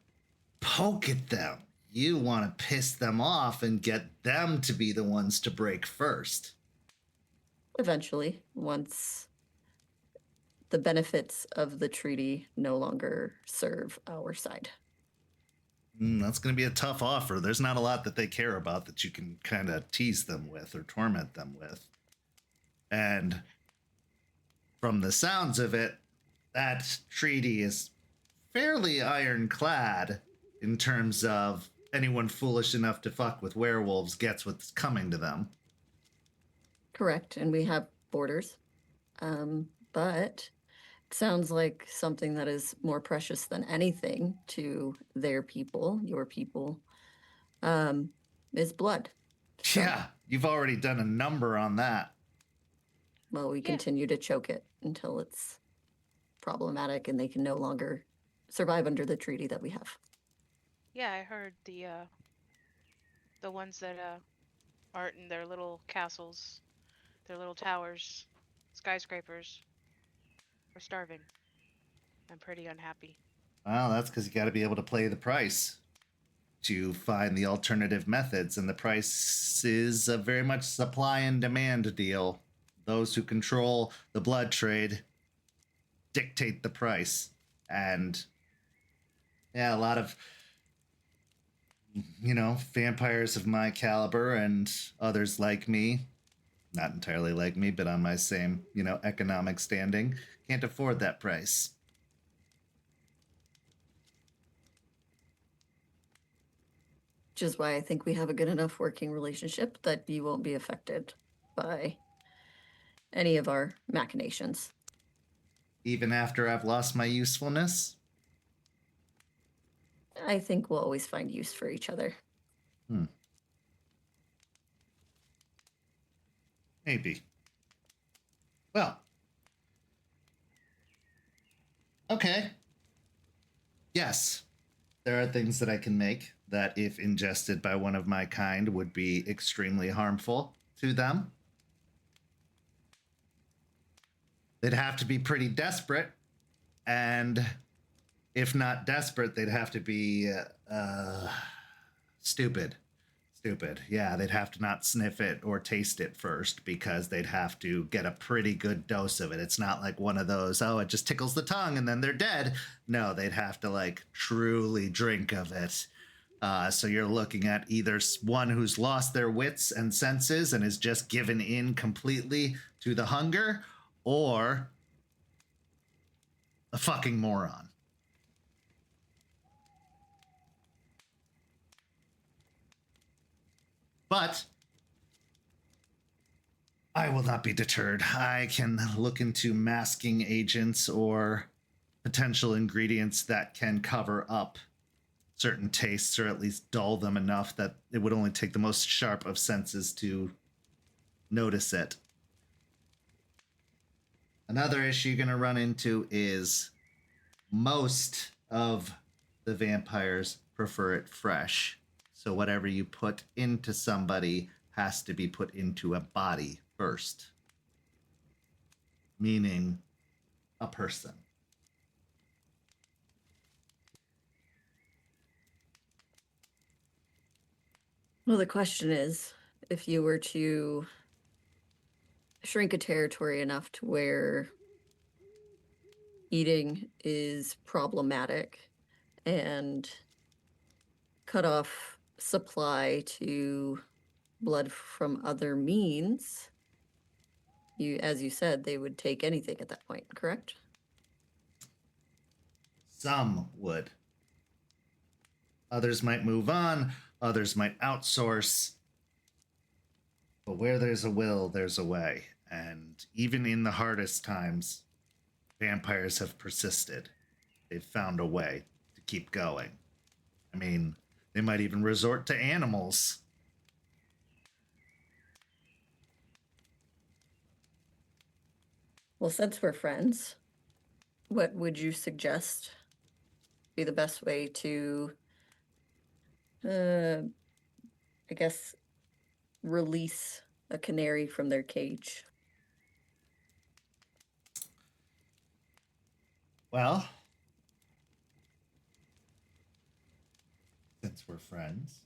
poke at them. You want to piss them off and get them to be the ones to break first.
Eventually, once the benefits of the treaty no longer serve our side.
That's going to be a tough offer. There's not a lot that they care about that you can kind of tease them with or torment them with. And from the sounds of it, that treaty is fairly ironclad in terms of anyone foolish enough to fuck with werewolves gets what's coming to them.
Correct, and we have borders. But it sounds like something that is more precious than anything to their people, your people, is blood. So,
Yeah, you've already done a number on that.
well, we continue to choke it until it's problematic and they can no longer survive under the treaty that we have.
Yeah, I heard the ones that aren't in their little castles, their little towers, skyscrapers, are starving. I'm pretty unhappy.
Well, that's because you got to be able to play the price to find the alternative methods, and the price is a very much supply and demand deal. Those who control the blood trade dictate the price, and yeah, a lot of vampires of my caliber and others like me, not entirely like me, but on my same economic standing, can't afford that price.
Which is why I think we have a good enough working relationship that you won't be affected by any of our machinations.
Even after I've lost my usefulness?
I think we'll always find use for each other.
Maybe. Well. Okay. Yes. There are things that I can make that, if ingested by one of my kind, would be extremely harmful to them. They'd have to be pretty desperate, and if not desperate, they'd have to be stupid. Yeah, they'd have to not sniff it or taste it first, because they'd have to get a pretty good dose of it. It's not like one of those, oh, it just tickles the tongue and then they're dead. No, they'd have to truly drink of it. So you're looking at either one who's lost their wits and senses and is just given in completely to the hunger, or a fucking moron. But I will not be deterred. I can look into masking agents or potential ingredients that can cover up certain tastes, or at least dull them enough that it would only take the most sharp of senses to notice it. Another issue you're going to run into is most of the vampires prefer it fresh. So whatever you put into somebody has to be put into a body first. Meaning a person.
Well, the question is, if you were to shrink a territory enough to where eating is problematic and cut off supply to blood from other means, as you said, they would take anything at that point, correct?
Some would. Others might move on, others might outsource. But where there's a will, there's a way. And even in the hardest times, vampires have persisted. They've found a way to keep going. I mean, they might even resort to animals.
Well, since we're friends, what would you suggest be the best way to, I guess, release a canary from their cage?
Well, since we're friends,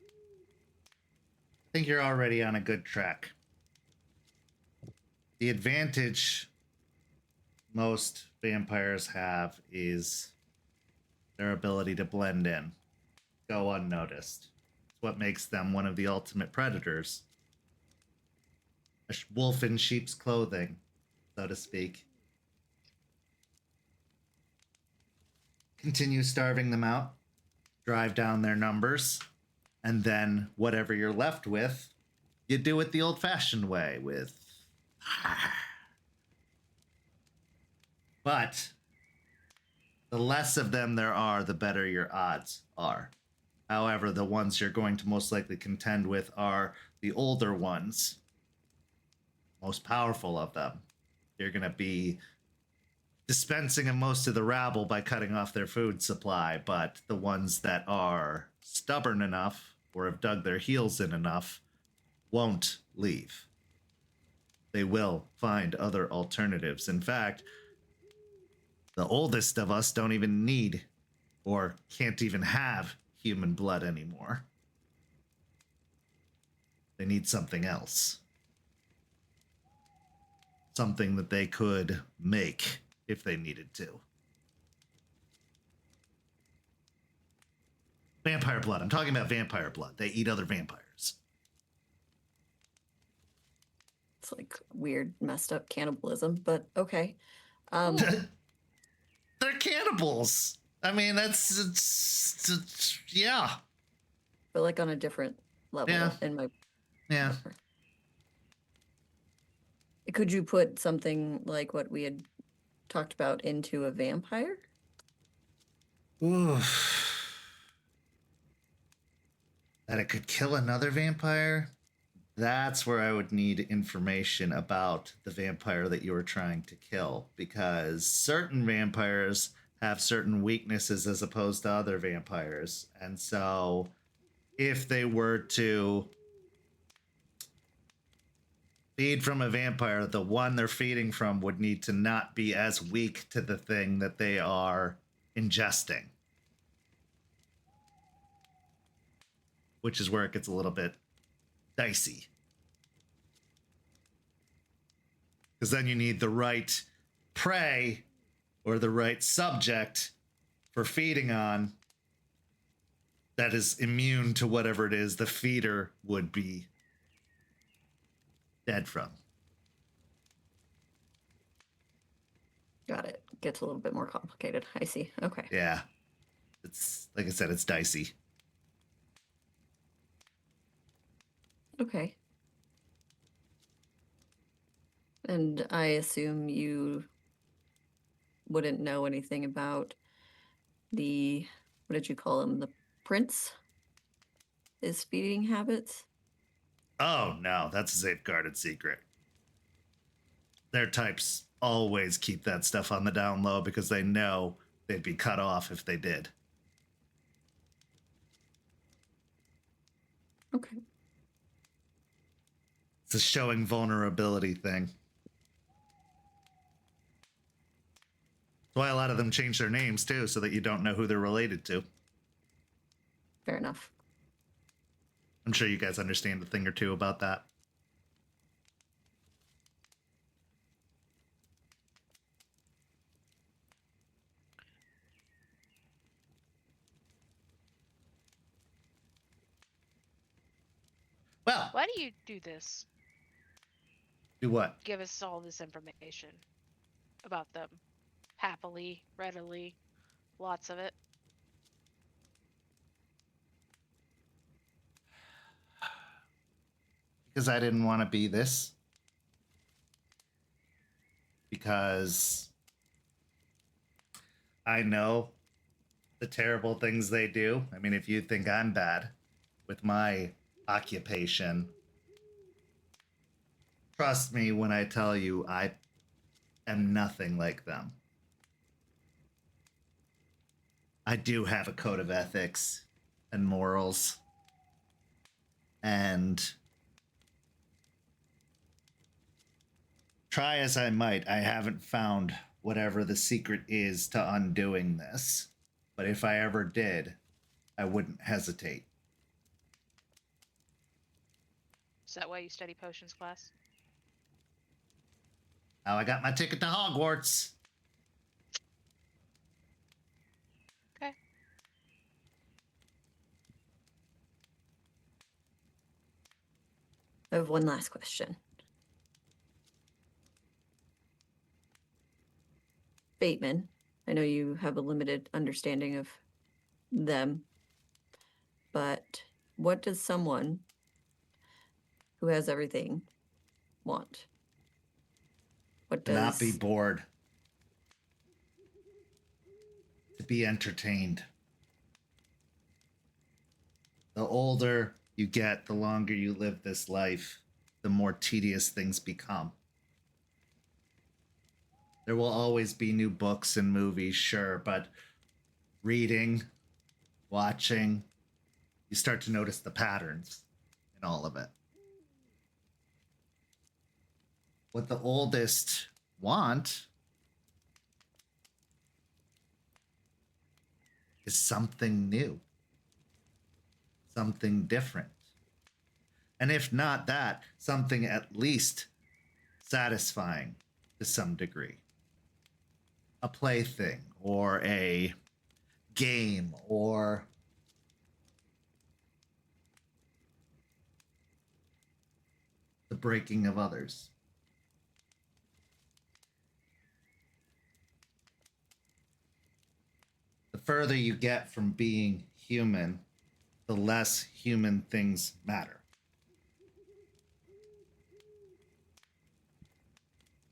I think you're already on a good track. The advantage most vampires have is their ability to blend in, go unnoticed. It's what makes them one of the ultimate predators. A wolf in sheep's clothing, so to speak. Continue starving them out, drive down their numbers, and then whatever you're left with, you do it the old-fashioned way with... But the less of them there are, the better your odds are. However, the ones you're going to most likely contend with are the older ones, most powerful of them. You're going to be dispensing of most of the rabble by cutting off their food supply, but the ones that are stubborn enough or have dug their heels in enough won't leave. They will find other alternatives. In fact, The oldest of us don't even need or can't even have human blood anymore. They need something else. Something that they could make if they needed to. Vampire blood. I'm talking about vampire blood. They eat other vampires.
It's like weird, messed up cannibalism, but okay.
They're cannibals. I mean, it's yeah.
But like on a different level
Yeah.
in my.
Yeah.
Could you put something like what we had talked about into a vampire?
Ooh. That it could kill another vampire? That's where I would need information about the vampire that you were trying to kill, because certain vampires have certain weaknesses as opposed to other vampires. And so if they were to feed from a vampire, the one they're feeding from would need to not be as weak to the thing that they are ingesting. Which is where it gets a little bit dicey. Because then you need the right prey or the right subject for feeding on that is immune to whatever it is the feeder would be dead from.
Got it. Gets a little bit more complicated. I see. Okay.
Yeah. It's, like I said, it's dicey.
Okay. And I assume you wouldn't know anything about the, what did you call him? The prince? His feeding habits?
Oh, no, that's a safeguarded secret. Their types always keep that stuff on the down low because they know they'd be cut off if they did.
Okay.
It's a showing vulnerability thing. That's why a lot of them change their names, too, so that you don't know who they're related to.
Fair enough.
I'm sure you guys understand a thing or two about that. Well,
Why do you do this?
do what?
Give us all this information about them. Happily, readily, lots of it.
Because I didn't want to be this. Because I know the terrible things they do. I mean, if you think I'm bad with my occupation, trust me when I tell you I am nothing like them. I do have a code of ethics and morals. And try as I might, I haven't found whatever the secret is to undoing this. But if I ever did, I wouldn't hesitate.
Is that why you study potions class?
Now I got my ticket to Hogwarts.
Okay.
I have one last question. Bateman, I know you have a limited understanding of them, but what does someone who has everything want? What
To
does
not be bored. To be entertained. The older you get, the longer you live this life, the more tedious things become. There will always be new books and movies, sure, but reading, watching, you start to notice the patterns in all of it. What the oldest want is something new, something different. And if not that, something at least satisfying to some degree. A plaything or a game or the breaking of others. The further you get from being human, the less human things matter.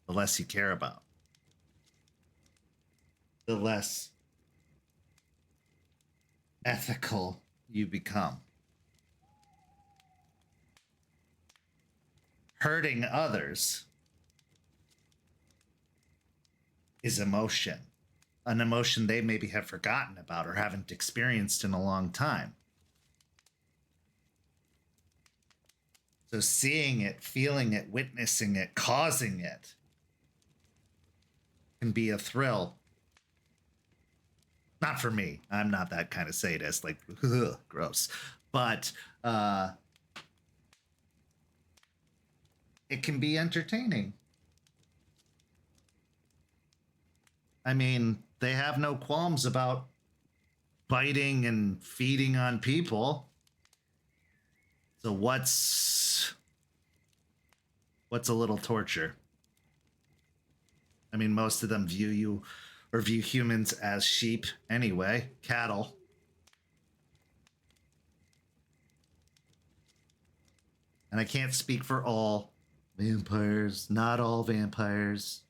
The less you care about. The less ethical you become. Hurting others is emotion, an emotion they maybe have forgotten about or haven't experienced in a long time. So seeing it, feeling it, witnessing it, causing it can be a thrill. Not for me. I'm not that kind of sadist, like, ugh, gross. But it can be entertaining. I mean, they have no qualms about biting and feeding on people. So what's a little torture? I mean, most of them view you or view humans as sheep anyway, cattle. And I can't speak for all vampires, not all vampires.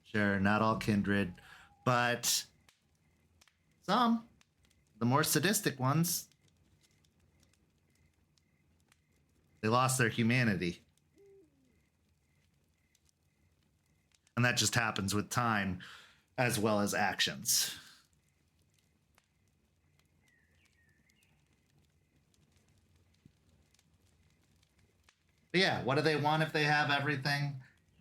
Sure, not all kindred, but some, the more sadistic ones, they lost their humanity. And that just happens with time as well as actions. But yeah, what do they want if they have everything?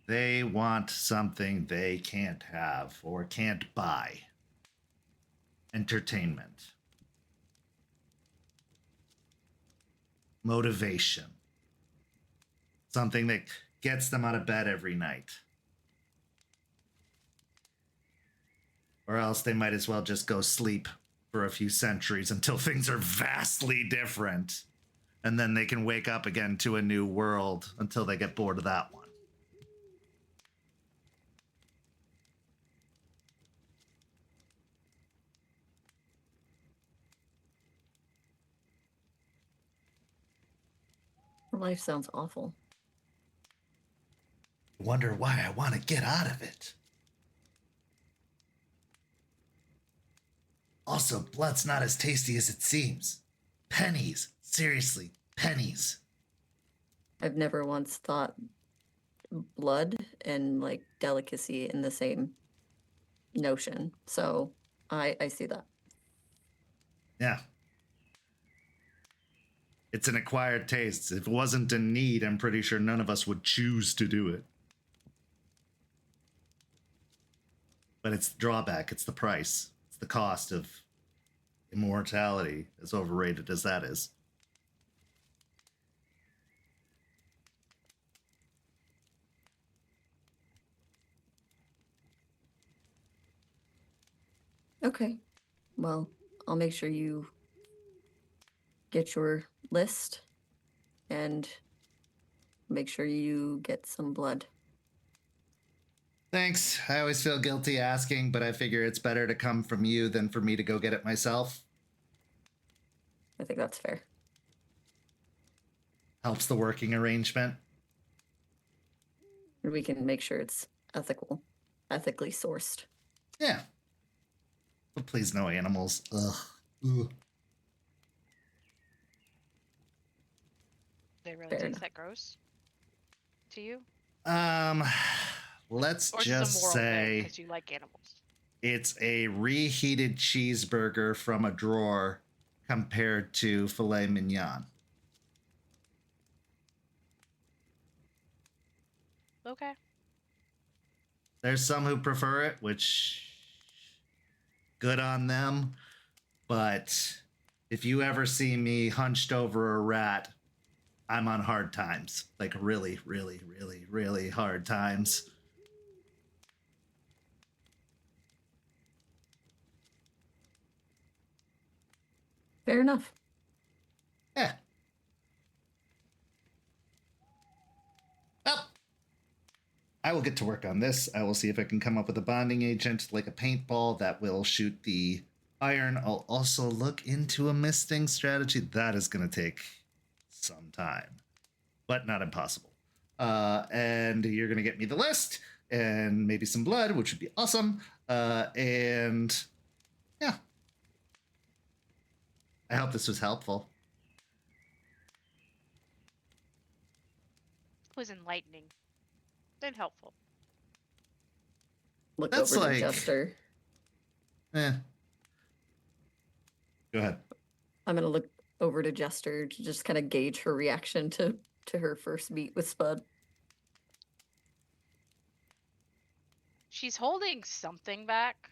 They want something they can't have or can't buy. Entertainment. Motivation. Something that gets them out of bed every night. Or else they might as well just go sleep for a few centuries until things are vastly different. And then they can wake up again to a new world until they get bored of that one.
Life sounds awful.
Wonder why I want to get out of it. Also, blood's not as tasty as it seems. Pennies. Seriously, pennies.
I've never once thought blood and like delicacy in the same notion. So I see that.
Yeah. It's an acquired taste. If it wasn't a need, I'm pretty sure none of us would choose to do it. But it's the drawback. It's the price. It's the cost of immortality, as overrated as that is.
Okay. Well, I'll make sure you get your list and make sure you get some blood.
Thanks. I always feel guilty asking, but I figure it's better to come from you than for me to go get it myself.
I think that's fair.
Helps the working arrangement.
And we can make sure it's ethically sourced.
Yeah. But please, no animals. Ugh. Ugh.
They really
Fair
taste
enough.
that gross to you?
Let's
Or
just say
because you like animals.
it's a reheated cheeseburger from a drawer compared to filet mignon.
Okay.
There's some who prefer it, which good on them. but if you ever see me hunched over a rat, I'm on hard times. Like really, really, really, really hard times.
Fair enough.
Yeah. Well, I will get to work on this. I will see if I can come up with a bonding agent like a paintball that will shoot the iron. I'll also look into a misting strategy. That is going to take some time, but not impossible. And you're going to get me the list and maybe some blood, which would be awesome. And yeah. I hope this was helpful.
It was enlightening and helpful.
Look
That's
over to
like-
Jester.
Go ahead.
I'm gonna look over to Jester to just kind of gauge her reaction to her first meet with Spud.
She's holding something back,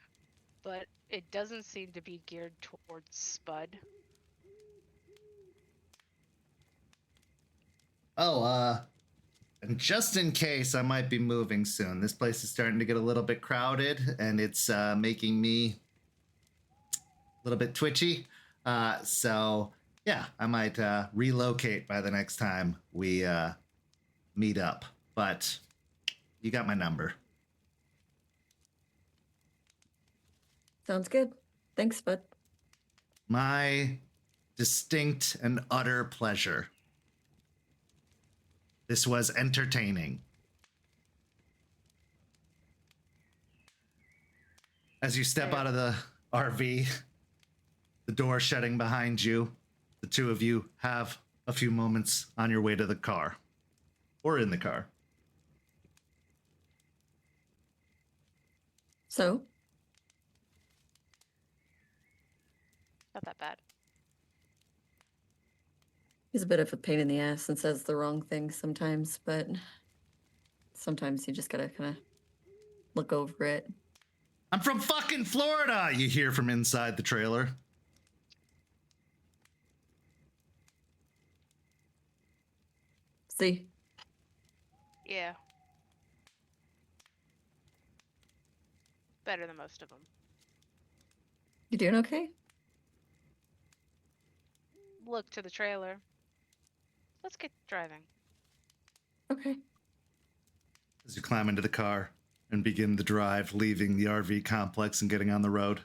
but it doesn't seem to be geared towards Spud.
Oh, and just in case, I might be moving soon. This place is starting to get a little bit crowded, and it's making me a little bit twitchy. So, yeah, I might relocate by the next time we meet up. But you got my number.
Sounds good. Thanks, Spud.
My distinct and utter pleasure. This was entertaining. As you step out of the RV, the door shutting behind you, the two of you have a few moments on your way to the car. Or in the car.
So,
Not that bad.
he's a bit of a pain in the ass and says the wrong thing sometimes, but sometimes you just gotta kind of look over it.
I'm from fucking Florida, you hear from inside the trailer.
See?
Yeah. Better than most of them.
You doing okay?
Look to the trailer. Let's get driving.
Okay.
As you climb into the car and begin the drive, leaving the RV complex and getting on the road.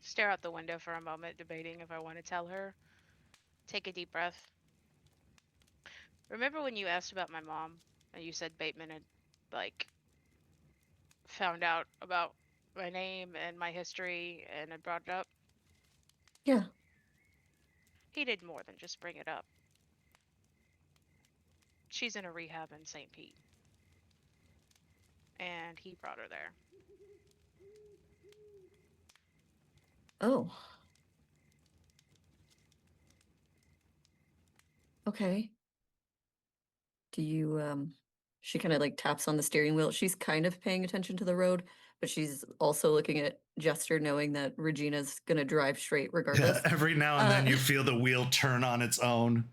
Stare out the window for a moment, debating if I want to tell her. Take a deep breath. Remember when you asked about my mom and you said Bateman had, like, found out about my name and my history and had brought it up?
Yeah.
He did more than just bring it up. She's in a rehab in St. Pete. And he brought her there.
Oh. Okay. Do you, she kind of like taps on the steering wheel. She's kind of paying attention to the road, but she's also looking at Jester, knowing that Regina's gonna drive straight regardless.
Yeah, every now and then you feel the wheel turn on its own.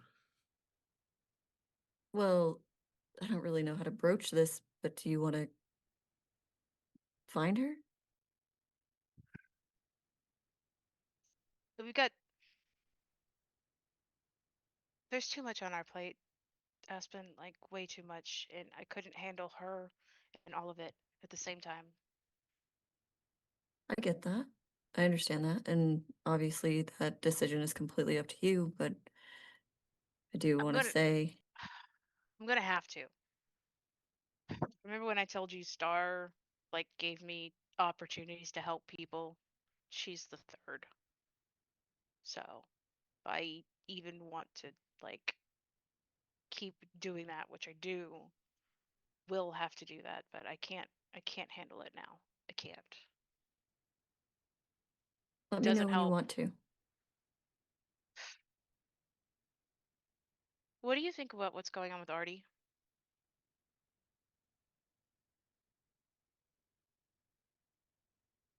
Well, I don't really know how to broach this, but do you want to find her?
We've got... There's too much on our plate, Aspen. Like, way too much. And I couldn't handle her and all of it at the same time.
I get that. I understand that. And obviously that decision is completely up to you, but I do
I'm
want to
gonna-
say,
I'm gonna have to. Remember when I told you Star, like, gave me opportunities to help people? She's the third. So, if I even want to, like, keep doing that, which I do, will have to do that, but I can't handle it now. I can't.
let me know
Doesn't
when you
help.
want to.
What do you think about what's going on with Artie?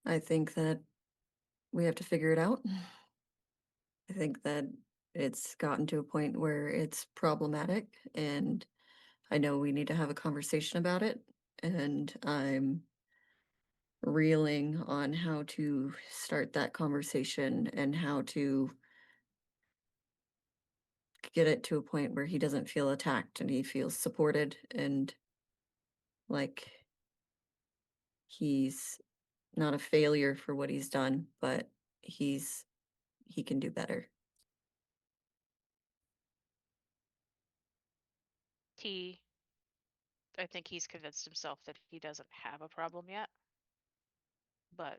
I think that we have to figure it out. I think that it's gotten to a point where it's problematic, and I know we need to have a conversation about it, and I'm reeling on how to start that conversation and how to get it to a point where he doesn't feel attacked and he feels supported and like he's not a failure for what he's done, but he can do better.
I think he's convinced himself that he doesn't have a problem yet. But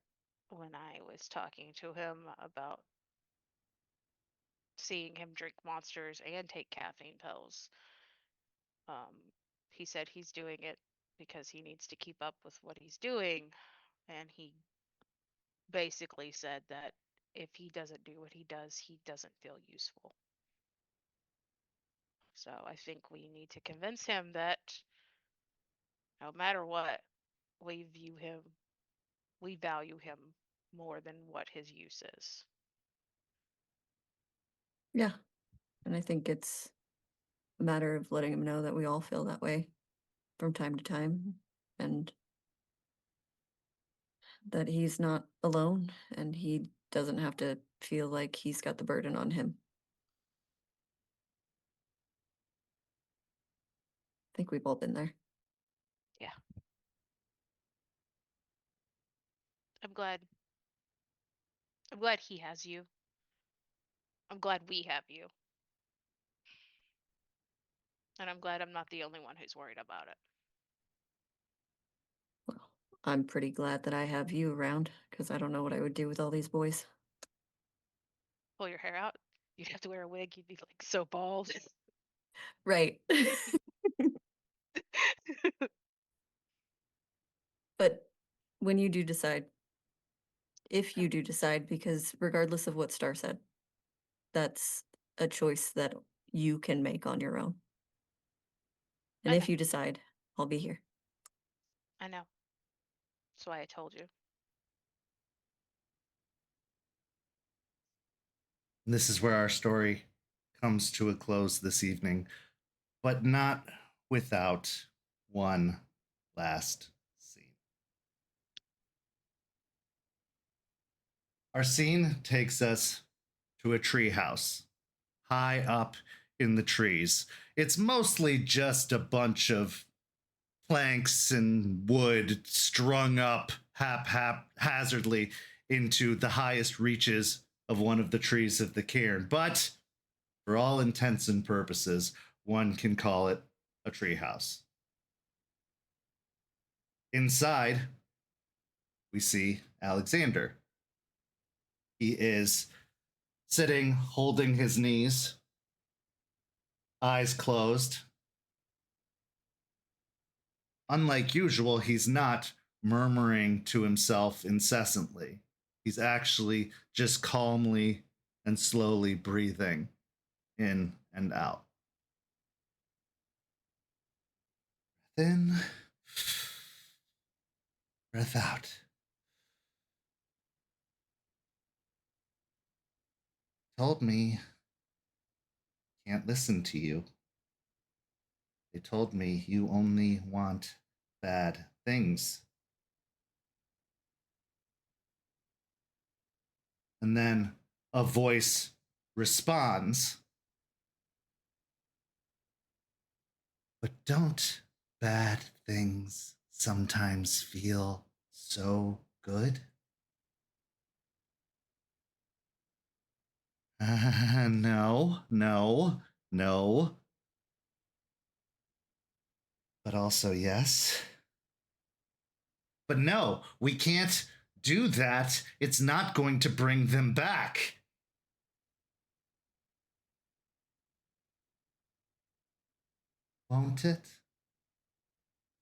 when I was talking to him about seeing him drink monsters and take caffeine pills, he said he's doing it because he needs to keep up with what he's doing. And he basically said that if he doesn't do what he does, he doesn't feel useful. So I think we need to convince him that no matter what, we value him more than what his use is.
Yeah. And I think it's a matter of letting him know that we all feel that way from time to time and that he's not alone and he doesn't have to feel like he's got the burden on him. I think we've all been there.
Yeah. I'm glad he has you. I'm glad we have you. And I'm glad I'm not the only one who's worried about it.
Well, I'm pretty glad that I have you around because I don't know what I would do with all these boys.
Pull your hair out. You'd have to wear a wig. You'd be like so bald.
Right. But when you do decide, if you do decide, because regardless of what Star said, that's a choice that you can make on your own. And
I
if
know.
you decide, I'll be here.
I know. That's why I told you.
This is where our story comes to a close this evening, but not without one last scene. Our scene takes us to a tree house high up in the trees. It's mostly just a bunch of planks and wood strung up haphazardly into the highest reaches of one of the trees of the cairn. But for all intents and purposes, one can call it a treehouse. Inside, we see Alexander. He is sitting, holding his knees, eyes closed. Unlike usual, he's not murmuring to himself incessantly. He's actually just calmly and slowly breathing in and out. Breath in, breath out. Told me can't listen to you. They told me you only want bad things. And then a voice responds, but don't bad things sometimes feel so good? No. But also yes. But no, we can't do that. It's not going to bring them back. Won't it?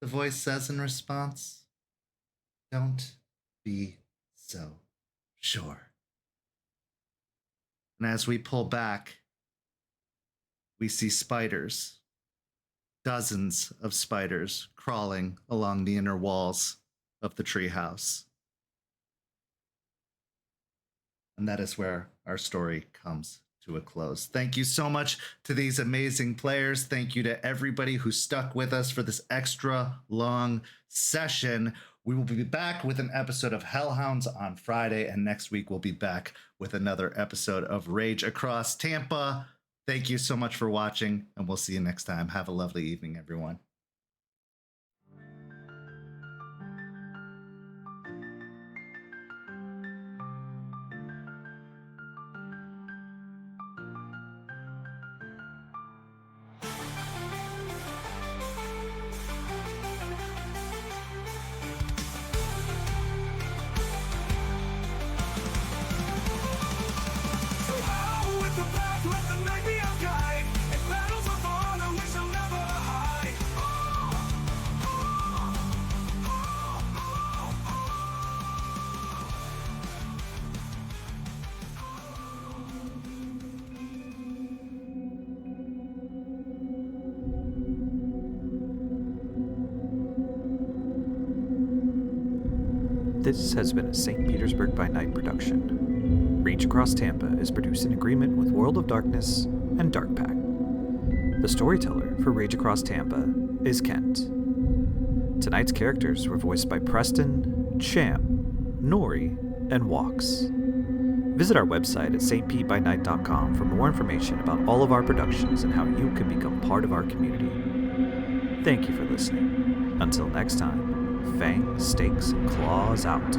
The voice says in response. Don't be so sure. And as we pull back, we see spiders. Dozens of spiders crawling along the inner walls of the treehouse. And that is where our story comes to a close. Thank you so much to these amazing players. Thank you to everybody who stuck with us for this extra long session. We will be back with an episode of Hellhounds on Friday, and next week we'll be back with another episode of Rage Across Tampa. Thank you so much for watching, and we'll see you next time. Have a lovely evening, everyone.
So how with the path, let the night be our guide. In battles of honor, we shall never hide.
This has been a St. Petersburg by Night production. Reach Across Tampa is produced in agreement with World of Darkness and Dark Pack. The storyteller for Rage Across Tampa is Kent. Tonight's characters were voiced by Preston, Cham, Noree, and Walks. Visit our website at stpbynight.com for more information about all of our productions and how you can become part of our community. Thank you for listening. Until next time, Fang, Stakes, and Claws out.